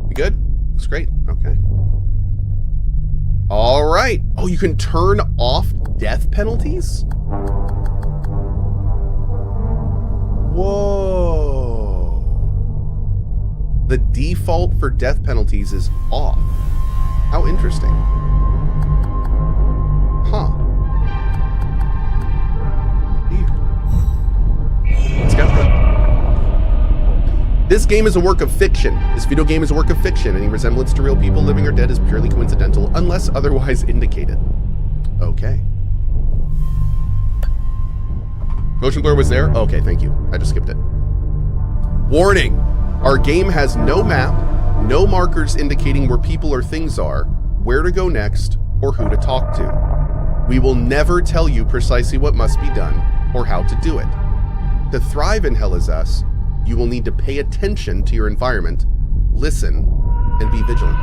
You good? Looks great. Okay. All right. Oh, you can turn off death penalties? Whoa. The default for death penalties is off. How interesting. Huh. Let's go. This game is a work of fiction. This video game is a work of fiction. Any resemblance to real people, living or dead, is purely coincidental, unless otherwise indicated. Okay. Motion blur was there? Okay, thank you. I just skipped it. Warning! Our game has no map, no markers indicating where people or things are, where to go next, or who to talk to. We will never tell you precisely what must be done, or how to do it. To thrive in Hell Is Us, you will need to pay attention to your environment, listen, and be vigilant.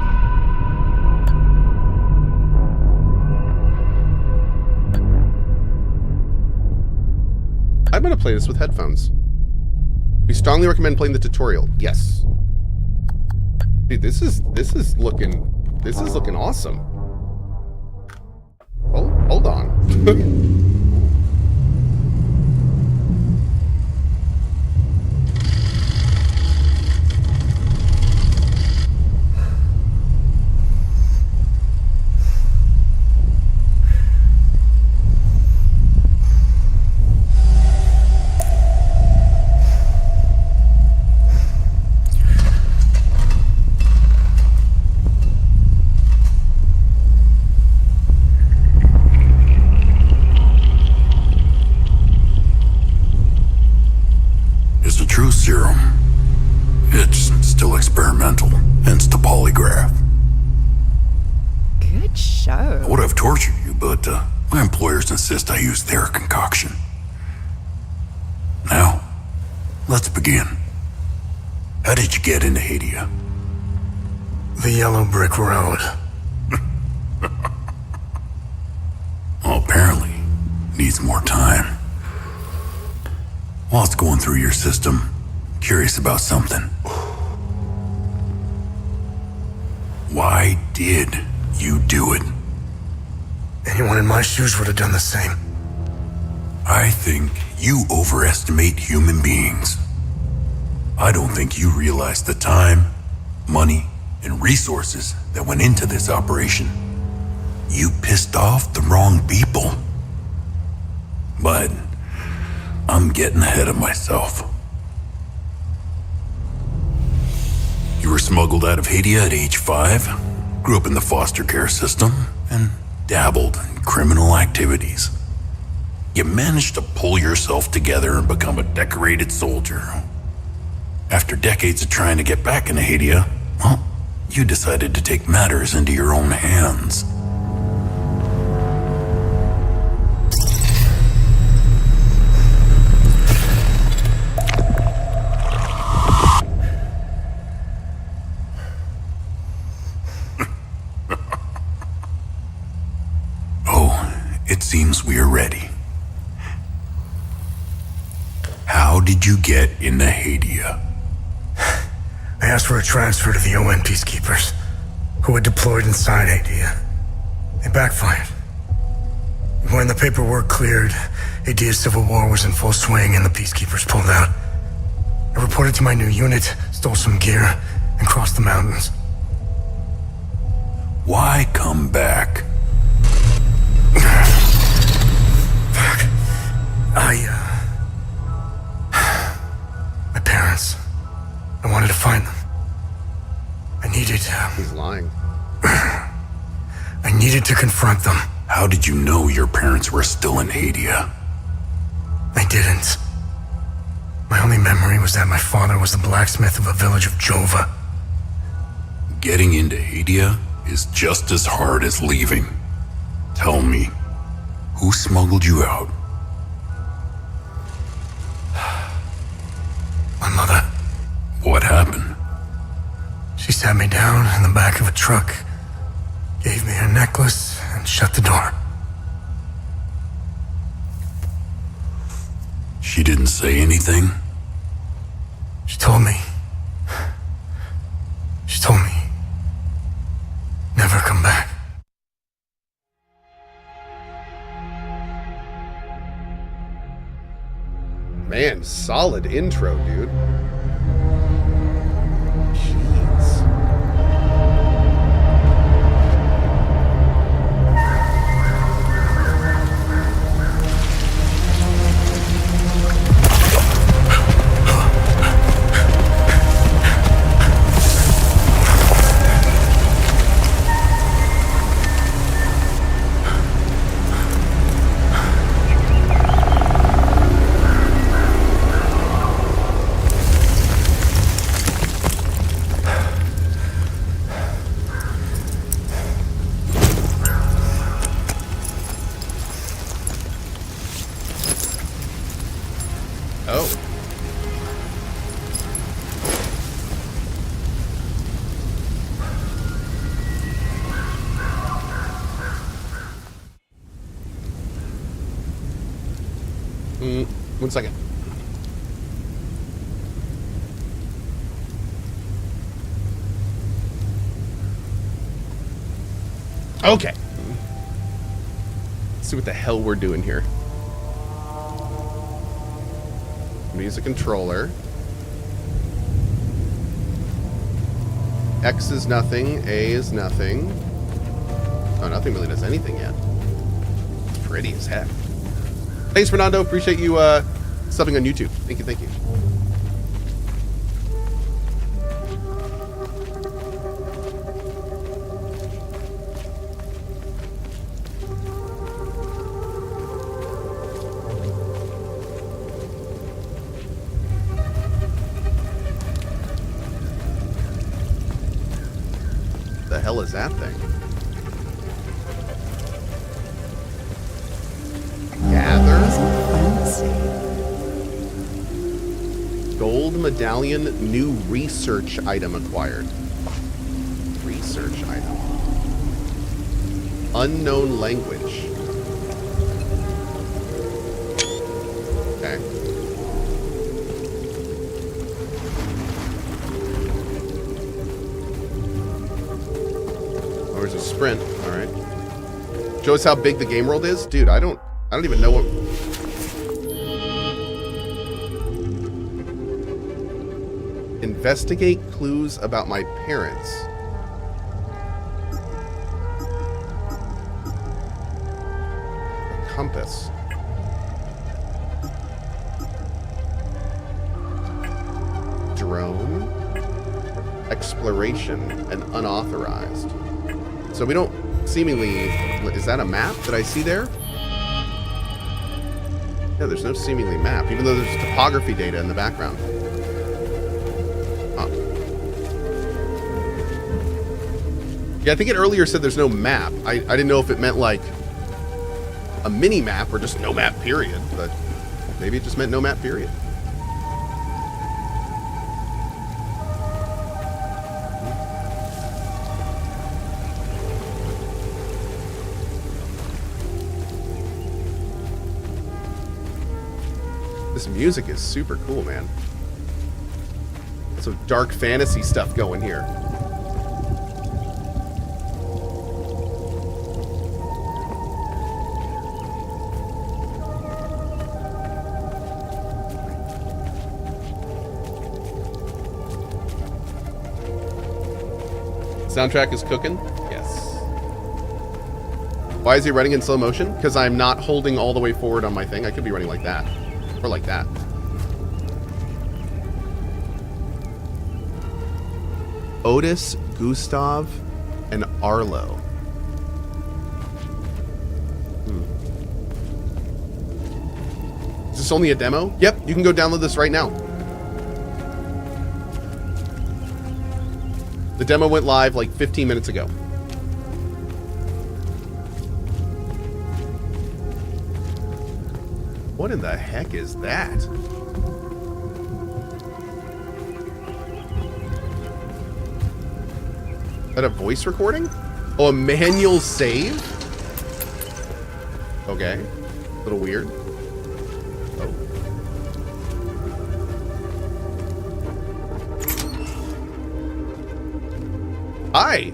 I'm going to play this with headphones. We strongly recommend playing the tutorial. Yes. Dude, this is looking awesome. Hold on. My employers insist I use their concoction. Now, let's begin. How did you get into Hadia? The yellow brick road. Well, apparently, needs more time. While it's going through your system, curious about something. Why did you do it? Anyone in my shoes would have done the same. I think you overestimate human beings. I don't think you realize the time, money, and resources that went into this operation. You pissed off the wrong people. But I'm getting ahead of myself. You were smuggled out of Hadia at age 5, grew up in the foster care system, and dabbled in criminal activities. You managed to pull yourself together and become a decorated soldier. After decades of trying to get back into Hadia, well, you decided to take matters into your own hands. It seems we are ready. How did you get into Hadia? I asked for a transfer to the UN peacekeepers, who had deployed inside Hadia. It backfired. When the paperwork cleared, Hadia's civil war was in full swing and the peacekeepers pulled out. I reported to my new unit, stole some gear, and crossed the mountains. Why come back? My parents. I wanted to find them. I needed... He's lying. I needed to confront them. How did you know your parents were still in Hadia? I didn't. My only memory was that my father was the blacksmith of a village of Jova. Getting into Hadia is just as hard as leaving. Tell me, who smuggled you out? My mother. What happened? She sat me down in the back of a truck, gave me her necklace, and shut the door. She didn't say anything? She told me, never come back. Man, solid intro, dude. Jeez. 1 second. Okay. Let's see what the hell we're doing here. Music controller. X is nothing. A is nothing. Oh, nothing really does anything yet. It's pretty as heck. Thanks, Fernando. Appreciate you subbing on YouTube. Thank you, thank you. The hell is that thing? Gather. Gold medallion, new research item acquired. Research item. Unknown language. Okay. Oh, there's a sprint. All right. Show us how big the game world is, dude. I don't even know what. Investigate clues about my parents. A compass. Drone. Exploration and unauthorized. So we don't seemingly. Is that a map that I see there? Yeah, there's no seemingly map, even though there's topography data in the background. Huh. Yeah, I think it earlier said there's no map. I didn't know if it meant like a mini map or just no map period, but maybe it just meant no map period. This music is super cool, man. Some dark fantasy stuff going here. Soundtrack is cooking? Yes. Why is he running in slow motion? Because I'm not holding all the way forward on my thing. I could be running like that. Or like that. Otis, Gustav, and Arlo. Is this only a demo? Yep, you can go download this right now. The demo went live like 15 minutes ago. What in the heck is that? Is that a voice recording? Oh, a manual save? Okay. A little weird. Oh. Hi!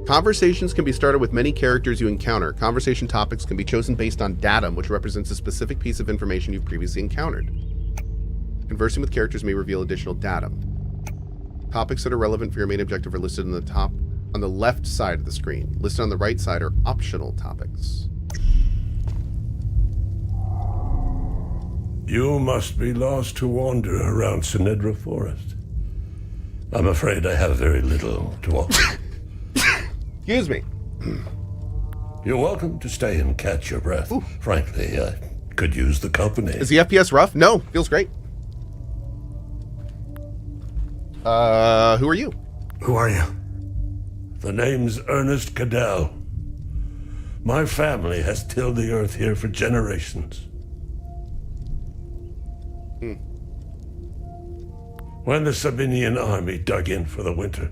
Conversations can be started with many characters you encounter. Conversation topics can be chosen based on datum, which represents a specific piece of information you've previously encountered. Conversing with characters may reveal additional datum. Topics that are relevant for your main objective are listed on the left side of the screen. Listed on the right side are optional topics. You must be lost to wander around Sinedra Forest. I'm afraid I have very little to offer. Excuse me. You're welcome to stay and catch your breath. Ooh. Frankly, I could use the company. Is the FPS rough? No, feels great. Who are you? Who are you? The name's Ernest Cadell. My family has tilled the earth here for generations. When the Sabinian army dug in for the winter,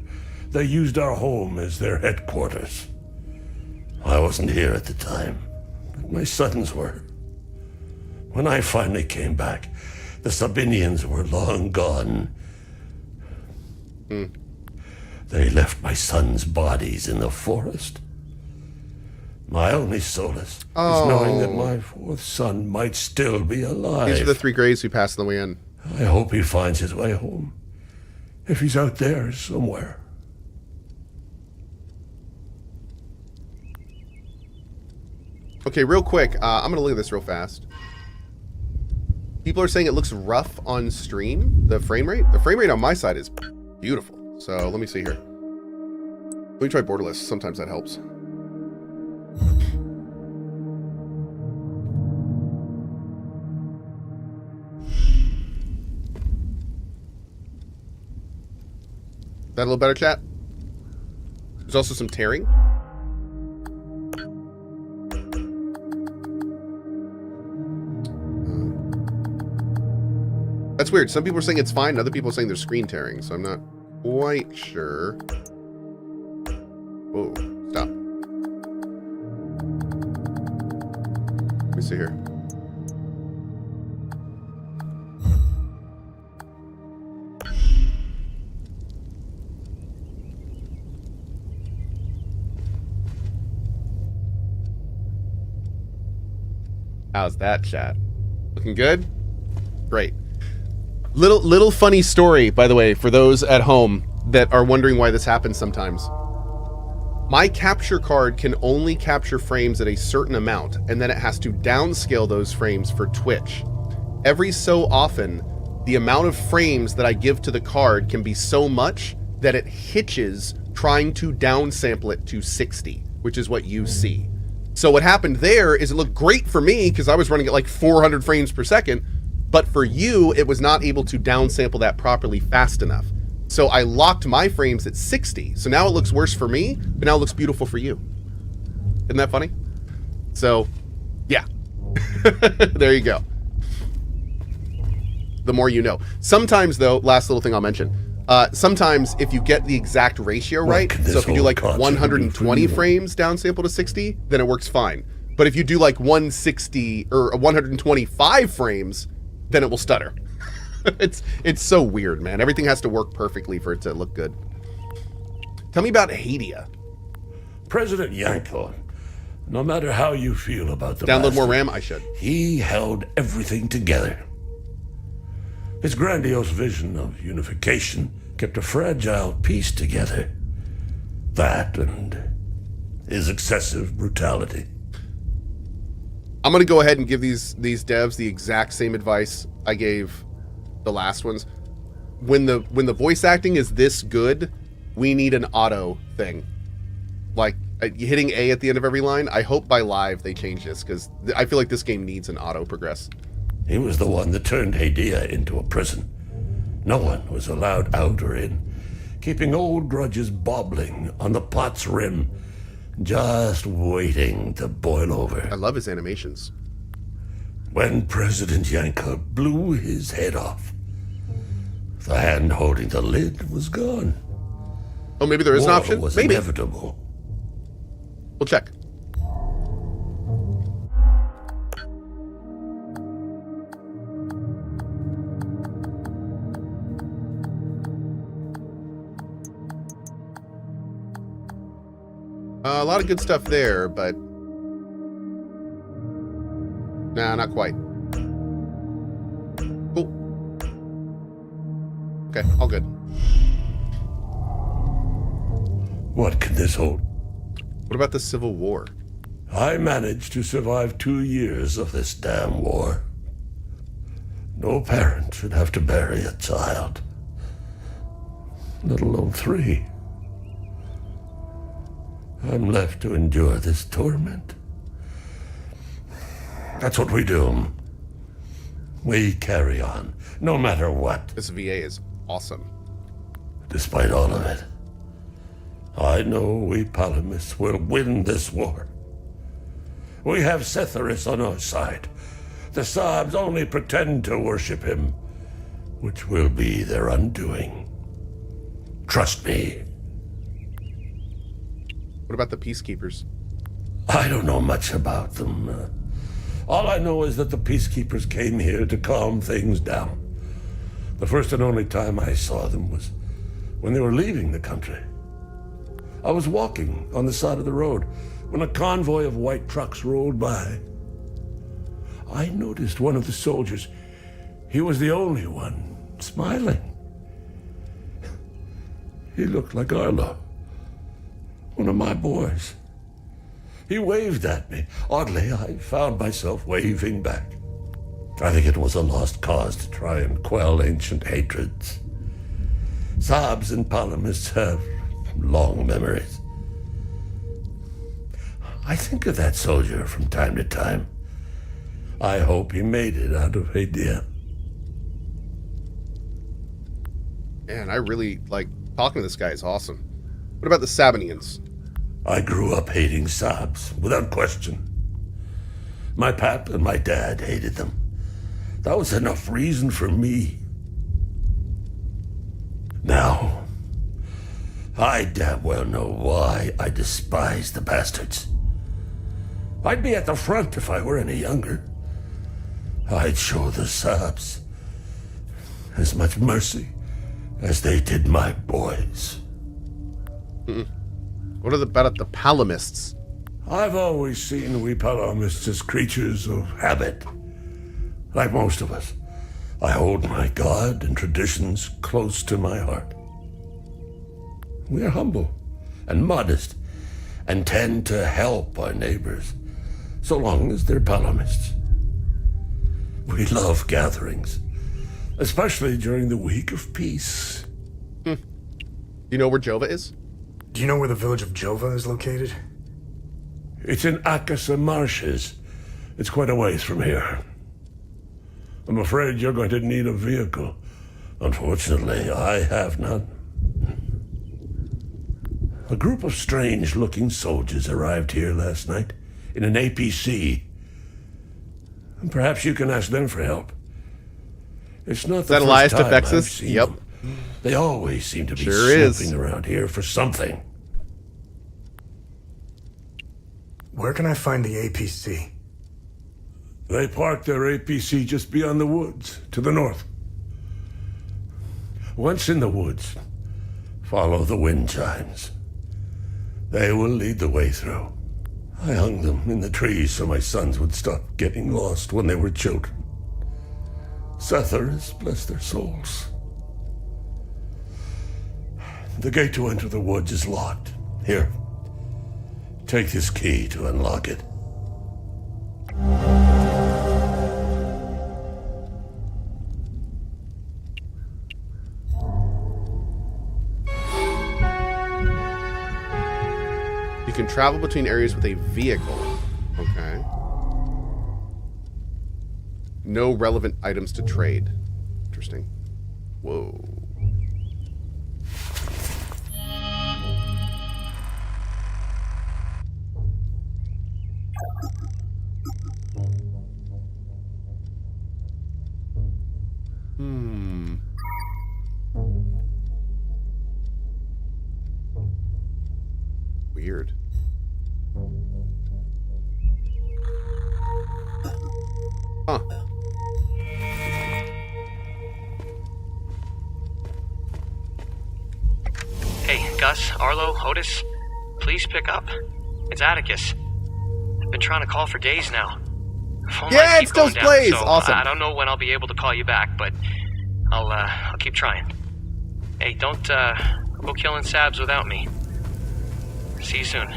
they used our home as their headquarters. I wasn't here at the time, but my sons were. When I finally came back, the Sabinians were long gone. They left my son's bodies in the forest. My only solace is knowing that my fourth son might still be alive. These are the 3 grays we passed on the way in. I hope he finds his way home. If he's out there somewhere. Okay, real quick, I'm going to look at this real fast. People are saying it looks rough on stream, the frame rate. The frame rate on my side is beautiful. So let me see here. Let me try borderless. Sometimes that helps. That a little better, chat? There's also some tearing. That's weird. Some people are saying it's fine, other people are saying there's screen tearing, so I'm not quite sure. Whoa, stop. Let me see here. How's that, chat? Looking good? Great. Little funny story, by the way, for those at home that are wondering why this happens sometimes. My capture card can only capture frames at a certain amount, and then it has to downscale those frames for Twitch. Every so often, the amount of frames that I give to the card can be so much that it hitches trying to downsample it to 60, which is what you see. So what happened there is it looked great for me because I was running at like 400 frames per second, but for you, it was not able to downsample that properly fast enough. So I locked my frames at 60. So now it looks worse for me, but now it looks beautiful for you. Isn't that funny? So, yeah. There you go. The more you know. Sometimes, though, last little thing I'll mention. Sometimes if you get the exact ratio right, so if you do like 120 frames downsample to 60, then it works fine. But if you do like 160 or 125 frames, then it will stutter. It's so weird, man. Everything has to work perfectly for it to look good. Tell me about Hadia. President Nacon, no matter how you feel about the Download master, more RAM? I should. He held everything together. His grandiose vision of unification kept a fragile piece together. That and his excessive brutality. I'm gonna go ahead and give these devs the exact same advice I gave the last ones. When the voice acting is this good, we need an auto thing. Like hitting A at the end of every line. I hope by live they change this because I feel like this game needs an auto progress. He was the one that turned Hadia into a prison. No one was allowed out or in, keeping old grudges bobbling on the pot's rim, just waiting to boil over. I love his animations. When President Yanka blew his head off, the hand holding the lid was gone. Oh, maybe there is an War option? was Maybe. inevitable. We'll check. A lot of good stuff there, but nah, not quite. Cool. Okay, all good. What can this hold? What about the Civil War? I managed to survive 2 years of this damn war. No parent should have to bury a child, let alone 3. I'm left to endure this torment. That's what we do. We carry on, no matter what. This VA is awesome. Despite all of it, I know we Palamists will win this war. We have Setharis on our side. The Sabs only pretend to worship him, which will be their undoing. Trust me. What about the Peacekeepers? I don't know much about them. All I know is that the peacekeepers came here to calm things down. The first and only time I saw them was when they were leaving the country. I was walking on the side of the road when a convoy of white trucks rolled by. I noticed one of the soldiers. He was the only one smiling. He looked like Arlo, one of my boys. He waved at me. Oddly, I found myself waving back. I think it was a lost cause to try and quell ancient hatreds. Sabs and Palamists have long memories. I think of that soldier from time to time. I hope he made it out of Hadia. Man, I really like talking to this guy. Is awesome. What about the Sabinians? I grew up hating Sabs, without question. My pap and my dad hated them. That was enough reason for me. Now, I damn well know why I despise the bastards. I'd be at the front if I were any younger. I'd show the Sabs as much mercy as they did my boys. What about the Palamists? I've always seen we Palamists as creatures of habit. Like most of us, I hold my God and traditions close to my heart. We are humble and modest and tend to help our neighbors, so long as they're Palamists. We love gatherings, especially during the week of peace. Do you know where Jova is? Do you know where the village of Jova is located? It's in Akasa Marshes. It's quite a ways from here. I'm afraid you're going to need a vehicle. Unfortunately, I have none. A group of strange-looking soldiers arrived here last night in an APC. And perhaps you can ask them for help. It's not the first time I've seen them. They always seem to be snooping around here for something. Where can I find the APC? They parked their APC just beyond the woods, to the north. Once in the woods, follow the wind chimes. They will lead the way through. I hung them in the trees so my sons would stop getting lost when they were children. Setharus, bless their souls. The gate to enter the woods is locked. Here, take this key to unlock it. You can travel between areas with a vehicle. Okay. No relevant items to trade. Interesting. Whoa. Weird. Huh. Hey, Gus, Arlo, Otis, please pick up. It's Atticus. I've been trying to call for days now. Yeah, it's those plays. So awesome. I don't know when I'll be able to call you back, but I'll keep trying. Hey, don't go killing Sabs without me. See you soon.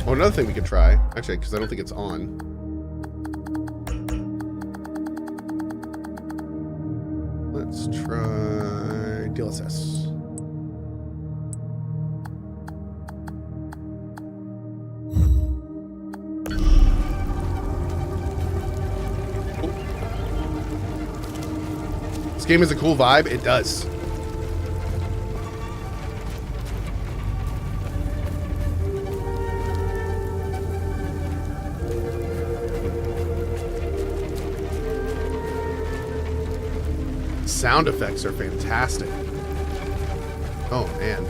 Oh, another thing we could try. Actually, because I don't think it's on. Let's try DLSS. This game has a cool vibe. It does. Sound effects are fantastic. Oh, man.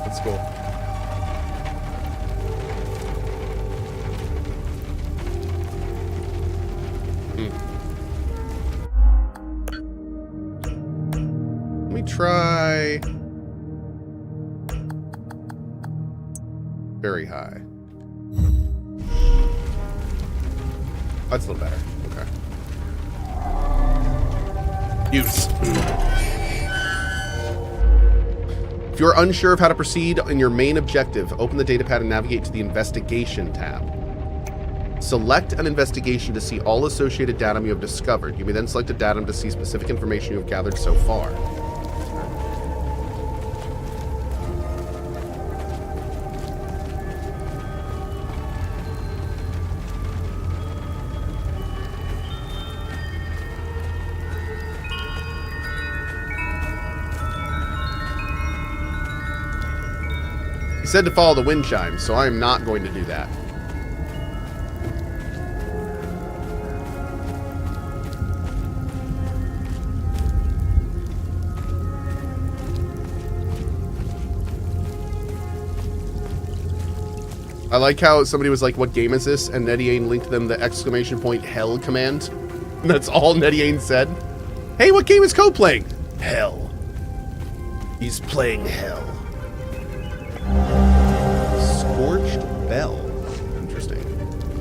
That's cool. Let me try very high. That's a little better. Okay. Use. If you're unsure of how to proceed in your main objective, open the datapad and navigate to the Investigation tab. Select an investigation to see all associated datum you have discovered. You may then select a datum to see specific information you have gathered so far. He said to follow the wind chimes, so I am not going to do that. I like how somebody was like, what game is this? And Nediane linked them the exclamation point hell command. And that's all Nediane said. Hey, what game is Cohh playing? Hell. He's playing hell. Scorched Bell. Interesting.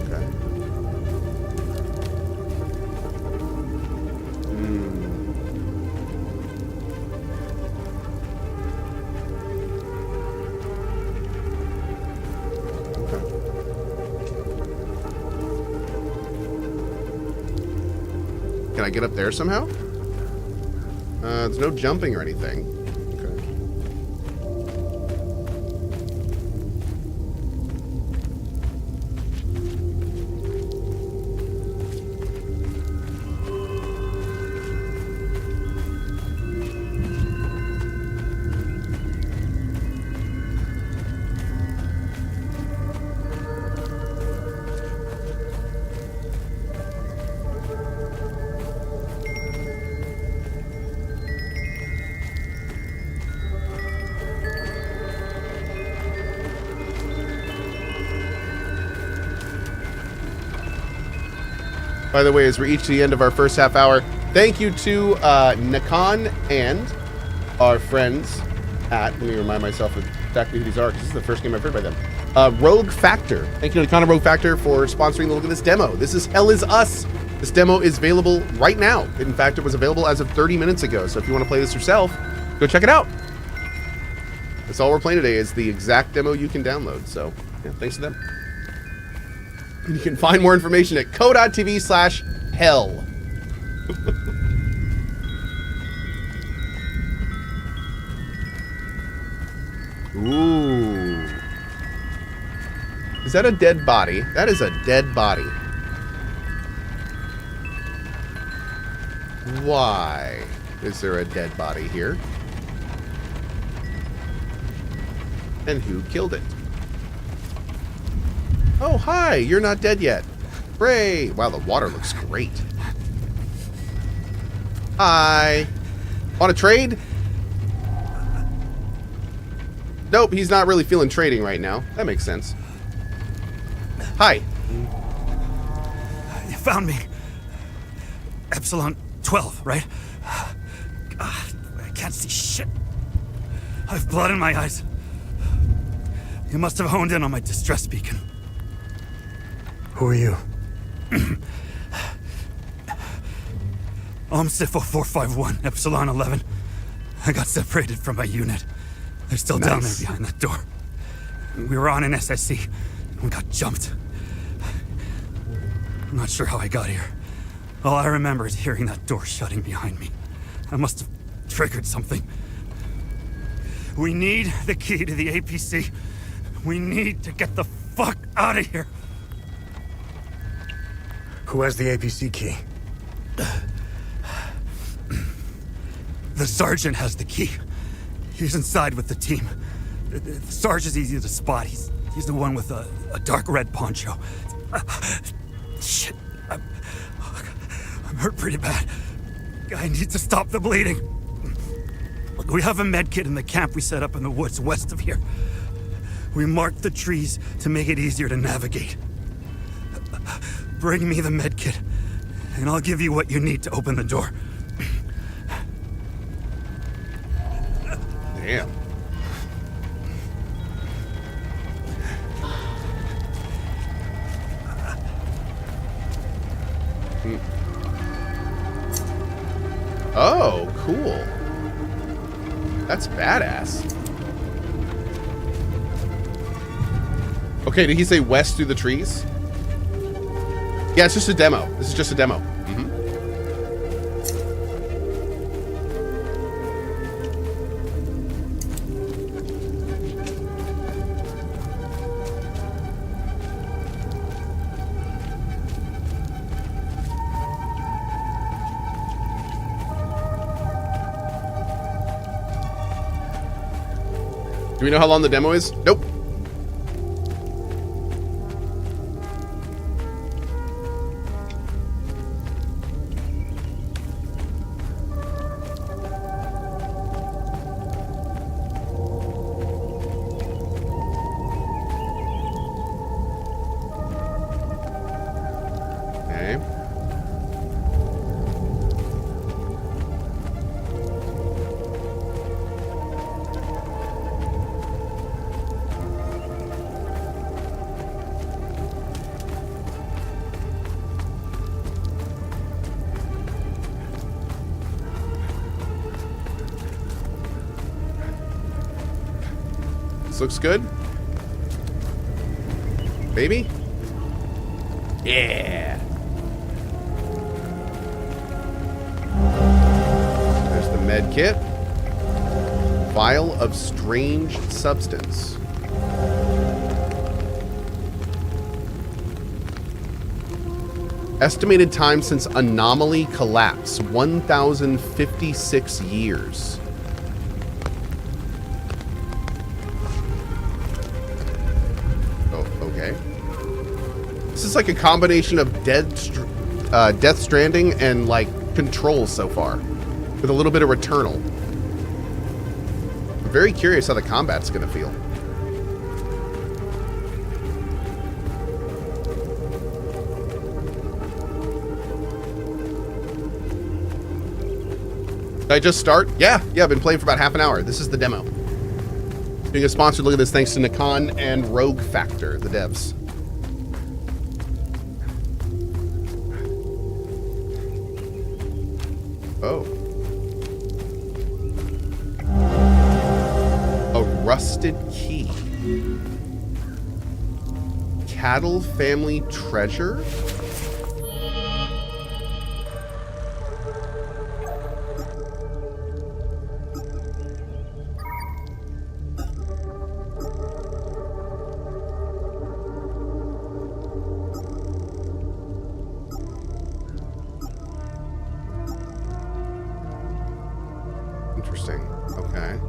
Okay. Can I get up there somehow? There's no jumping or anything. By the way, as we reach the end of our first half hour, thank you to Nacon and our friends at, let me remind myself of exactly who these are, because this is the first game I've heard by them. Rogue Factor. Thank you to Nacon and Rogue Factor for sponsoring the look at this demo. This is Hell Is Us. This demo is available right now. In fact, it was available as of 30 minutes ago. So if you want to play this yourself, go check it out. That's all we're playing today is the exact demo you can download. So yeah, thanks to them. You can find more information at cohh.tv/hell. Ooh. Is that a dead body? That is a dead body. Why is there a dead body here? And who killed it? Oh, hi, you're not dead yet. Hooray. Wow, the water looks great. Hi. Want to trade? Nope, he's not really feeling trading right now. That makes sense. Hi. You found me. Epsilon 12, right? I can't see shit. I have blood in my eyes. You must have honed in on my distress beacon. Who are you? I'm Sifo 451, Epsilon 11. I got separated from my unit. They're still down there behind that door. We were on an SSC and we got jumped. I'm not sure how I got here. All I remember is hearing that door shutting behind me. I must have triggered something. We need the key to the APC. We need to get the fuck out of here. Who has the APC key? The sergeant has the key. He's inside with the team. The Sarge is easy to spot. He's the one with a dark red poncho. Shit. I'm hurt pretty bad. I need to stop the bleeding. Look, we have a med kit in the camp we set up in the woods west of here. We marked the trees to make it easier to navigate. Bring me the med kit, and I'll give you what you need to open the door. Damn. Oh, cool. That's badass. Okay, did he say west through the trees? Yeah, it's just a demo. This is just a demo. Do we know how long the demo is? Nope. Okay. This looks good. Baby? Yeah. There's the med kit. Vial of strange substance. Estimated time since anomaly collapse, 1,056 years. This is like a combination of Death Stranding and like Control so far, with a little bit of Returnal. I'm very curious how the combat's gonna feel. Did I just start? Yeah, I've been playing for about half an hour. This is the demo. Being a sponsored look at this thanks to Nacon and Rogue Factor, the devs. Oh. A rusted key. Cattle family treasure? Interesting. Okay.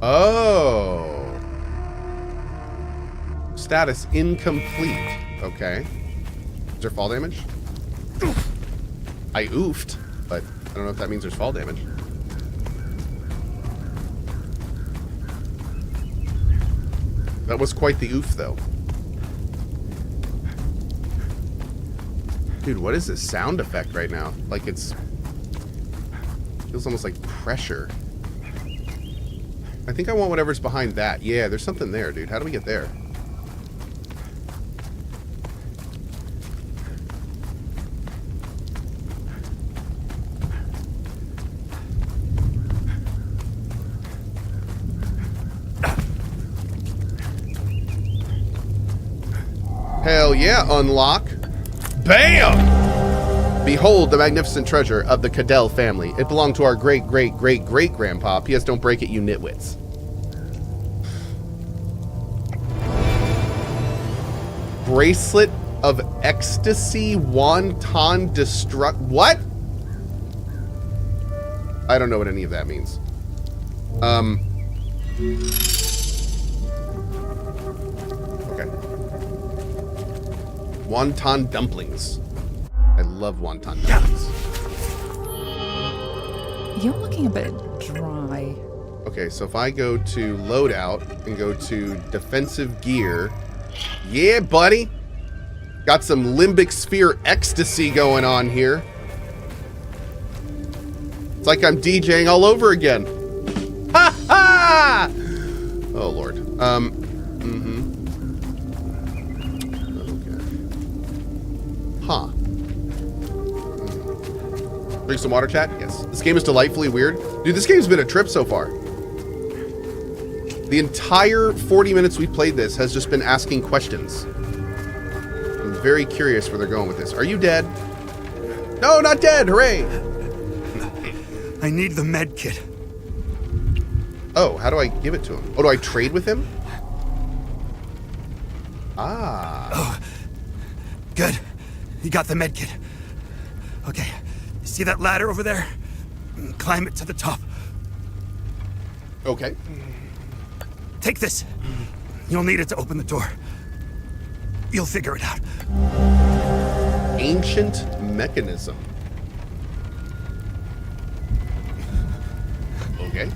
Oh. Status incomplete. Okay. Is there fall damage? I oofed, but I don't know if that means there's fall damage. That was quite the oof, though. Dude, what is this sound effect right now? Like it's... feels almost like pressure. I think I want whatever's behind that. Yeah, there's something there, dude. How do we get there? Hell yeah, unlock. Bam! Behold the magnificent treasure of the Cadell family. It belonged to our great-great-great-great-grandpa. P.S. Don't break it, you nitwits. Bracelet of ecstasy, wanton destruct... What? I don't know what any of that means. Okay. Wonton dumplings. I love wonton dumplings. You're looking a bit dry. Okay, so if I go to loadout and go to defensive gear, yeah, buddy. Got some limbic sphere ecstasy going on here. It's like I'm DJing all over again. Ha ha! Oh Lord. Okay. Huh. Drink some water, chat? Yes. This game is delightfully weird. Dude, this game's been a trip so far. The entire 40 minutes we've played this has just been asking questions. I'm very curious where they're going with this. Are you dead? No, not dead! Hooray! I need the med kit. Oh, how do I give it to him? Oh, do I trade with him? Ah. Oh, good. You got the med kit. Okay. You see that ladder over there? Climb it to the top. Okay. Take this. You'll need it to open the door. You'll figure it out. Ancient mechanism. Okay.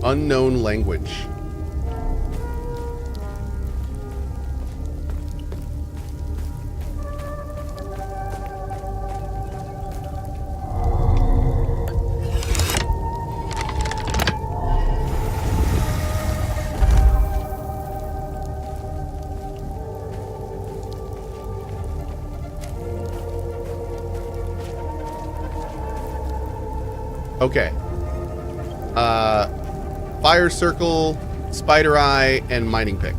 Unknown language. Okay. Fire circle, spider eye, and mining pick.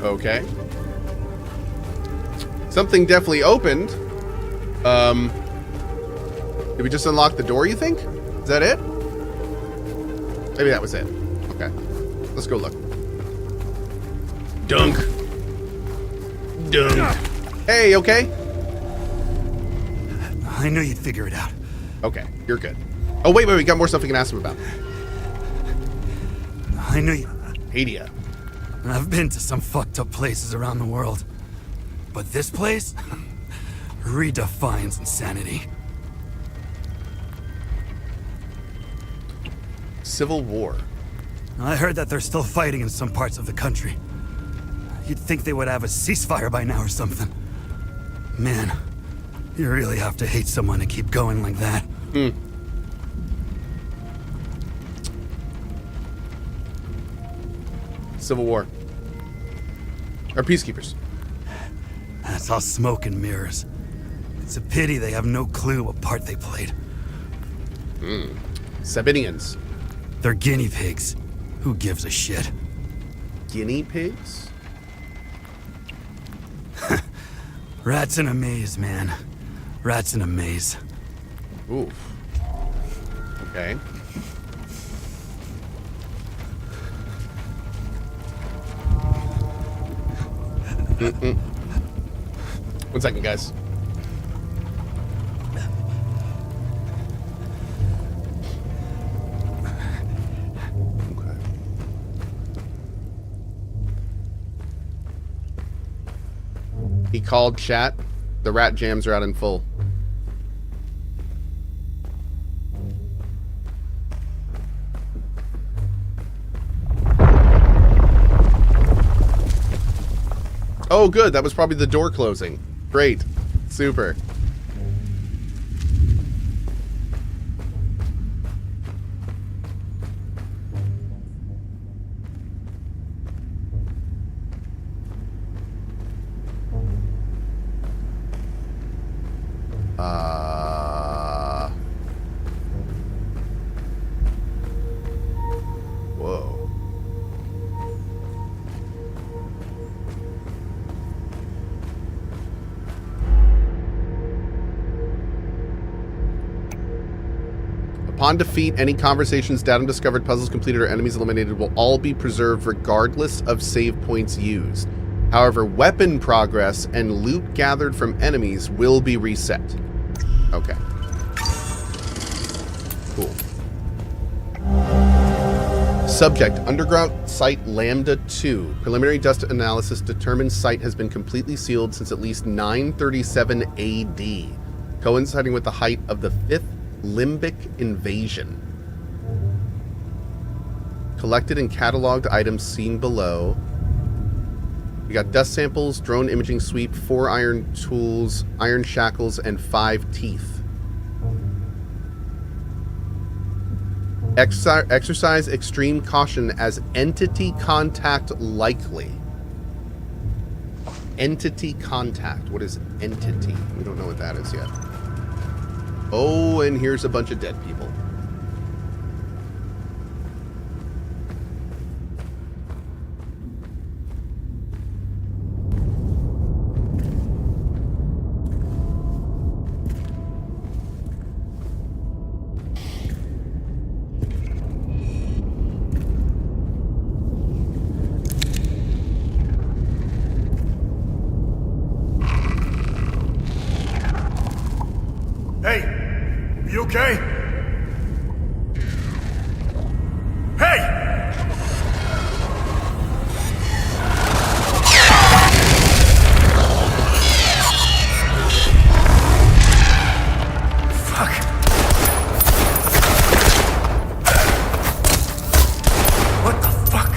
Okay. Something definitely opened. Did we just unlock the door, you think? Is that it? Maybe that was it. Okay. Let's go look. Dunk. Dunk. Hey, okay? I knew you'd figure it out. Okay, you're good. Oh, wait, we got more stuff we can ask him about. I knew you. Hadia. I've been to some fucked up places around the world. But this place redefines insanity. Civil War. I heard that they're still fighting in some parts of the country. You'd think they would have a ceasefire by now or something. Man, you really have to hate someone to keep going like that. Civil War. Or peacekeepers. That's all smoke and mirrors. It's a pity they have no clue what part they played. Sabinians. They're guinea pigs. Who gives a shit? Guinea pigs? Rats in a maze, man. Rats in a maze. Oof. Okay. One second, guys. He called chat. The rat jams are out in full. Oh, good. That was probably the door closing. Great. Super. Whoa. Upon defeat, any conversations, datum discovered, puzzles completed, or enemies eliminated will all be preserved regardless of save points used. However, weapon progress and loot gathered from enemies will be reset. Okay. Cool. Subject, underground site Lambda 2. Preliminary dust analysis determines site has been completely sealed since at least 937 AD, coinciding with the height of the 5th Limbic invasion. Collected and cataloged items seen below. We got dust samples, drone imaging sweep, 4 iron tools, iron shackles, and 5 teeth. Exercise extreme caution as entity contact likely. Entity contact. What is entity? We don't know what that is yet. Oh, and here's a bunch of dead people. Hey, you okay? Hey! What the fuck?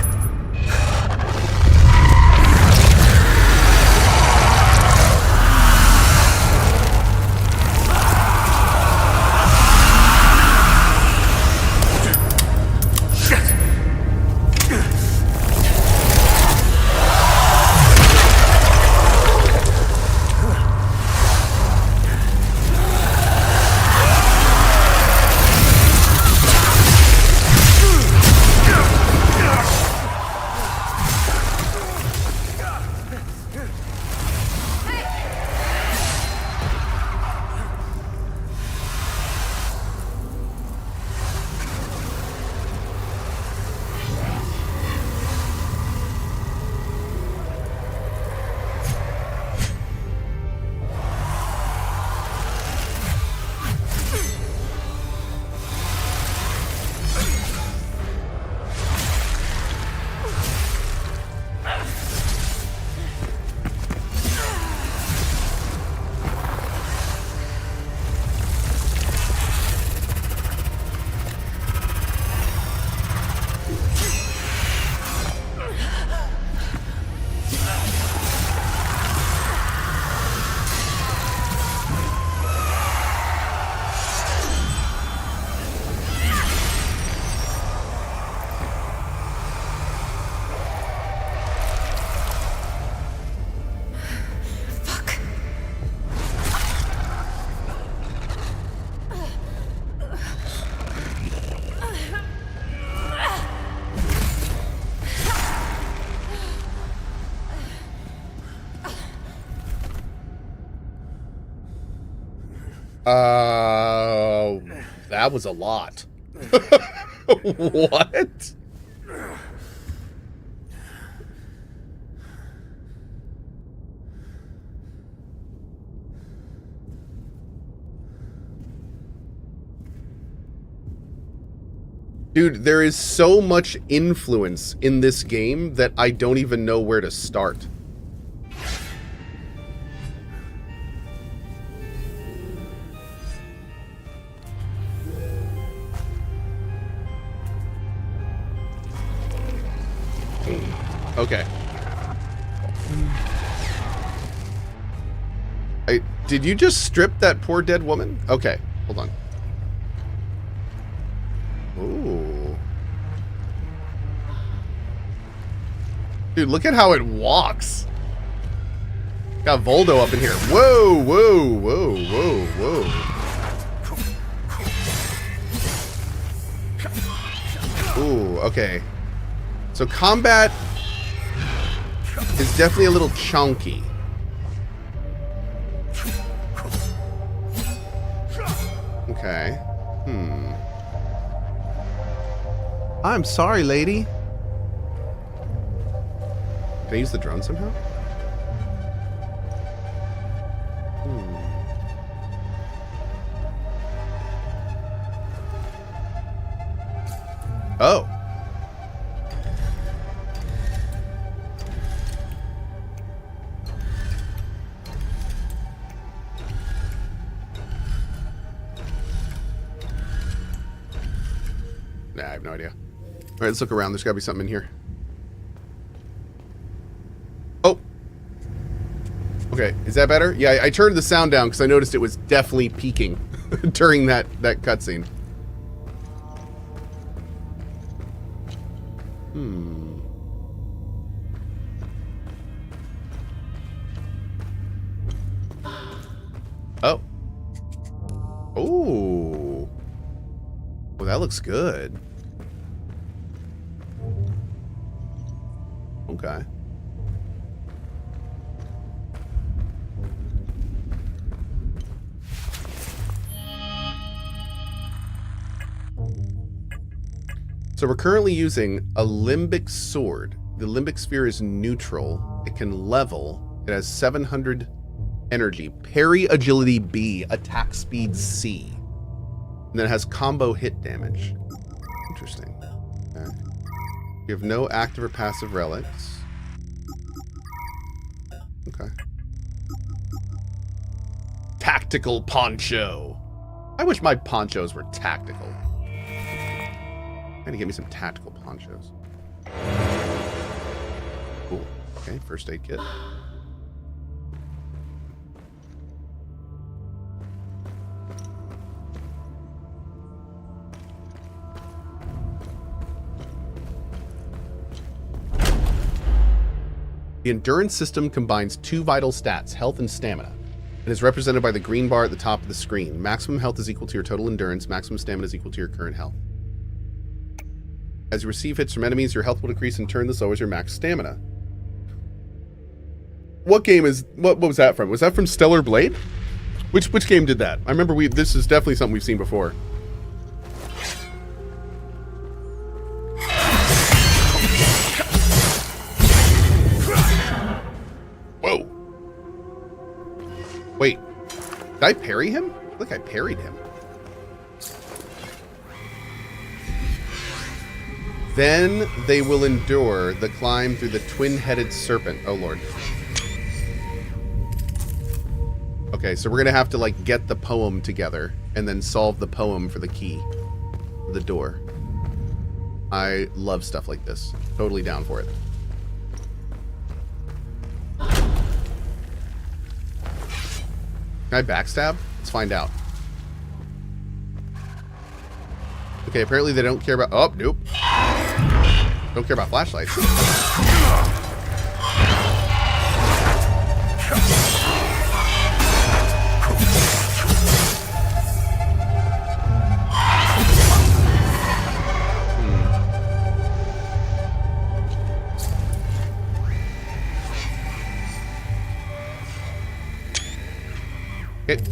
That was a lot. What? Dude, there is so much influence in this game that I don't even know where to start. Okay. Did you just strip that poor dead woman? Okay, hold on. Ooh. Dude, look at how it walks. Got Voldo up in here. Whoa, whoa, whoa, whoa, whoa. Ooh, okay. So combat is definitely a little chunky. Okay. I'm sorry, lady. Can I use the drone somehow? Oh. Nah, I have no idea. All right, let's look around. There's got to be something in here. Oh. Okay, is that better? Yeah, I turned the sound down because I noticed it was definitely peaking during that cutscene. Oh. Oh. Well, that looks good. Okay. So we're currently using a limbic sword. The limbic sphere is neutral. It can level. It has 700 energy. Parry agility B. Attack speed C. And then it has combo hit damage. Interesting. Okay. You have no active or passive relics. Okay. Tactical poncho. I wish my ponchos were tactical. I'm gonna get me some tactical ponchos. Cool. Okay, first aid kit. The endurance system combines two vital stats, health and stamina. It is represented by the green bar at the top of the screen. Maximum health is equal to your total endurance. Maximum stamina is equal to your current health. As you receive hits from enemies, your health will decrease in turn. This lowers your max stamina. What game is... What was that from? Was that from Stellar Blade? Which game did that? I remember this is definitely something we've seen before. Whoa. Wait. Did I parry him? I feel like I parried him. Then they will endure the climb through the twin-headed serpent. Oh, Lord. Okay, so we're going to have to, like, get the poem together and then solve the poem for the key. The door. I love stuff like this. Totally down for it. Can I backstab? Let's find out. Okay, apparently they don't care about... Oh, nope. Don't care about flashlights. Okay.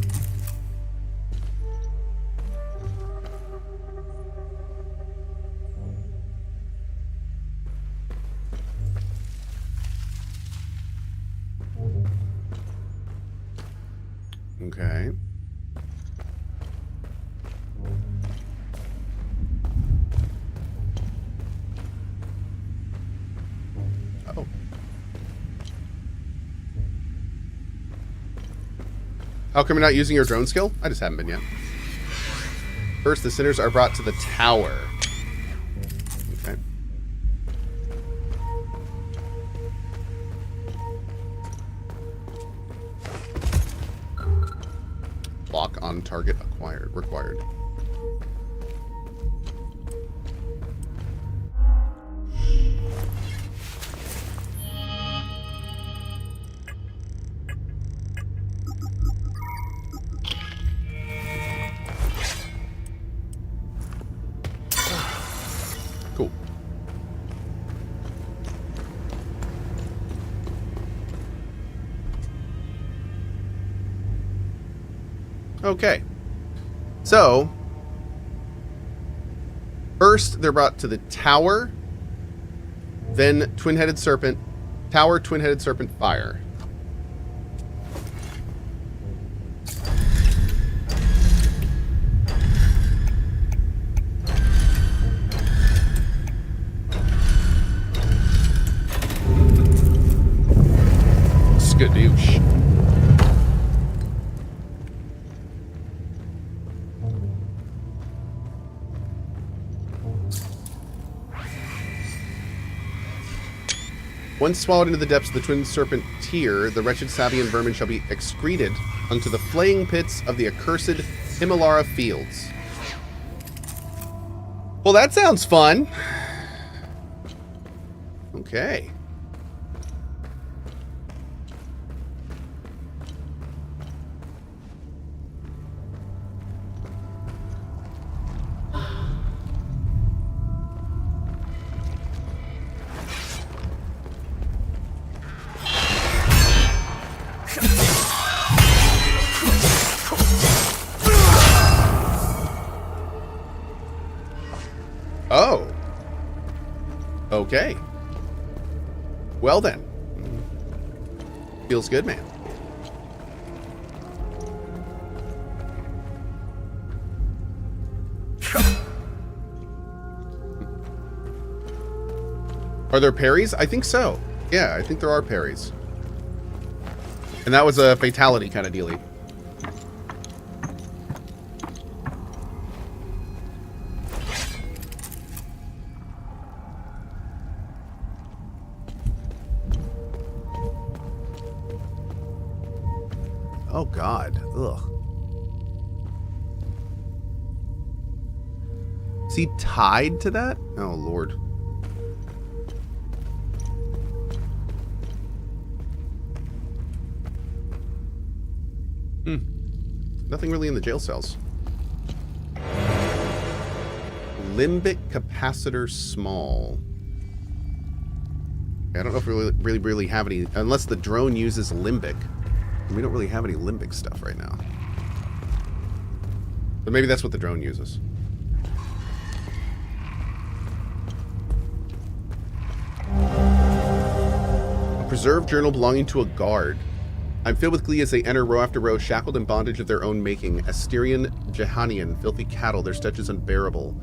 Okay. Oh. How come you're not using your drone skill? I just haven't been yet. First, the sinners are brought to the tower. Okay. target required. Cool. Okay. So, first they're brought to the tower, then twin-headed serpent, tower, twin-headed serpent, fire. Skadoosh. Once swallowed into the depths of the twin serpent tier, the wretched Sabian vermin shall be excreted unto the flaying pits of the accursed Himalara fields. Well, that sounds fun. Okay. Oh. Okay. Well then. Feels good, man. Are there parries? I think so. Yeah, I think there are parries. And that was a fatality kind of dealie. Oh, God. Ugh. Is he tied to that? Oh, Lord. Nothing really in the jail cells. Limbic capacitor small. I don't know if we really have any, unless the drone uses limbic. We don't really have any limbic stuff right now. But maybe that's what the drone uses. A preserved journal belonging to a guard. I'm filled with glee as they enter row after row, shackled in bondage of their own making. Asterian, Jehanian, filthy cattle, their stench is unbearable.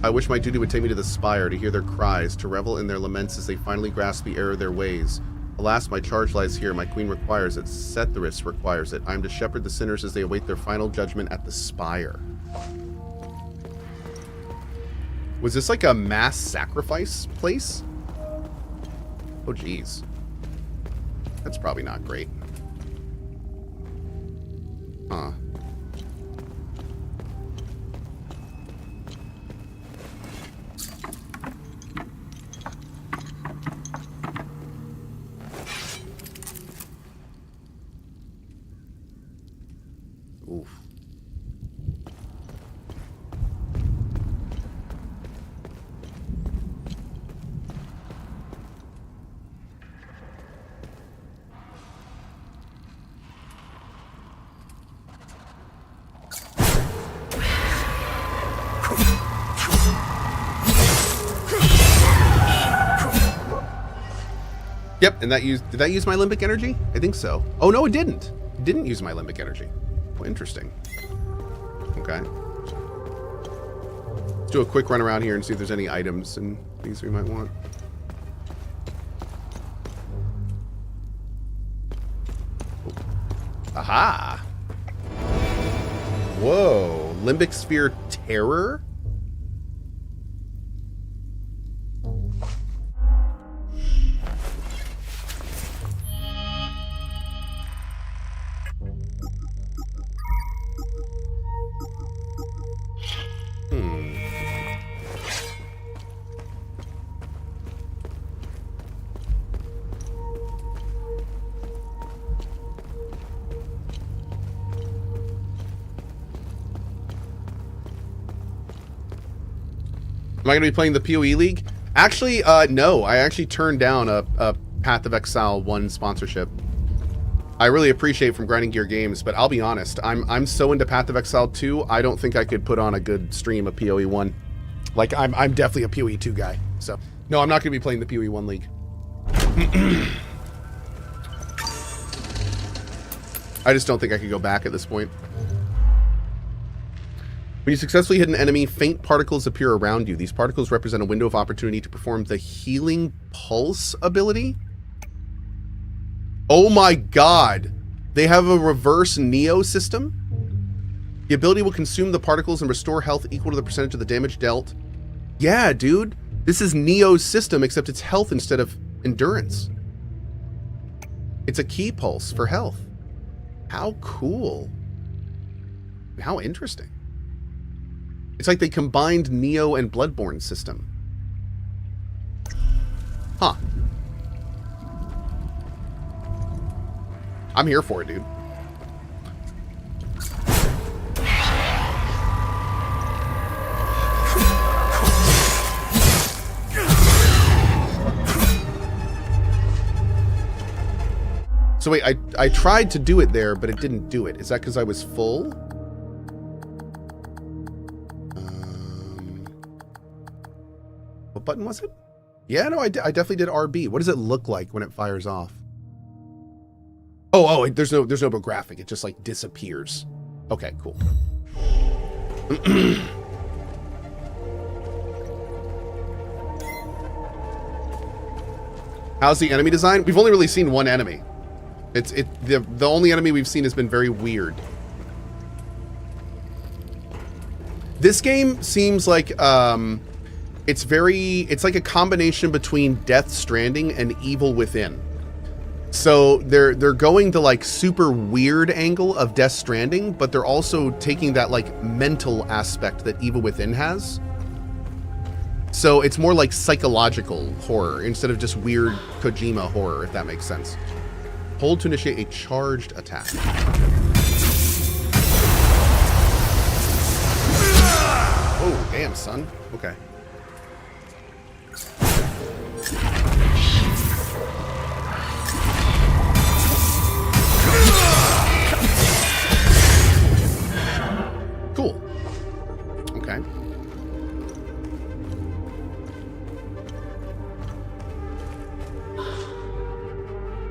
I wish my duty would take me to the spire, to hear their cries, to revel in their laments as they finally grasp the error of their ways. Alas, my charge lies here. My queen requires it. Setharis requires it. I am to shepherd the sinners as they await their final judgment at the spire. Was this like a mass sacrifice place? Oh, geez. That's probably not great. Huh. Oof. Yep, and did that use my limbic energy? I think so. Oh no, it didn't. It didn't use my limbic energy. Well, interesting. Okay. Let's do a quick run around here and see if there's any items and things we might want. Oh. Aha! Whoa, limbic sphere terror? Am I going to be playing the PoE League? Actually, no. I actually turned down a Path of Exile 1 sponsorship. I really appreciate from Grinding Gear Games, but I'll be honest. I'm so into Path of Exile 2, I don't think I could put on a good stream of PoE 1. Like, I'm definitely a PoE 2 guy. So, no, I'm not going to be playing the PoE 1 League. I just don't think I could go back at this point. When you successfully hit an enemy, faint particles appear around you. These particles represent a window of opportunity to perform the Healing Pulse ability. Oh my god. They have a reverse Neo system. The ability will consume the particles and restore health equal to the percentage of the damage dealt. Yeah, dude. This is Neo's system, except it's health instead of endurance. It's a key pulse for health. How cool. How interesting. It's like they combined Neo and Bloodborne system. Huh. I'm here for it, dude. So wait, I tried to do it there, but it didn't do it. Is that because I was full? What button was it? Yeah, no, I definitely did RB. What does it look like when it fires off? Oh, there's no graphic. It just like disappears. Okay, cool. How's the enemy design? We've only really seen one enemy. The only enemy we've seen has been very weird. This game seems like it's like a combination between Death Stranding and Evil Within. So they're going the like super weird angle of Death Stranding, but they're also taking that like mental aspect that Evil Within has. So it's more like psychological horror instead of just weird Kojima horror, if that makes sense. Hold to initiate a charged attack. Oh, damn, son. Okay. Cool. Okay.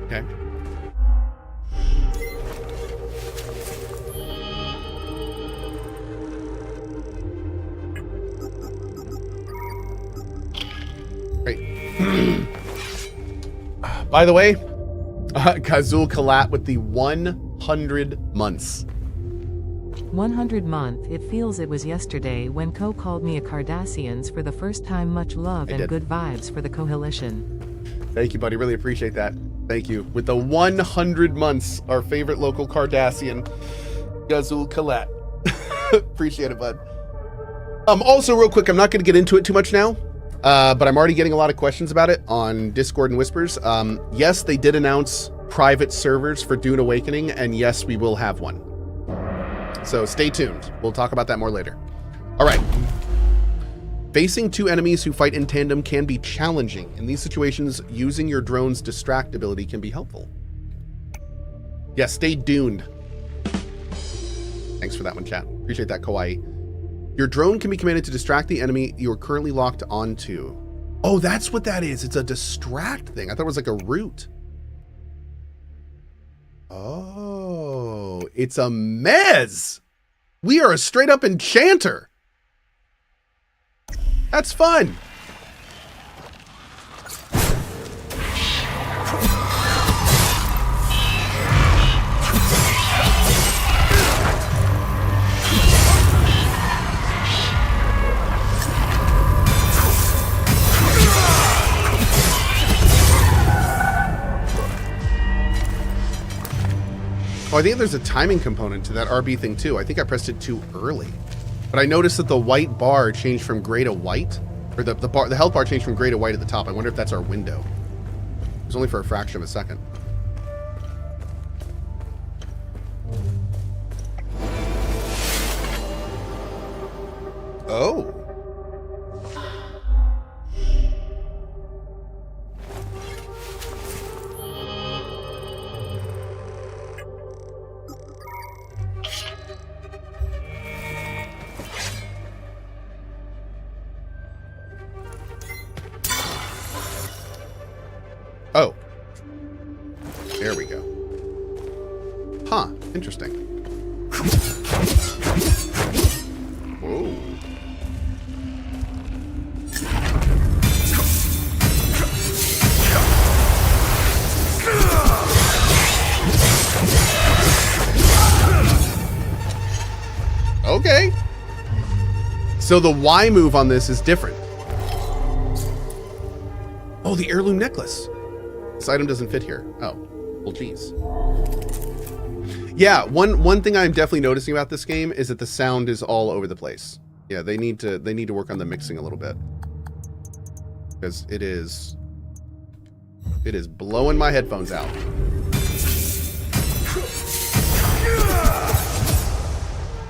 Okay. Great. By the way, Kazul Kalat with the 100 months. 100 month. It feels it was yesterday when Cohh called me a Cardassians for the first time. Much love and good vibes for the Cohhilition. Thank you, buddy. Really appreciate that. Thank you. With the 100 months, our favorite local Cardassian, Kazul Kalat. Appreciate it, bud. Also, real quick, I'm not going to get into it too much now, but I'm already getting a lot of questions about it on Discord and Whispers. Yes, they did announce private servers for Dune Awakening, and yes, we will have one. So stay tuned. We'll talk about that more later. All right. Facing two enemies who fight in tandem can be challenging. In these situations, using your drone's distract ability can be helpful. Yeah, stay duned. Thanks for that one, chat. Appreciate that, Kawaii. Your drone can be commanded to distract the enemy you're currently locked onto. Oh, that's what that is. It's a distract thing. I thought it was like a root. Oh, it's a mez. We are a straight up enchanter. That's fun. Oh, I think there's a timing component to that RB thing too. I think I pressed it too early. But I noticed that the white bar changed from gray to white. Or the health bar changed from gray to white at the top. I wonder if that's our window. It was only for a fraction of a second. Oh. There we go. Huh. Interesting. Whoa. Okay. So the Y move on this is different. Oh, the heirloom necklace. This item doesn't fit here. Oh, well, geez. Yeah, one thing I'm definitely noticing about this game is that the sound is all over the place. Yeah, they need to work on the mixing a little bit. Because it is blowing my headphones out.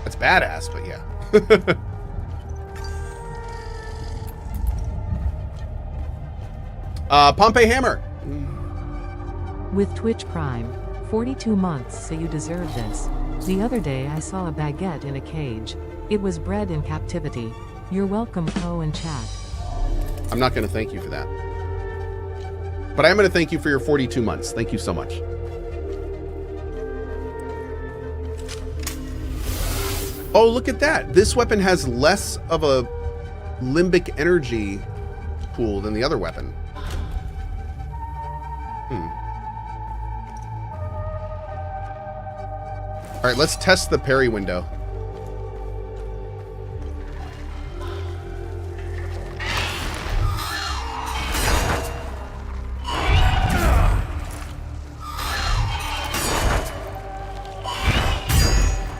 That's badass, but yeah. Pompey Hammer. With Twitch Prime, 42 months, so you deserve this. The other day I saw a baguette in a cage. It was bred in captivity. You're welcome, Cohh and chat. I'm not going to thank you for that. But I am going to thank you for your 42 months. Thank you so much. Oh, look at that. This weapon has less of a limbic energy pool than the other weapon. All right, let's test the parry window.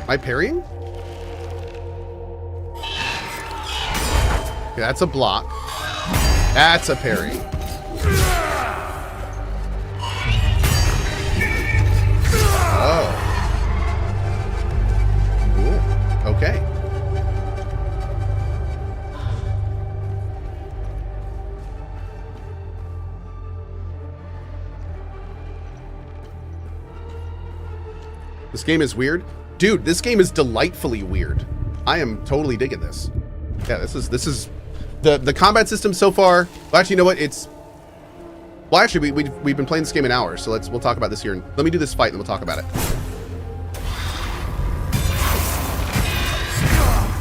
Am I parrying? Okay, that's a block. That's a parry. Oh. Cool. Okay. This game is weird. Dude, this game is delightfully weird. I am totally digging this. Yeah, this is the combat system so far. Well, actually, you know what? Well, actually, we've been playing this game an hour, so we'll talk about this here. Let me do this fight, and we'll talk about it.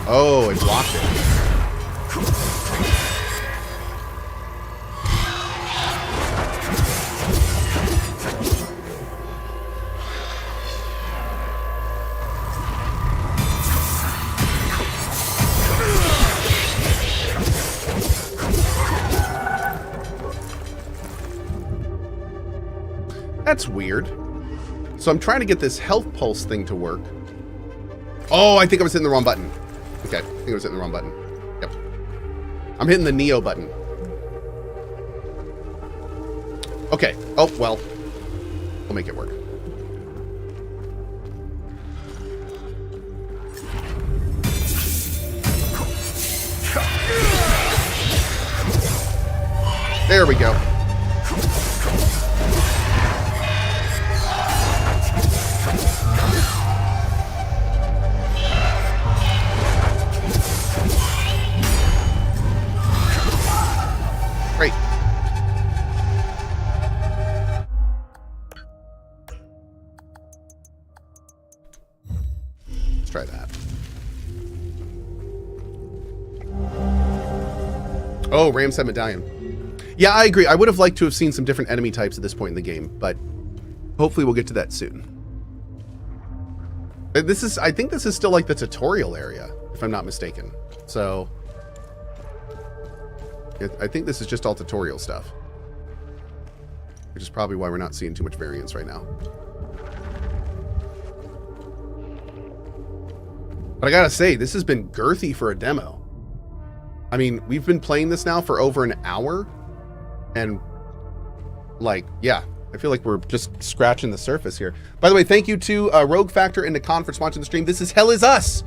Oh, it blocked it. That's weird. So I'm trying to get this health pulse thing to work. Oh, I think I was hitting the wrong button. Okay, I think I was hitting the wrong button. Yep. I'm hitting the Neo button. Okay. Oh, well. We'll make it work. There we go. Great. Let's try that. Oh, Ram's head medallion. Yeah, I agree. I would have liked to have seen some different enemy types at this point in the game, but hopefully we'll get to that soon. I think this is still like the tutorial area, if I'm not mistaken. So I think this is just all tutorial stuff, which is probably why we're not seeing too much variance right now. But I gotta say, this has been girthy for a demo. I mean, we've been playing this now for over an hour, and like, yeah, I feel like we're just scratching the surface here. By the way, thank you to Rogue Factor and Nacon for sponsoring the stream. This is Hell Is Us,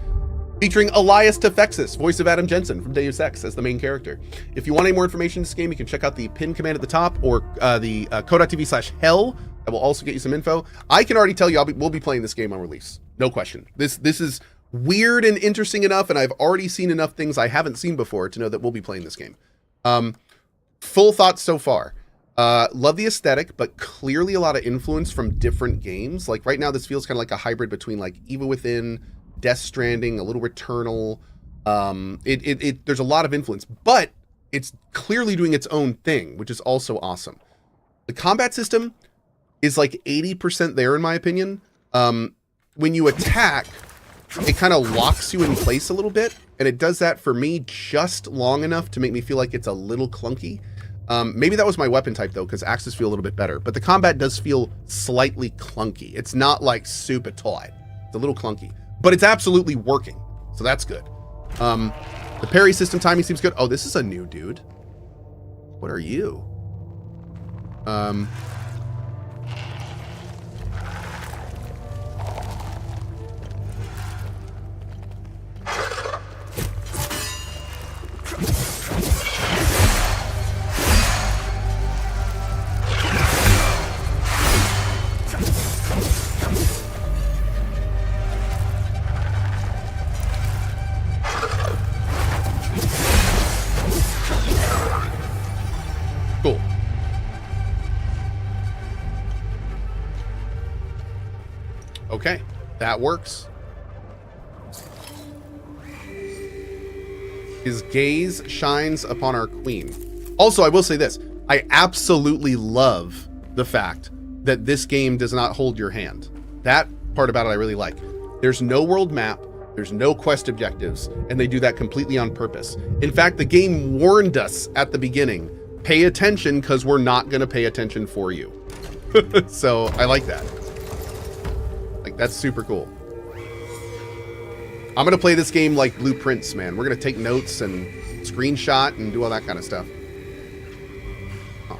featuring Elias Tefexis, voice of Adam Jensen from Deus Ex as the main character. If you want any more information on this game, you can check out the pin command at the top, or the cohh.tv/hell. That will also get you some info. I can already tell you we'll be playing this game on release. No question. This is weird and interesting enough, and I've already seen enough things I haven't seen before to know that we'll be playing this game. Full thoughts so far. Love the aesthetic, but clearly a lot of influence from different games. Like right now, this feels kind of like a hybrid between like Evil Within, Death Stranding, a little Returnal. There's a lot of influence, but it's clearly doing its own thing, which is also awesome. The combat system is like 80% there, in my opinion. When you attack, it kind of locks you in place a little bit, and it does that for me just long enough to make me feel like it's a little clunky. Maybe that was my weapon type though, because axes feel a little bit better, but the combat does feel slightly clunky. It's not like super tight. It's a little clunky, but it's absolutely working, so that's good. The parry system timing seems good. Oh, this is a new dude. What are you? Cool. Okay, that works. His gaze shines upon our queen. Also, I will say this. I absolutely love the fact that this game does not hold your hand. That part about it I really like. There's no world map, there's no quest objectives, and they do that completely on purpose. In fact, the game warned us at the beginning, pay attention because we're not going to pay attention for you. So I like that. Like, that's super cool. I'm going to play this game like blueprints, man. We're going to take notes and screenshot and do all that kind of stuff. Oh.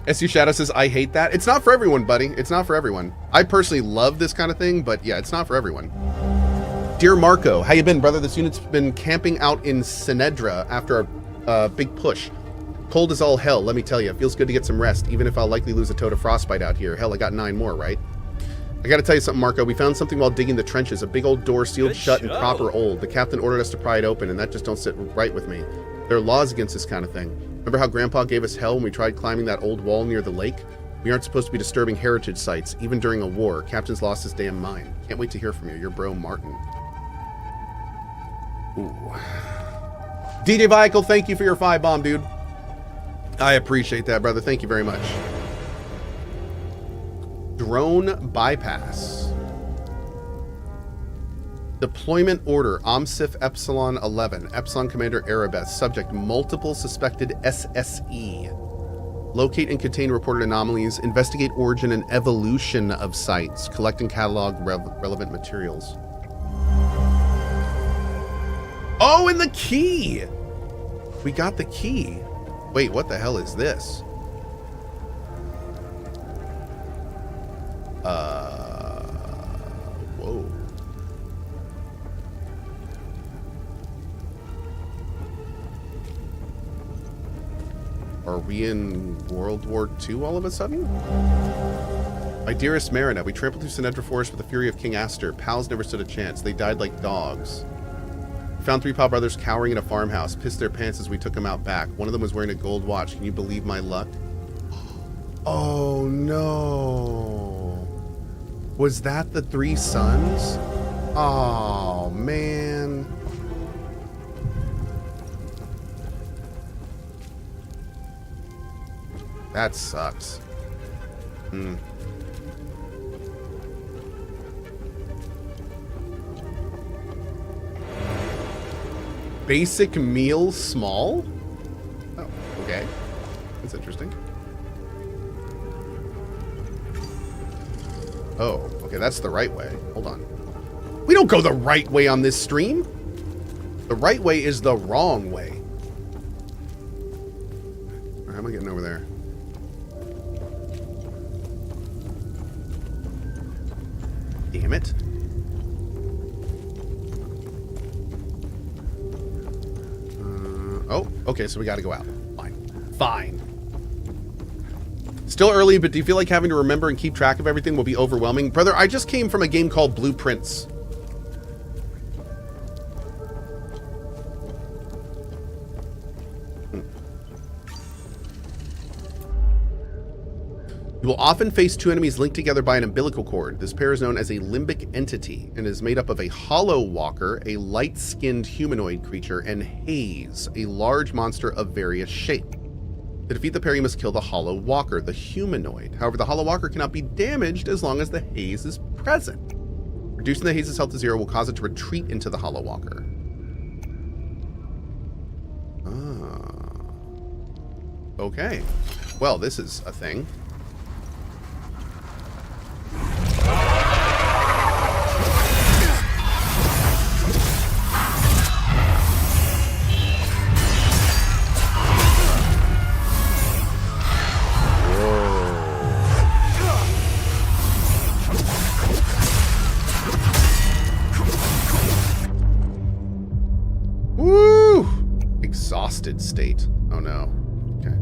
SU Shadow says, I hate that. It's not for everyone, buddy. It's not for everyone. I personally love this kind of thing, but yeah, it's not for everyone. Dear Marco, how you been, brother? This unit's been camping out in Sinedra after a big push. Cold as all hell, let me tell you. It feels good to get some rest, even if I'll likely lose a toe to frostbite out here. Hell, I got 9 more, right? I gotta tell you something, Marco. We found something while digging the trenches. A big old door sealed shut and proper old. The captain ordered us to pry it open, and that just don't sit right with me. There are laws against this kind of thing. Remember how Grandpa gave us hell when we tried climbing that old wall near the lake? We aren't supposed to be disturbing heritage sites, even during a war. Captain's lost his damn mind. Can't wait to hear from you. Your bro, Martin. Ooh. DJ Vehicle, thank you for your 5 bomb, dude. I appreciate that, brother. Thank you very much. Drone bypass. Deployment order. Omsif Epsilon 11. Epsilon Commander Erebeth. Subject multiple suspected SSE. Locate and contain reported anomalies. Investigate origin and evolution of sites. Collect and catalog relevant materials. Oh, and the key! We got the key. Wait, what the hell is this? Whoa. Are we in World War II all of a sudden? My dearest Marina, we trampled through Sinedra Forest with the fury of King Astor. Pals never stood a chance. They died like dogs. We found 3 Paw brothers cowering in a farmhouse, pissed their pants as we took them out back. One of them was wearing a gold watch. Can you believe my luck? Oh no. Was that the 3 sons? Oh man. That sucks. Hmm. Basic meal small? Oh, okay. That's interesting. Oh, okay, that's the right way. Hold on. We don't go the right way on this stream. The right way is the wrong way. How am I getting over there? Damn it. Oh, okay, so we gotta go out. Fine. Fine. Still early, but do you feel like having to remember and keep track of everything will be overwhelming? Brother, I just came from a game called Blueprints. You will often face two enemies linked together by an umbilical cord. This pair is known as a limbic entity and is made up of a hollow walker, a light-skinned humanoid creature, and Haze, a large monster of various shape. To defeat the pair, you must kill the hollow walker, the humanoid. However, the hollow walker cannot be damaged as long as the Haze is present. Reducing the Haze's health to 0 will cause it to retreat into the hollow walker. Okay. Well, this is a thing. Woo! Exhausted state. Oh no. Okay.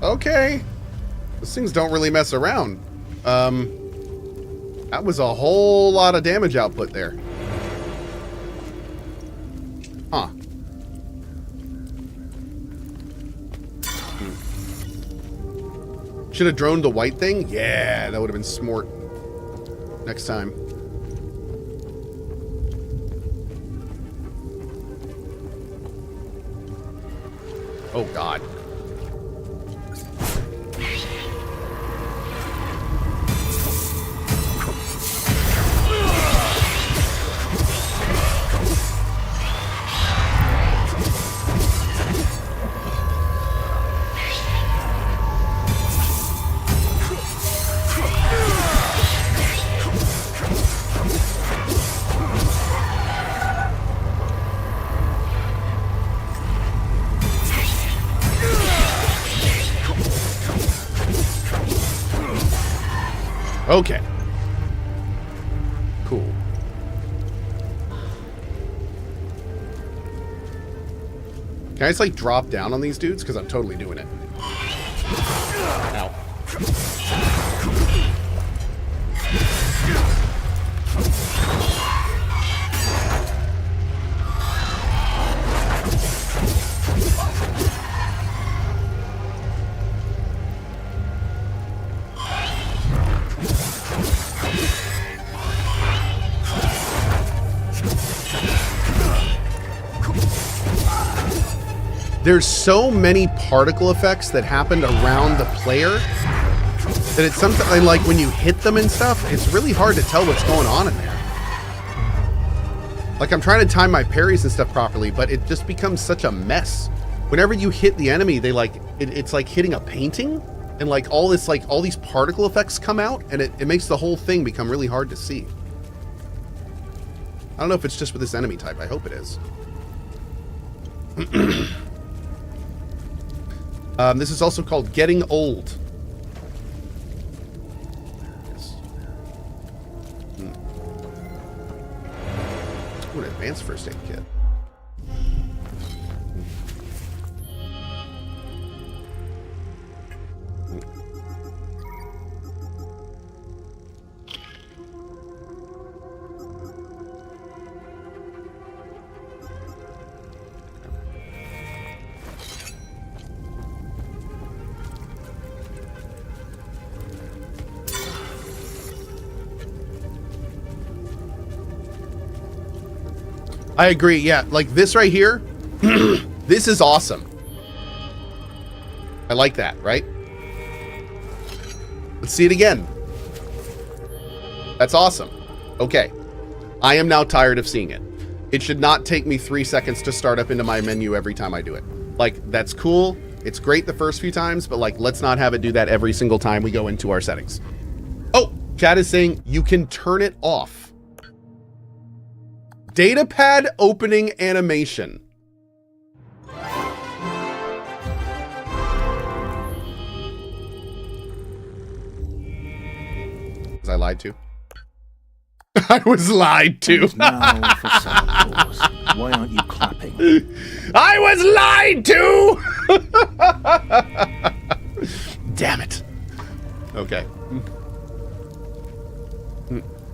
Okay. Those things don't really mess around. That was a whole lot of damage output there. Huh. Should have droned the white thing? Yeah, that would have been smart. Next time. Oh, God. Okay. Cool. Can I just like drop down on these dudes? Because I'm totally doing it. Ow. There's so many particle effects that happened around the player that it's something like when you hit them and stuff, it's really hard to tell what's going on in there. Like I'm trying to time my parries and stuff properly, but it just becomes such a mess. Whenever you hit the enemy, they like it's like hitting a painting, and like all these particle effects come out, and it makes the whole thing become really hard to see. I don't know if it's just with this enemy type. I hope it is. This is also called Getting Old. Yes. Ooh, an advanced first aid kit. I agree, yeah. Like this right here, this is awesome. I like that, right? Let's see it again. That's awesome. Okay. I am now tired of seeing it. It should not take me 3 seconds to start up into my menu every time I do it. Like, that's cool. It's great the first few times, but like, let's not have it do that every single time we go into our settings. Oh, chat is saying you can turn it off. Datapad opening animation. I lied to? I was lied to. Now for Santa Claus. Why aren't you clapping? I was lied to! Damn it. Okay.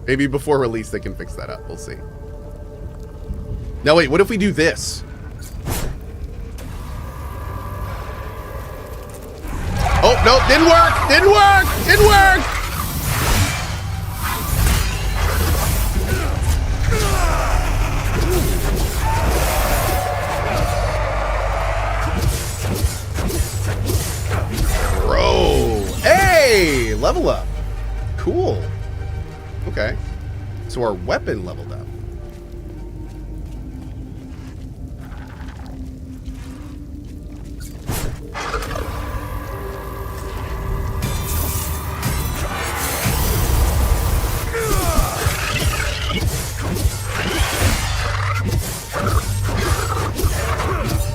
Maybe before release they can fix that up. We'll see. Now wait, what if we do this? Oh, no, didn't work! Didn't work! Didn't work! Bro! Hey! Level up. Cool. Okay. So our weapon leveled up.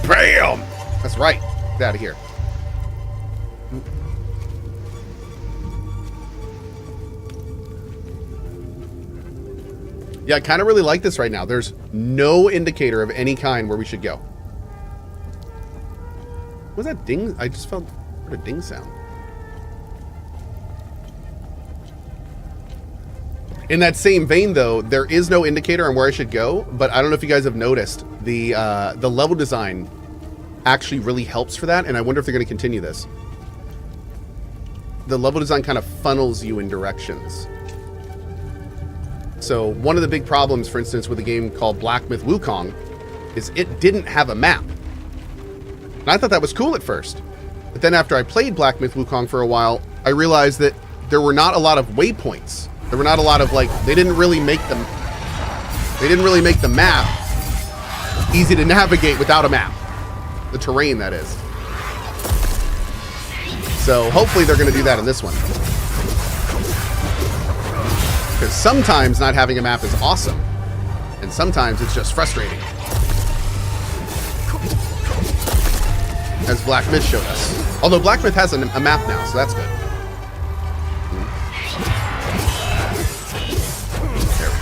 Bam! That's right. Get out of here. Yeah, I kind of really like this right now. There's no indicator of any kind where we should go. What was that ding? I just heard a ding sound. In that same vein, though, there is no indicator on where I should go, but I don't know if you guys have noticed, the level design actually really helps for that, and I wonder if they're going to continue this. The level design kind of funnels you in directions. So one of the big problems, for instance, with a game called Black Myth Wukong is it didn't have a map. And I thought that was cool at first. But then after I played Black Myth Wukong for a while, I realized that there were not a lot of waypoints. There were not a lot of, like, they didn't really make the map easy to navigate without a map. The terrain, that is. So hopefully they're going to do that in this one. Because sometimes not having a map is awesome. And sometimes it's just frustrating. As Black Myth showed us. Although Black Myth has a map now, so that's good. There we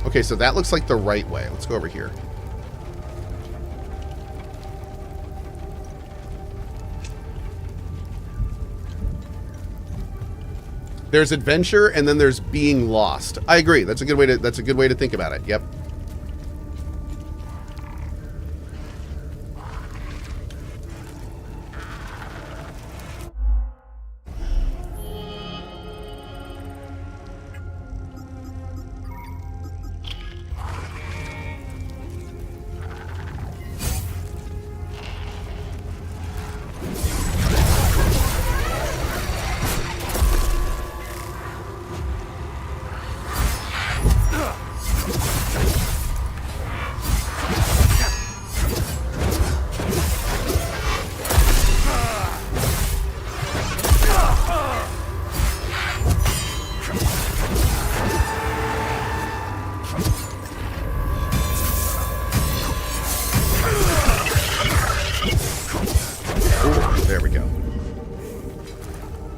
go. Okay, so that looks like the right way. Let's go over here. There's adventure, and then there's being lost. I agree. That's a good way to think about it. Yep.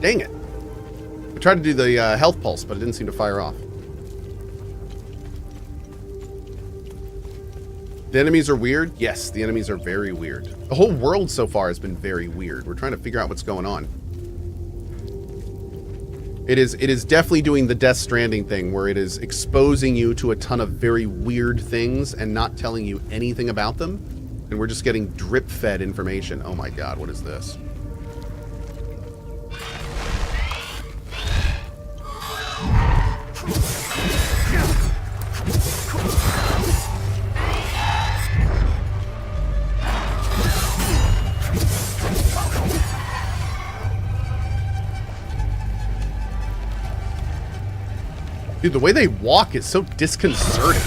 Dang it. I tried to do the health pulse, but it didn't seem to fire off. The enemies are weird? Yes, the enemies are very weird. The whole world so far has been very weird. We're trying to figure out what's going on. It is definitely doing the Death Stranding thing, where it is exposing you to a ton of very weird things and not telling you anything about them. And we're just getting drip-fed information. Oh my god, what is this? Dude, the way they walk is so disconcerting.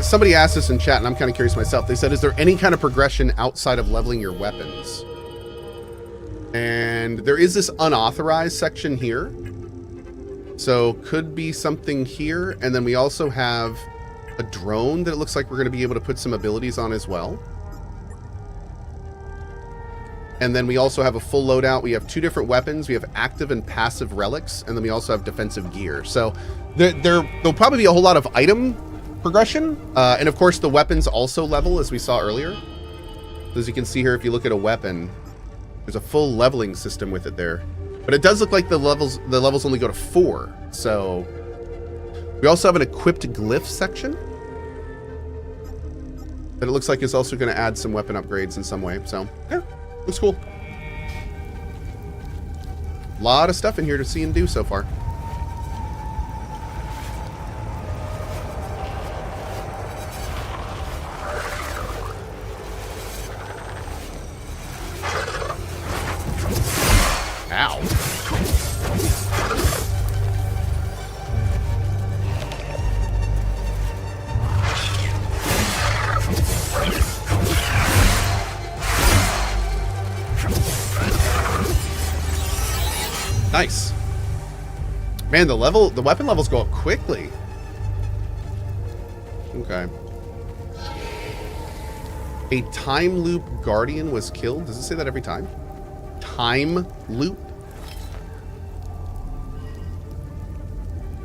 Somebody asked this in chat, and I'm kind of curious myself. They said, is there any kind of progression outside of leveling your weapons? And there is this unauthorized section here. So could be something here. And then we also have a drone that it looks like we're going to be able to put some abilities on as well. And then we also have a full loadout. We have 2 different weapons. We have active and passive relics. And then we also have defensive gear. So there'll probably be a whole lot of item progression. And of course, the weapons also level, as we saw earlier. As you can see here, if you look at a weapon, there's a full leveling system with it there. But it does look like the levels only go to 4. So we also have an equipped glyph section that it looks like is also going to add some weapon upgrades in some way. So yeah, looks cool. A lot of stuff in here to see and do so far. Ow. Nice. Man, the weapon levels go up quickly. Okay. A time loop guardian was killed. Does it say that every time? Time loop?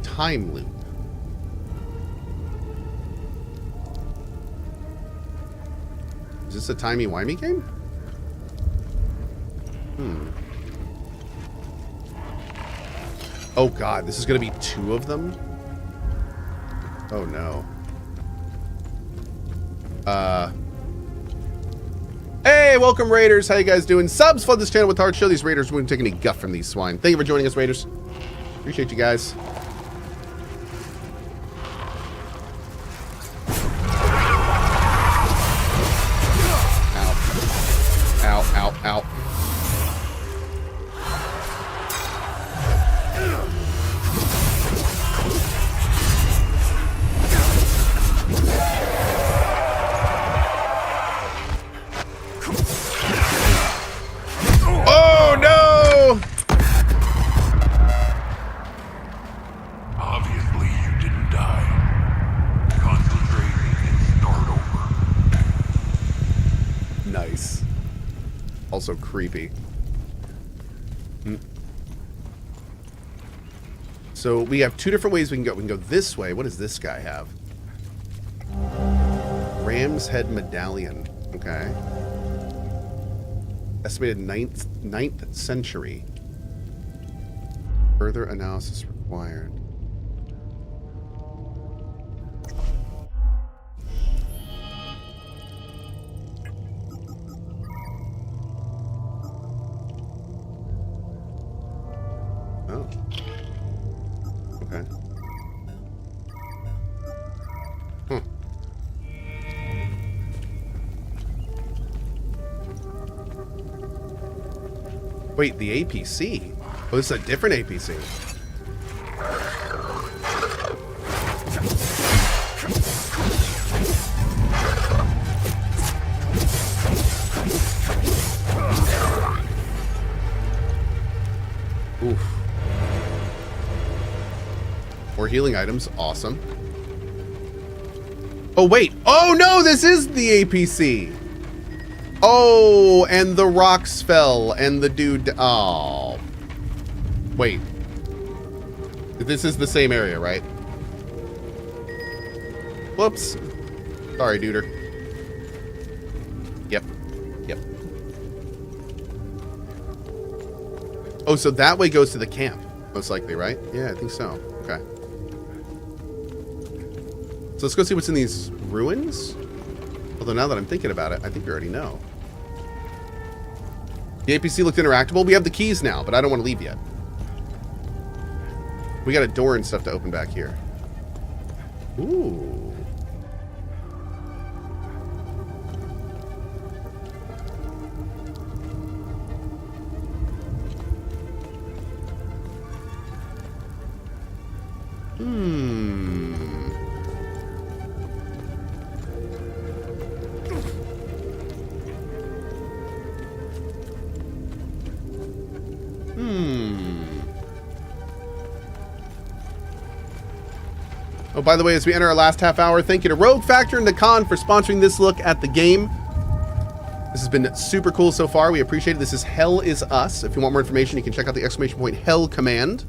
Time loop. Is this a timey-wimey game? Oh god, this is gonna be 2 of them? Oh no. Hey, welcome Raiders. How you guys doing? Subs, flood this channel with hard show. These Raiders wouldn't take any guff from these swine. Thank you for joining us, Raiders. Appreciate you guys. Ow. Ow, ow, ow. Oh no! Obviously, you didn't die. Concentrate and start over. Nice. Also creepy. So we have 2 different ways we can go. We can go this way. What does this guy have? Ram's Head Medallion. Okay. Estimated 9th century. Further analysis required. Oh. Okay. Huh. Wait, the APC? Oh, this is a different APC. Oof. More healing items. Awesome. Oh, wait. Oh, no, this is the APC. Oh, and the rocks fell, and the dude... Oh. Wait. This is the same area, right? Whoops. Sorry, duder. Yep. Yep. Oh, so that way goes to the camp, most likely, right? Yeah, I think so. Okay. So let's go see what's in these ruins. Although now that I'm thinking about it, I think we already know. The APC looked interactable. We have the keys now, but I don't want to leave yet. We got a door and stuff to open back here. Ooh. Oh, by the way, as we enter our last half hour, thank you to Rogue Factor and Nacon for sponsoring this look at the game. This has been super cool so far. We appreciate it. This is Hell Is Us. If you want more information, you can check out the ! Hell command.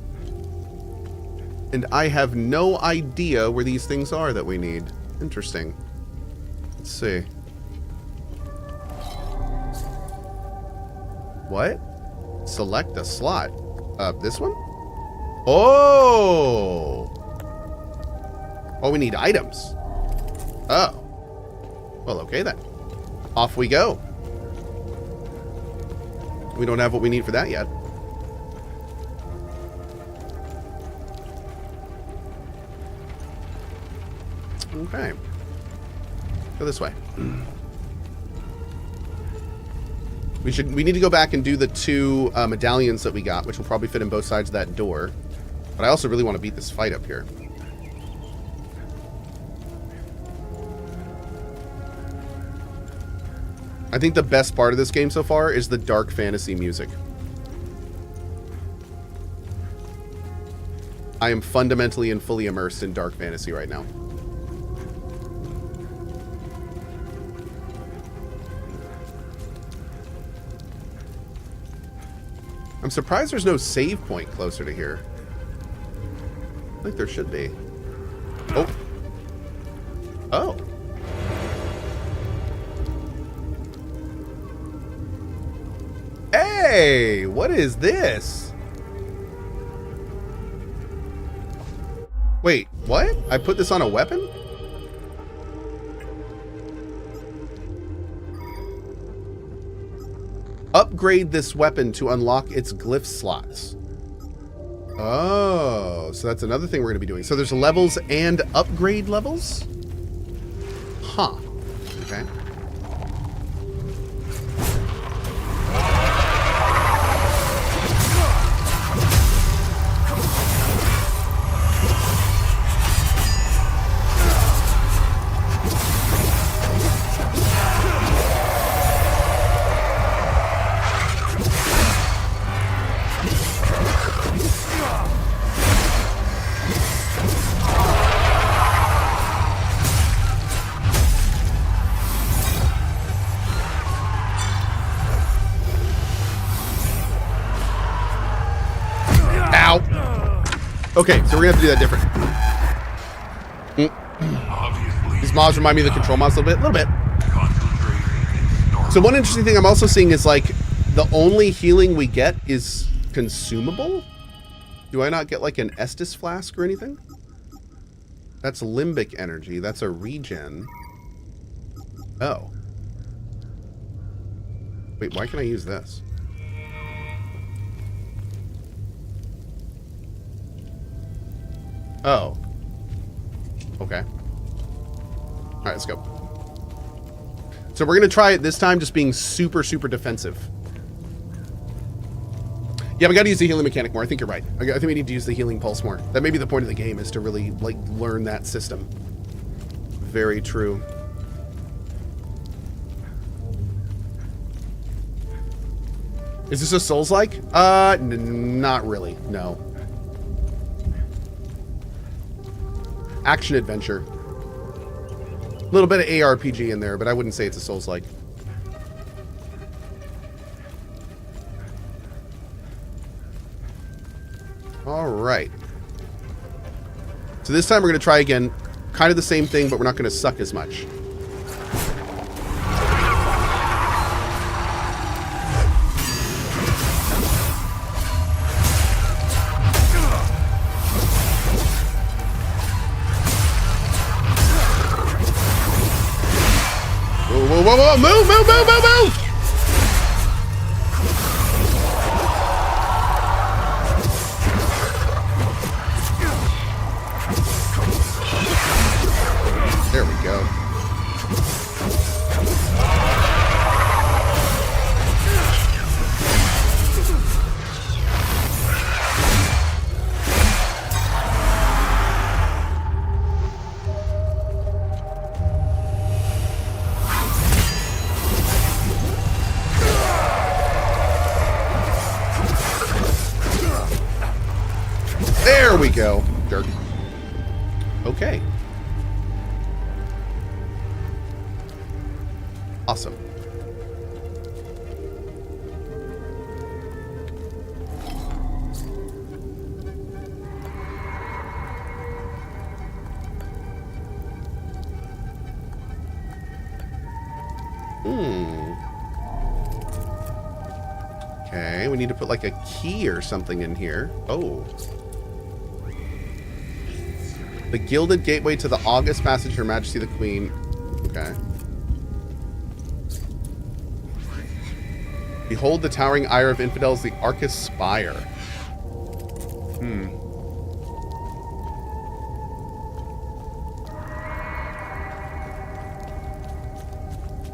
And I have no idea where these things are that we need. Interesting. Let's see. What? Select a slot. This one? Oh! Oh, we need items. Oh. Well, okay then. Off we go. We don't have what we need for that yet. Okay. Go this way. We need to go back and do the 2 medallions that we got, which will probably fit in both sides of that door. But I also really want to beat this fight up here. I think the best part of this game so far is the dark fantasy music. I am fundamentally and fully immersed in dark fantasy right now. I'm surprised there's no save point closer to here. I think there should be. Oh. Oh. Hey, what is this? Wait, what? I put this on a weapon? Upgrade this weapon to unlock its glyph slots. Oh, so that's another thing we're going to be doing. So there's levels and upgrade levels? Huh. Okay. Okay, so we're gonna have to do that different. These mobs remind me of the control mobs a little bit. So one interesting thing I'm also seeing is like the only healing we get is consumable. Do I not get like an Estus flask or anything? That's limbic energy. That's a regen. Oh. Wait, why can't I use this? Oh. Okay. All right, let's go. So we're going to try it this time just being super, super defensive. Yeah, we got to use the healing mechanic more. I think you're right. I think we need to use the healing pulse more. That may be the point of the game, is to really, like, learn that system. Very true. Is this a Souls-like? Not really. No. Action adventure. A little bit of ARPG in there, but I wouldn't say it's a Souls-like. All right. So this time we're going to try again. Kind of the same thing, but we're not going to suck as much. Whoa, whoa, whoa, move, move, move, move, move! There we go. Awesome. Okay, we need to put like a key or something in here. Oh. The gilded gateway to the august passage, Her Majesty the Queen. Okay. Behold the towering ire of infidels, the Arcus Spire.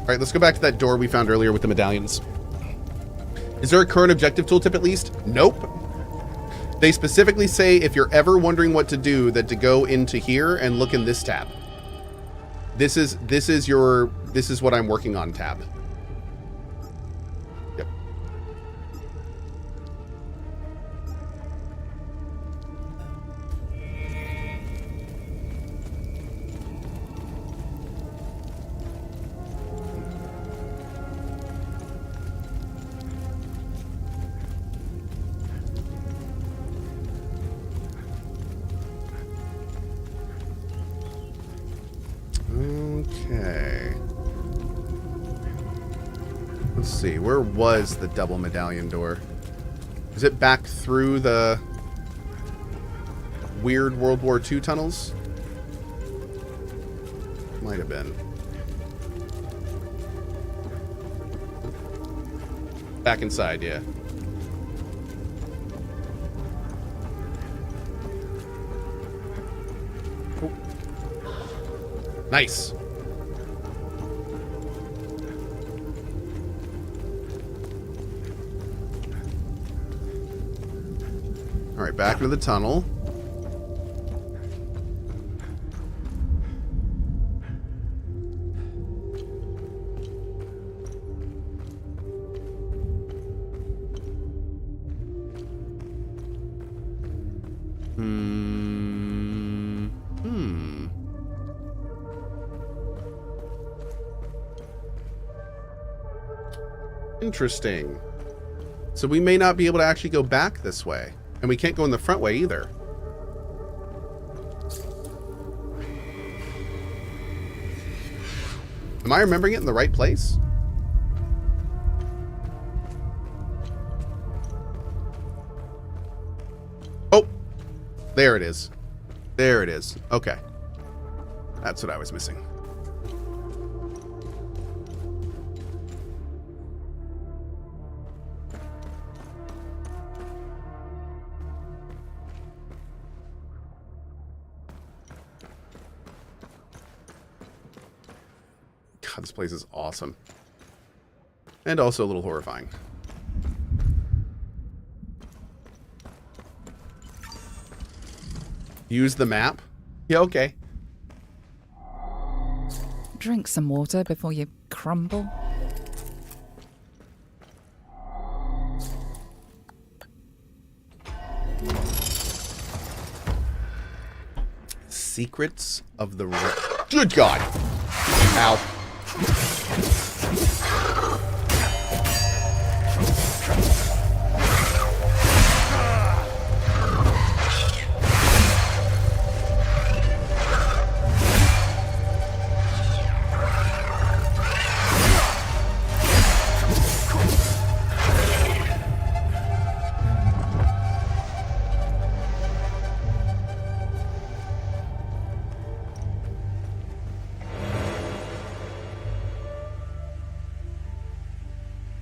Alright, let's go back to that door we found earlier with the medallions. Is there a current objective tooltip at least? Nope. They specifically say if you're ever wondering what to do, that to go into here and look in this tab. This is what I'm working on tab. Yep. Okay. Let's see. Where was the double medallion door? Is it back through the weird World War II tunnels? Might have been. Back inside, yeah. Oh. Nice. All right, back into the tunnel. Interesting. So we may not be able to actually go back this way. And we can't go in the front way either. Am I remembering it in the right place? Oh, there it is. There it is. Okay. That's what I was missing. God, this place is awesome. And also a little horrifying. Use the map? Yeah, okay. Drink some water before you crumble. Secrets of the... Good God! Ow.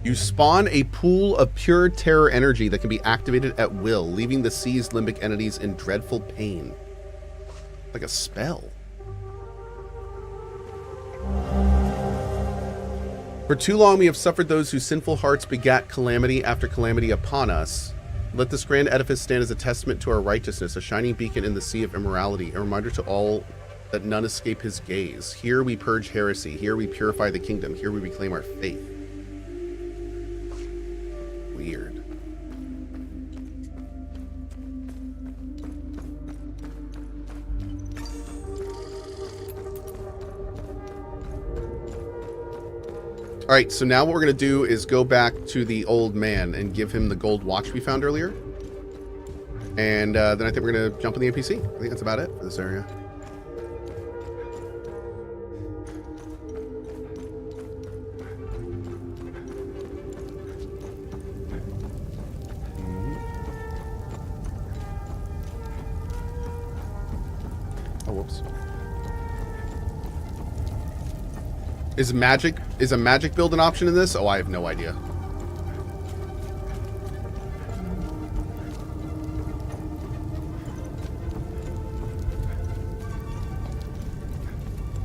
You spawn a pool of pure terror energy that can be activated at will, leaving the seized limbic entities in dreadful pain. Like a spell. For too long we have suffered those whose sinful hearts begat calamity after calamity upon us. Let this grand edifice stand as a testament to our righteousness, a shining beacon in the sea of immorality, a reminder to all that none escape his gaze. Here we purge heresy, here we purify the kingdom, here we reclaim our faith. Weird. All right, so now what we're going to do is go back to the old man and give him the gold watch we found earlier. And then I think we're going to jump in the APC. I think that's about it for this area. Oh, whoops. Is a magic build an option in this? Oh, I have no idea.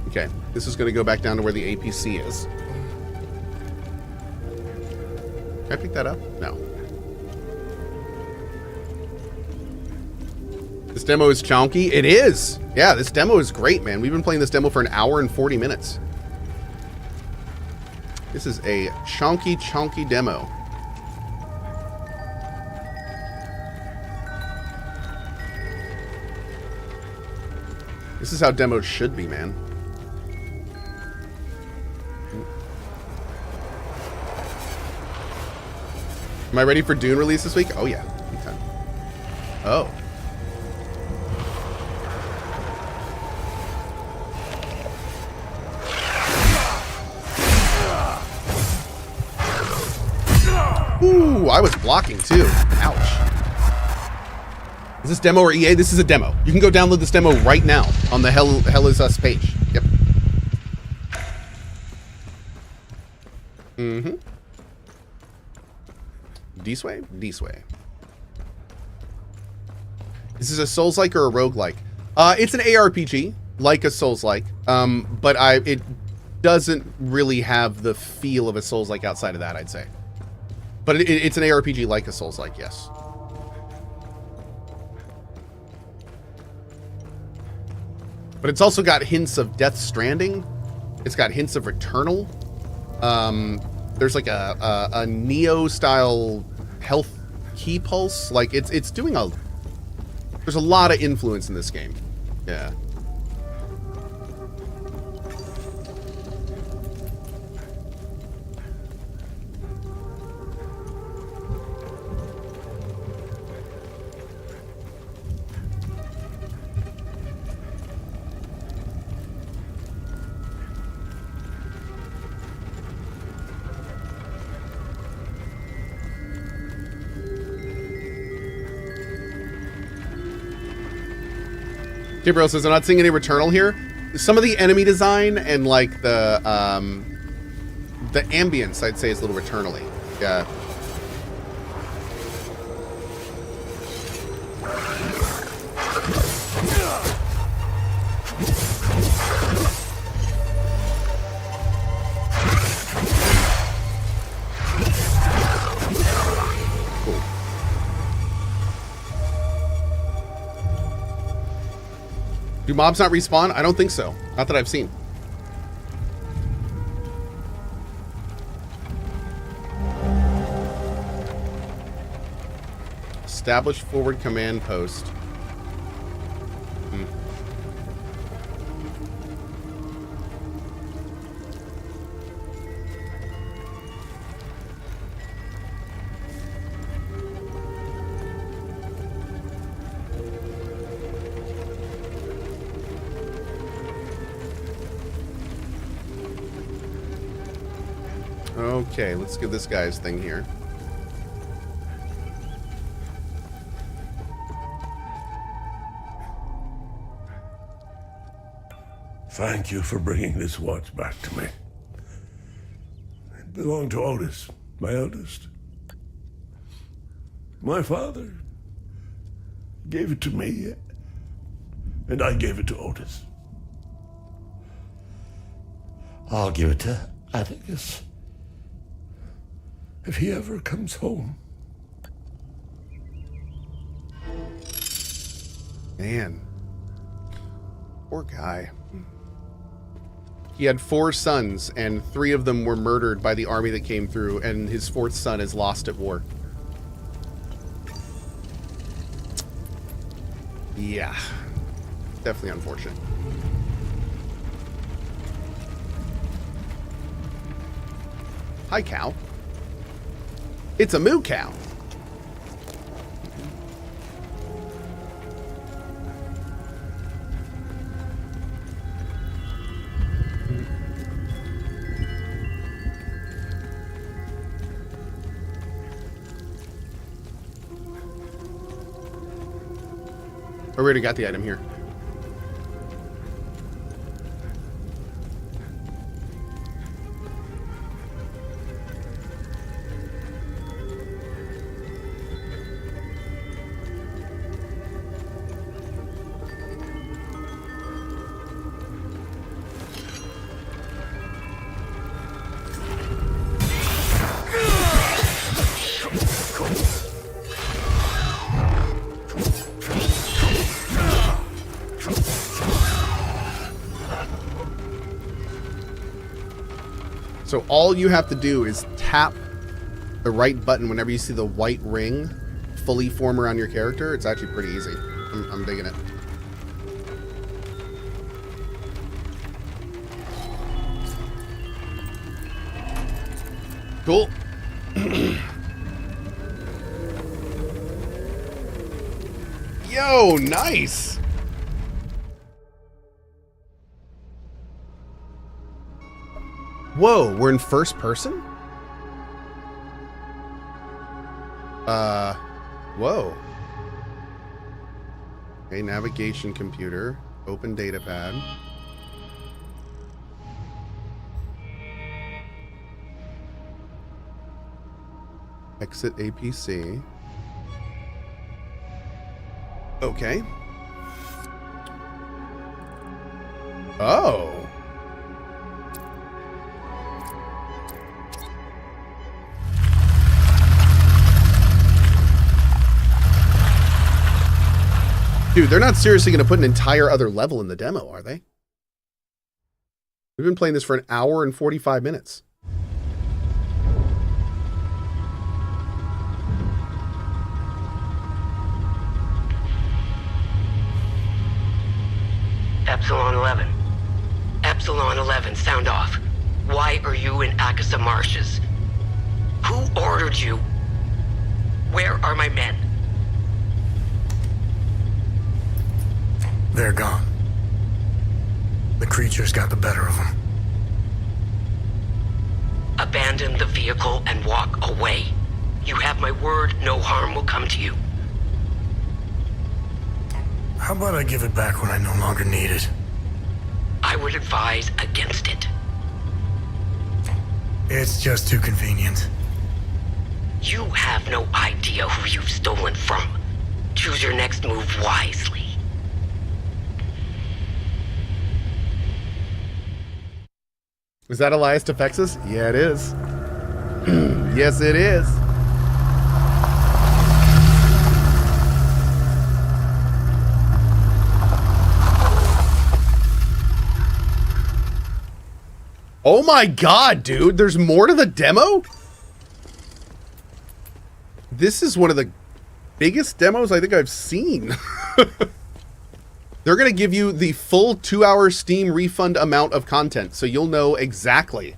Okay, this is going to go back down to where the APC is. Can I pick that up? No. This demo is chonky? It is! Yeah, this demo is great, man. We've been playing this demo for an hour and 40 minutes. This is a chonky demo. This is how demos should be, man. Am I ready for Dune release this week? Oh, yeah. Okay. Oh. Ooh, I was blocking too. Ouch. Is this demo or EA? This is a demo. You can go download this demo right now on the Hell Is Us page. Yep. Mm-hmm. D-Sway? D-Sway. Is this a Souls-like or a roguelike? It's an ARPG, like a Souls-like, but it doesn't really have the feel of a Souls-like outside of that, I'd say. But it's an ARPG like a Souls-like, yes. But it's also got hints of Death Stranding. It's got hints of Returnal. There's like a Neo-style health key pulse. Like it's doing there's a lot of influence in this game. Yeah. Gabriel says, I'm not seeing any Returnal here. Some of the enemy design and like the ambience, I'd say, is a little Returnal-y. Yeah. Do mobs not respawn? I don't think so. Not that I've seen. Establish forward command post. Okay, let's give this guy's thing here. Thank you for bringing this watch back to me. It belonged to Otis, my eldest. My father gave it to me, and I gave it to Otis. I'll give it to Atticus if he ever comes home. Man. Poor guy. He had 4 sons, and 3 of them were murdered by the army that came through, and his 4th son is lost at war. Yeah. Definitely unfortunate. Hi, cow. It's a moo cow. I already got the item here. So all you have to do is tap the right button whenever you see the white ring fully form around your character. It's actually pretty easy. I'm digging it. Cool. Yo, nice. Whoa, we're in first person? Whoa. Okay, navigation computer. Open data pad. Exit APC. Okay. Oh. Dude, they're not seriously going to put an entire other level in the demo, are they? We've been playing this for an hour and 45 minutes. Epsilon 11. Epsilon 11, sound off. Why are you in Akasa Marshes? Who ordered you? Where are my men? They're gone. The creatures got the better of them. Abandon the vehicle and walk away. You have my word, no harm will come to you. How about I give it back when I no longer need it? I would advise against it. It's just too convenient. You have no idea who you've stolen from. Choose your next move wisely. Is that Elias Tefexis? Yeah, it is. Yes, it is. Oh my god, dude. There's more to the demo? This is one of the biggest demos I think I've seen. They're going to give you the full 2-hour Steam refund amount of content, so you'll know exactly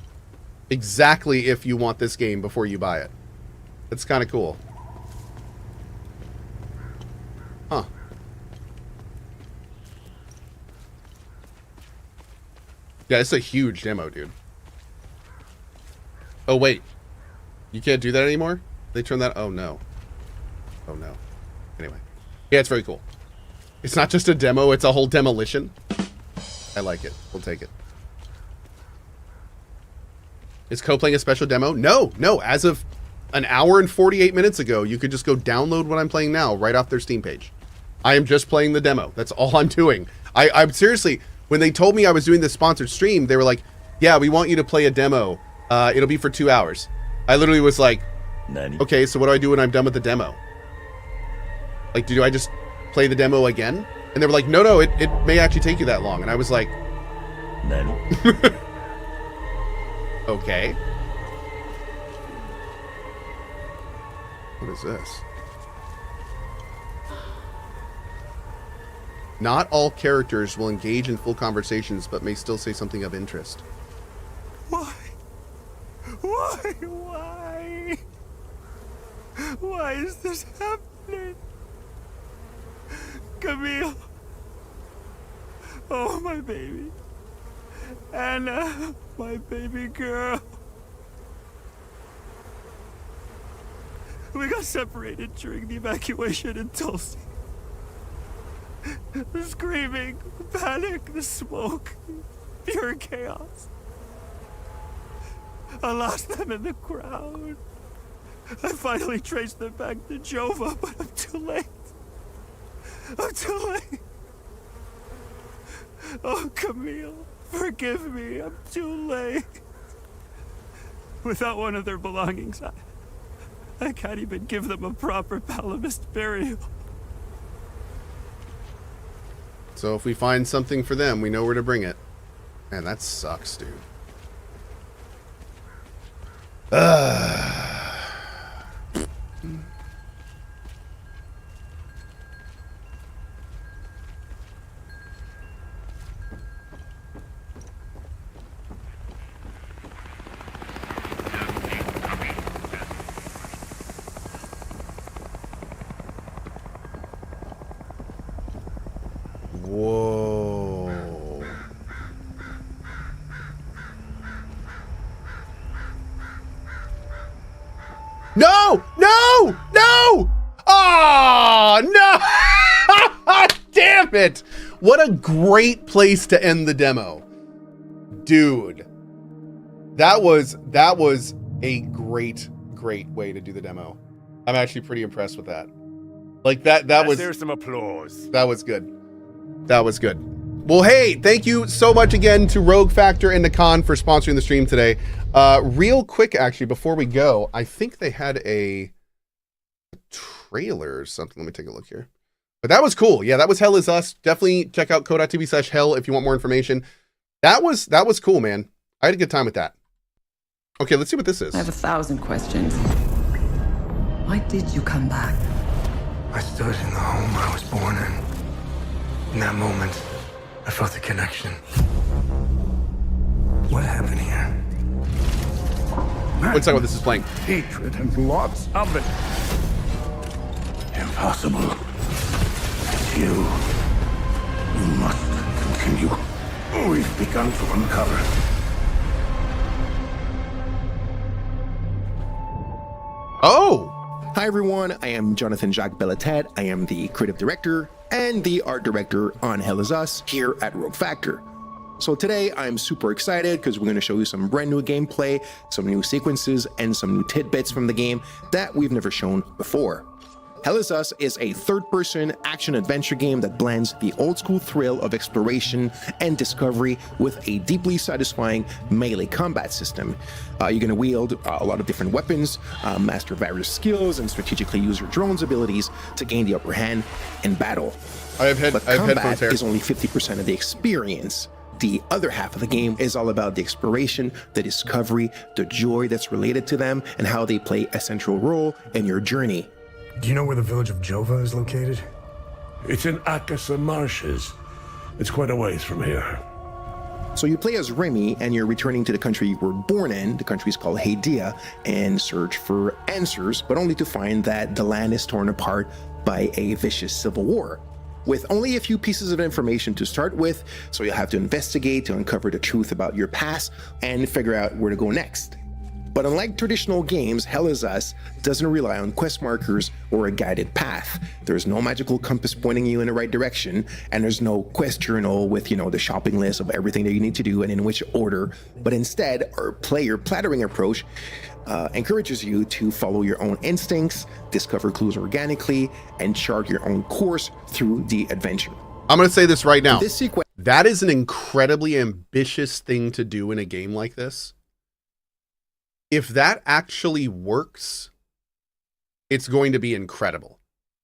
if you want this game before you buy it. That's kind of cool. Huh. Yeah, it's a huge demo, dude. Oh, wait. You can't do that anymore? They turned that... Oh, no. Oh, no. Anyway. Yeah, it's very cool. It's not just a demo, it's a whole demolition. I like it. We'll take it. Is Cohh playing a special demo? No, no. As of an hour and 48 minutes ago, you could just go download what I'm playing now right off their Steam page. I am just playing the demo. That's all I'm doing. I'm seriously, when they told me I was doing this sponsored stream, they were like, yeah, we want you to play a demo. It'll be for 2 hours. I literally was like, okay, so what do I do when I'm done with the demo? Like, do I just play the demo again? And they were like, no, it may actually take you that long. And I was like, okay. What is this? Not all characters will engage in full conversations, but may still say something of interest. Why? Why? Why is this happening? Camille. Oh, my baby. Anna, my baby girl. We got separated during the evacuation in Tulsi. The screaming, the panic, the smoke, pure chaos. I lost them in the crowd. I finally traced them back to Jova, but I'm too late. I'm too late. Oh, Camille, forgive me. I'm too late. Without one of their belongings, I can't even give them a proper Palamist burial. So if we find something for them, we know where to bring it. Man, that sucks, dude. Whoa. No! No! No! Oh, no! Damn it! What a great place to end the demo. Dude. That was a great way to do the demo. I'm actually pretty impressed with that. Like that was there's some applause. That was good. That was good. Well, hey, thank you so much again to Rogue Factor and Nacon for sponsoring the stream today. Real quick, actually, before we go, I think they had a trailer or something. Let me take a look here. But that was cool. Yeah, that was Hell Is Us. Definitely check out cohh.tv/hell if you want more information. That was cool, man. I had a good time with that. Okay, let's see what this is. I have 1,000 questions. Why did you come back? I stood in the home I was born in. In that moment, I felt a connection. What happened here? One second, this is playing. Hatred and lots of it. Impossible. It's you. You must continue. We've begun to uncover. Oh! Hi everyone, I am Jonathan Jacques Bellatet. I am the creative director and the art director on Hell Is Us here at Rogue Factor. So today I'm super excited because we're going to show you some brand new gameplay, some new sequences, and some new tidbits from the game that we've never shown before. Hell Is Us is a third-person action-adventure game that blends the old-school thrill of exploration and discovery with a deeply satisfying melee combat system. You're going to wield a lot of different weapons, master various skills, and strategically use your drone's abilities to gain the upper hand in battle. But combat is only 50% of the experience. The other half of the game is all about the exploration, the discovery, the joy that's related to them, and how they play a central role in your journey. Do you know where the village of Jova is located? It's in Akasa Marshes. It's quite a ways from here. So you play as Remy, and you're returning to the country you were born in. The country is called Hadia, and search for answers, but only to find that the land is torn apart by a vicious civil war. With only a few pieces of information to start with, so you'll have to investigate to uncover the truth about your past and figure out where to go next. But unlike traditional games, Hell Is Us doesn't rely on quest markers or a guided path. There's no magical compass pointing you in the right direction, and there's no quest journal with, the shopping list of everything that you need to do and in which order. But instead, our player plattering approach encourages you to follow your own instincts, discover clues organically, and chart your own course through the adventure. I'm going to say this right now. This sequence, that is an incredibly ambitious thing to do in a game like this. If that actually works, it's going to be incredible.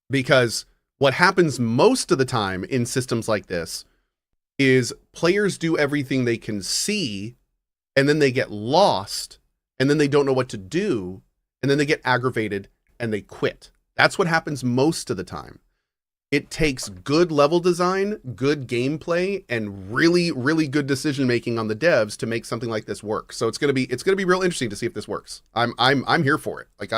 Because what happens most of the time in systems like this is players do everything they can see, and then they get lost, and then they don't know what to do, and then they get aggravated and they quit. That's what happens most of the time. It takes good level design, good gameplay, and really, really good decision making on the devs to make something like this work. So it's gonna be real interesting to see if this works. I'm here for it. Like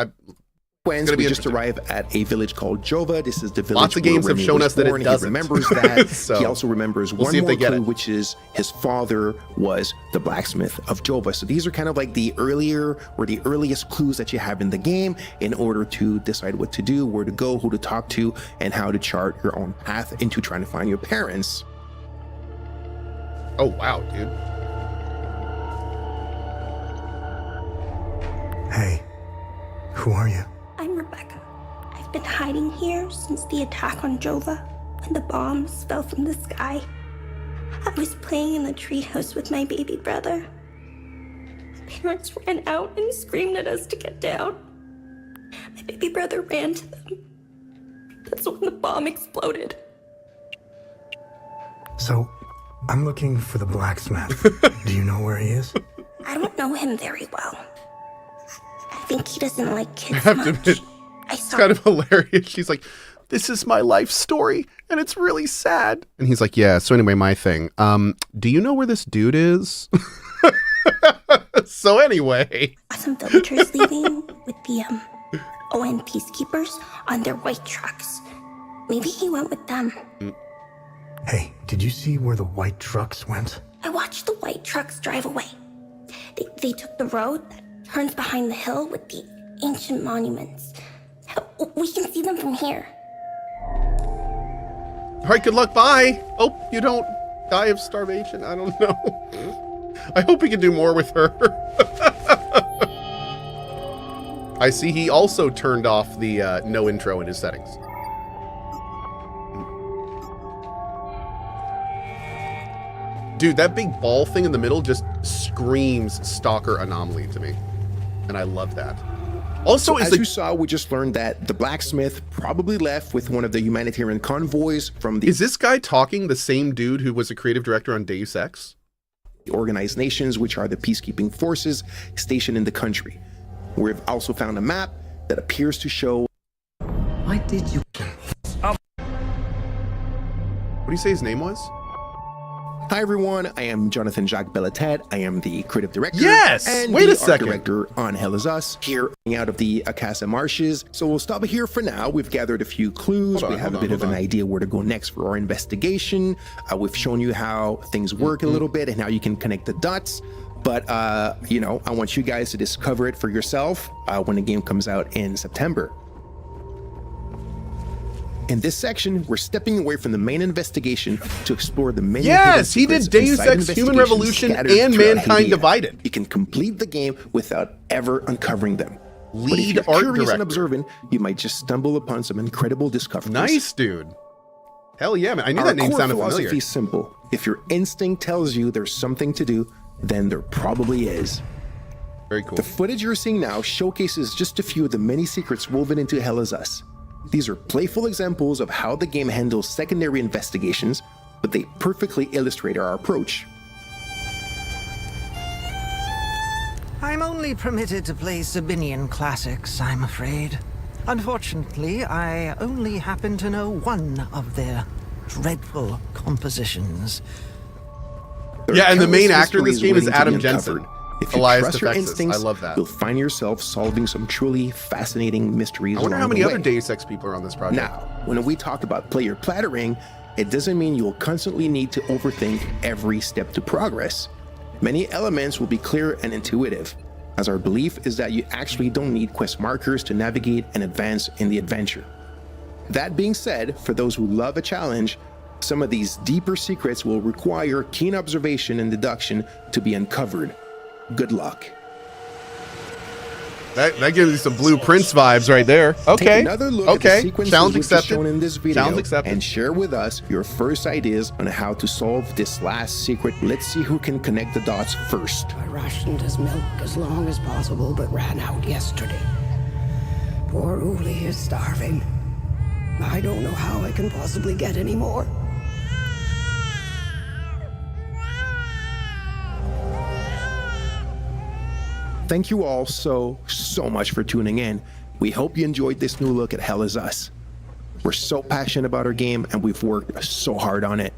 We just arrive at a village called Jova. This is the village. Lots of games where have Remy shown was us that born. it doesn't. He remembers that. So, he also remembers we'll one see if more they get clue, it. which is his father was the blacksmith of Jova. So these are kind of like the earliest clues that you have in the game in order to decide what to do, where to go, who to talk to, and how to chart your own path into trying to find your parents. Oh wow, dude. Hey, who are you? I'm Rebecca. I've been hiding here since the attack on Jova, when the bombs fell from the sky. I was playing in the treehouse with my baby brother. My parents ran out and screamed at us to get down. My baby brother ran to them. That's when the bomb exploded. So, I'm looking for the blacksmith. Do you know where he is? I don't know him very well. I think he doesn't like kids I have to much. admit, it's kind of hilarious. She's like, this is my life story, and it's really sad. And he's like, yeah, so anyway, my thing. Do you know where this dude is? So anyway. Some villagers leaving with the ON peacekeepers on their white trucks. Maybe he went with them. Hey, did you see where the white trucks went? I watched the white trucks drive away. They took the road that turns behind the hill with the ancient monuments. We can see them from here. All right, good luck. Bye. Hope you don't die of starvation. I don't know. I hope we can do more with her. I see he also turned off the no intro in his settings. Dude, that big ball thing in the middle just screams Stalker Anomaly to me. And I love that. Also, so as you saw, we just learned that the blacksmith probably left with one of the humanitarian convoys from the... Is this guy talking the same dude who was a creative director on Deus Ex? The organized nations, which are the peacekeeping forces stationed in the country. We've also found a map that appears to show... Why did you... What do you say his name was? Hi everyone, I am Jonathan Jacques Bellatet. I am the creative director. Yes! And Wait the a second. art director on Hell Is Us, here out of the Akasa Marshes. So we'll stop here for now. We've gathered a few clues. We have a bit of an idea where to go next for our investigation. We've shown you how things work a little bit and how you can connect the dots. But, you know, I want you guys to discover it for yourself when the game comes out in September. In this section, we're stepping away from the main investigation to explore the many... Yes, he did Deus Ex Human Revolution and Mankind Divided. You can complete the game without ever uncovering them. But if Lead you're art curious director. and observant, you might just stumble upon some incredible discoveries. Nice, dude. Hell yeah, man. I knew Our that name core sounded philosophy familiar. is simple. If your instinct tells you there's something to do, then there probably is. Very cool. The footage you're seeing now showcases just a few of the many secrets woven into Hell Is Us. These are playful examples of how the game handles secondary investigations, but they perfectly illustrate our approach. I'm only permitted to play Sabinian classics, I'm afraid. Unfortunately, I only happen to know one of their dreadful compositions. There Yeah, are and the main countless actor in this mysteries game is waiting to be Adam Jensen. uncovered. If you Elias trust your Defexis. instincts, I love that. you'll find yourself solving some truly fascinating mysteries. I wonder how along many the other way. Deus Ex people are on this project. Now, when we talk about player plattering, it doesn't mean you'll constantly need to overthink every step to progress. Many elements will be clear and intuitive, as our belief is that you actually don't need quest markers to navigate and advance in the adventure. That being said, for those who love a challenge, some of these deeper secrets will require keen observation and deduction to be uncovered. Good luck. That gives you some Blueprints vibes right there. Okay. Take another look at the Okay. sequences Challenge which are accepted. shown in this video Challenge accepted. and share with us your first ideas on how to solve this last secret. Let's see who can connect the dots first. I rationed his milk as long as possible, but ran out yesterday. Poor Uli is starving. I don't know how I can possibly get any more. Thank you all so much for tuning in. We hope you enjoyed this new look at Hell Is Us. We're so passionate about our game and we've worked so hard on it.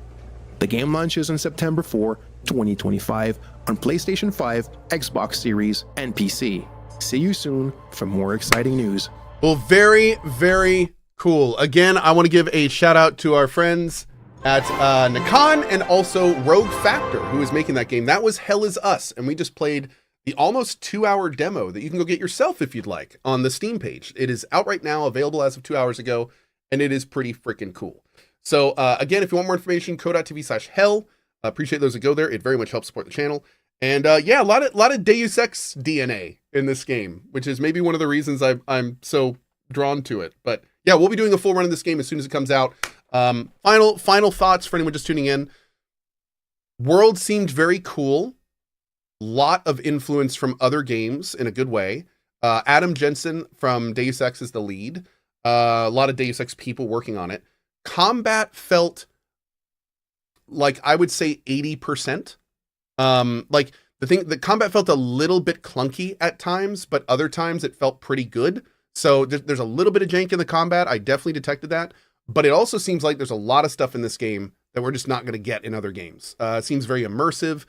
The game launches on September 4, 2025 on PlayStation 5, Xbox Series, and PC. See you soon for more exciting news. Well, very, very cool. Again, I want to give a shout out to our friends at Nacon and also Rogue Factor, who is making that game. That was Hell Is Us, and we just played the almost 2-hour demo that you can go get yourself if you'd like on the Steam page. It is out right now, available as of 2 hours ago, and it is pretty freaking cool. So again, if you want more information, cohh.tv/hell. Appreciate those that go there. It very much helps support the channel. And yeah, a lot of Deus Ex DNA in this game, which is maybe one of the reasons I'm so drawn to it. But yeah, we'll be doing a full run of this game as soon as it comes out. Final thoughts for anyone just tuning in. World seemed very cool. Lot of influence from other games in a good way. Adam Jensen from Deus Ex is the lead. A lot of Deus Ex people working on it. Combat felt like, I would say 80%. Like the combat felt a little bit clunky at times, but other times it felt pretty good. So there's a little bit of jank in the combat. I definitely detected that, but it also seems like there's a lot of stuff in this game that we're just not going to get in other games. It seems very immersive.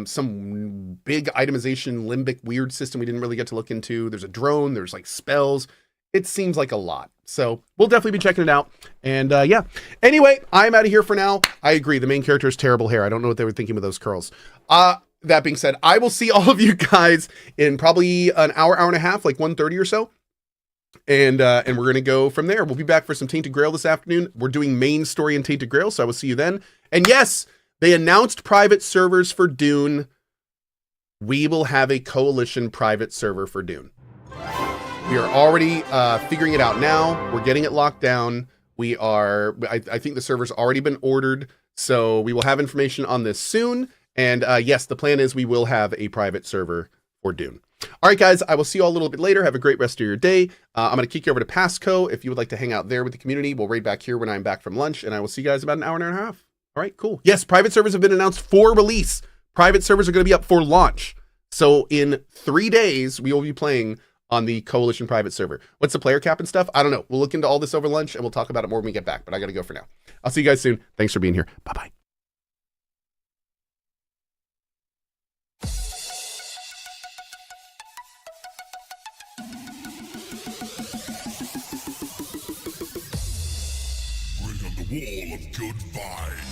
Some big itemization, limbic weird system we didn't really get to look into. There's a drone, there's like spells. It seems like a lot. So we'll definitely be checking it out. And yeah, anyway, I'm out of here for now. I agree. The main character has terrible hair. I don't know what they were thinking with those curls. That being said, I will see all of you guys in probably an hour and a half, like 1:30 or so. And we're going to go from there. We'll be back for some Tainted Grail this afternoon. We're doing main story in Tainted Grail, so I will see you then. And yes, they announced private servers for Dune. We will have a Coalition private server for Dune. We are already figuring it out now. We're getting it locked down. I think the server's already been ordered, so we will have information on this soon. And yes, the plan is we will have a private server for Dune. All right, guys, I will see you all a little bit later. Have a great rest of your day. I'm going to kick you over to Passco. If you would like to hang out there with the community, we'll raid back here when I'm back from lunch, and I will see you guys about an hour and a half. All right, cool. Yes, private servers have been announced for release. Private servers are going to be up for launch. So in 3 days, we will be playing on the Coalition private server. What's the player cap and stuff? I don't know. We'll look into all this over lunch, and we'll talk about it more when we get back, but I got to go for now. I'll see you guys soon. Thanks for being here. Bye-bye. Wall of good vibes.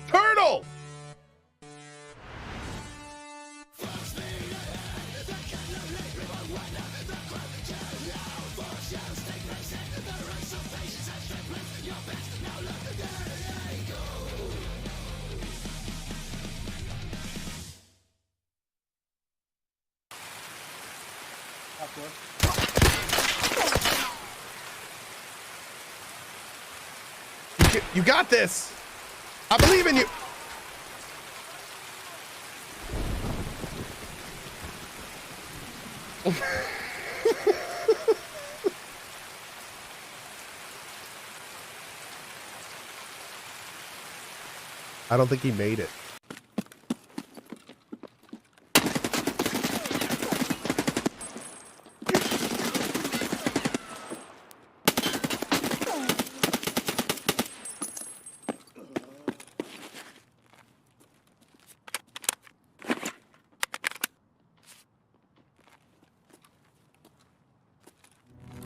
Turtle! You got this. I believe in you. I don't think he made it.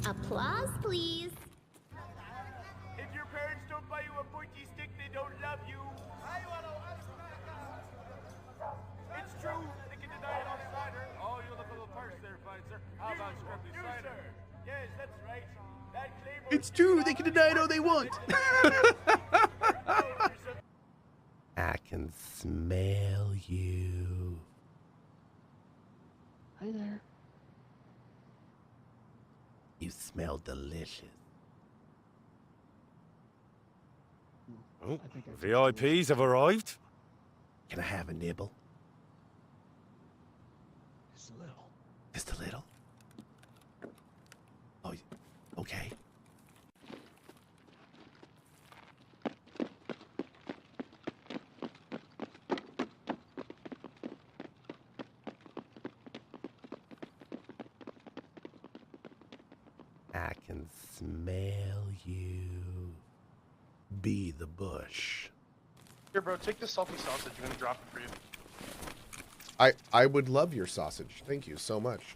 Applause, please. If your parents don't buy you a pointy stick, they don't love you. It's true. They can deny it on cider. Oh, you look a little parched there, fine sir. How about scrumpy cider? Sir. Yes, that's right. That Claymore. It's true. They can deny it all they want. I can smell you. Hi there. You smell delicious. Oh, VIPs have arrived. Can I have a nibble? Just a little. Just a little? Oh, okay. I can smell you. Be the bush. Here, bro, take this salty sausage. I'm gonna drop it for you. I would love your sausage. Thank you so much.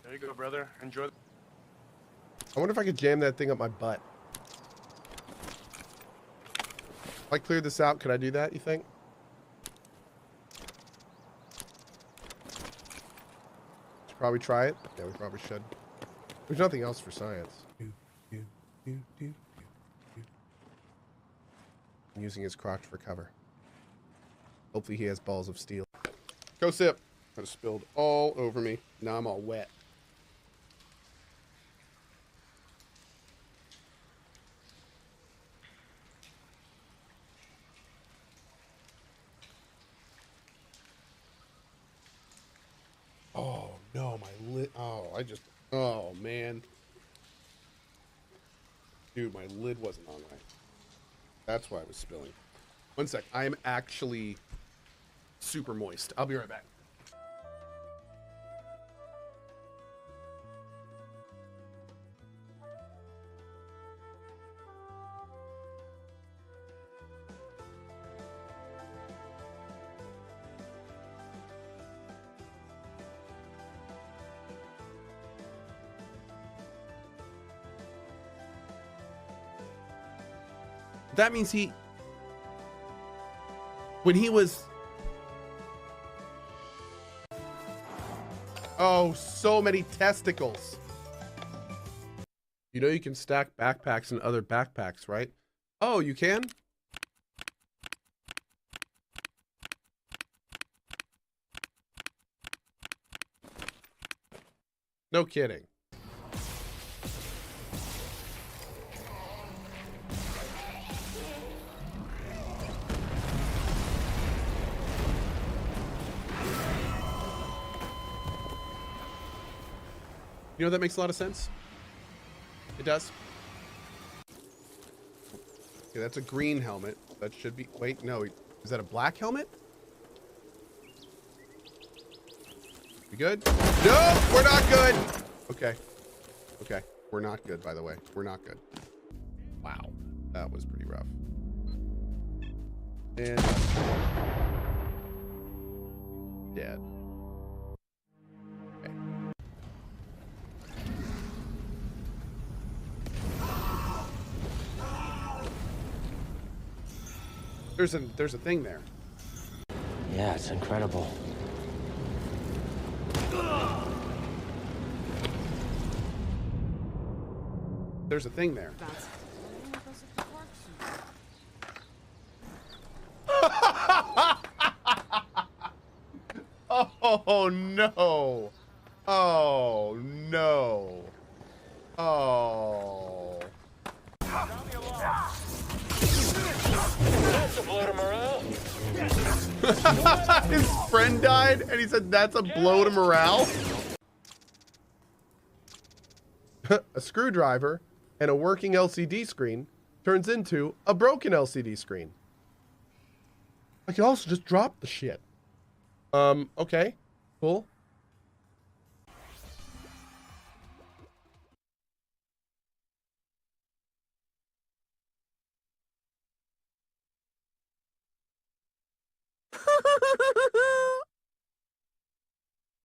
There you go, brother. Enjoy. I wonder if I could jam that thing up my butt. If I clear this out, could I do that, you think? Should probably try it. Yeah, we probably should. There's nothing else for science. I'm using his crotch for cover. Hopefully he has balls of steel. Go sip. That spilled all over me. Now I'm all wet. Oh no, my lid. Oh man. Dude, my lid wasn't on right. That's why I was spilling. One sec. I am actually super moist. I'll be right back. That means when he was, oh, so many testicles. You know you can stack backpacks in other backpacks, right? Oh, you can? No kidding. You know, that makes a lot of sense. It does. Okay, that's a green helmet. That should be, wait, no, is that a black helmet? We good? No, we're not good. Okay. Okay, we're not good, by the way. We're not good. Wow, that was pretty rough. And dead. There's a thing there. Yeah, it's incredible. There's a thing there. Oh no. Oh no. Oh. His friend died and he said that's a blow to morale. A screwdriver and a working LCD screen turns into a broken LCD screen. I can also just drop the shit. Okay, cool.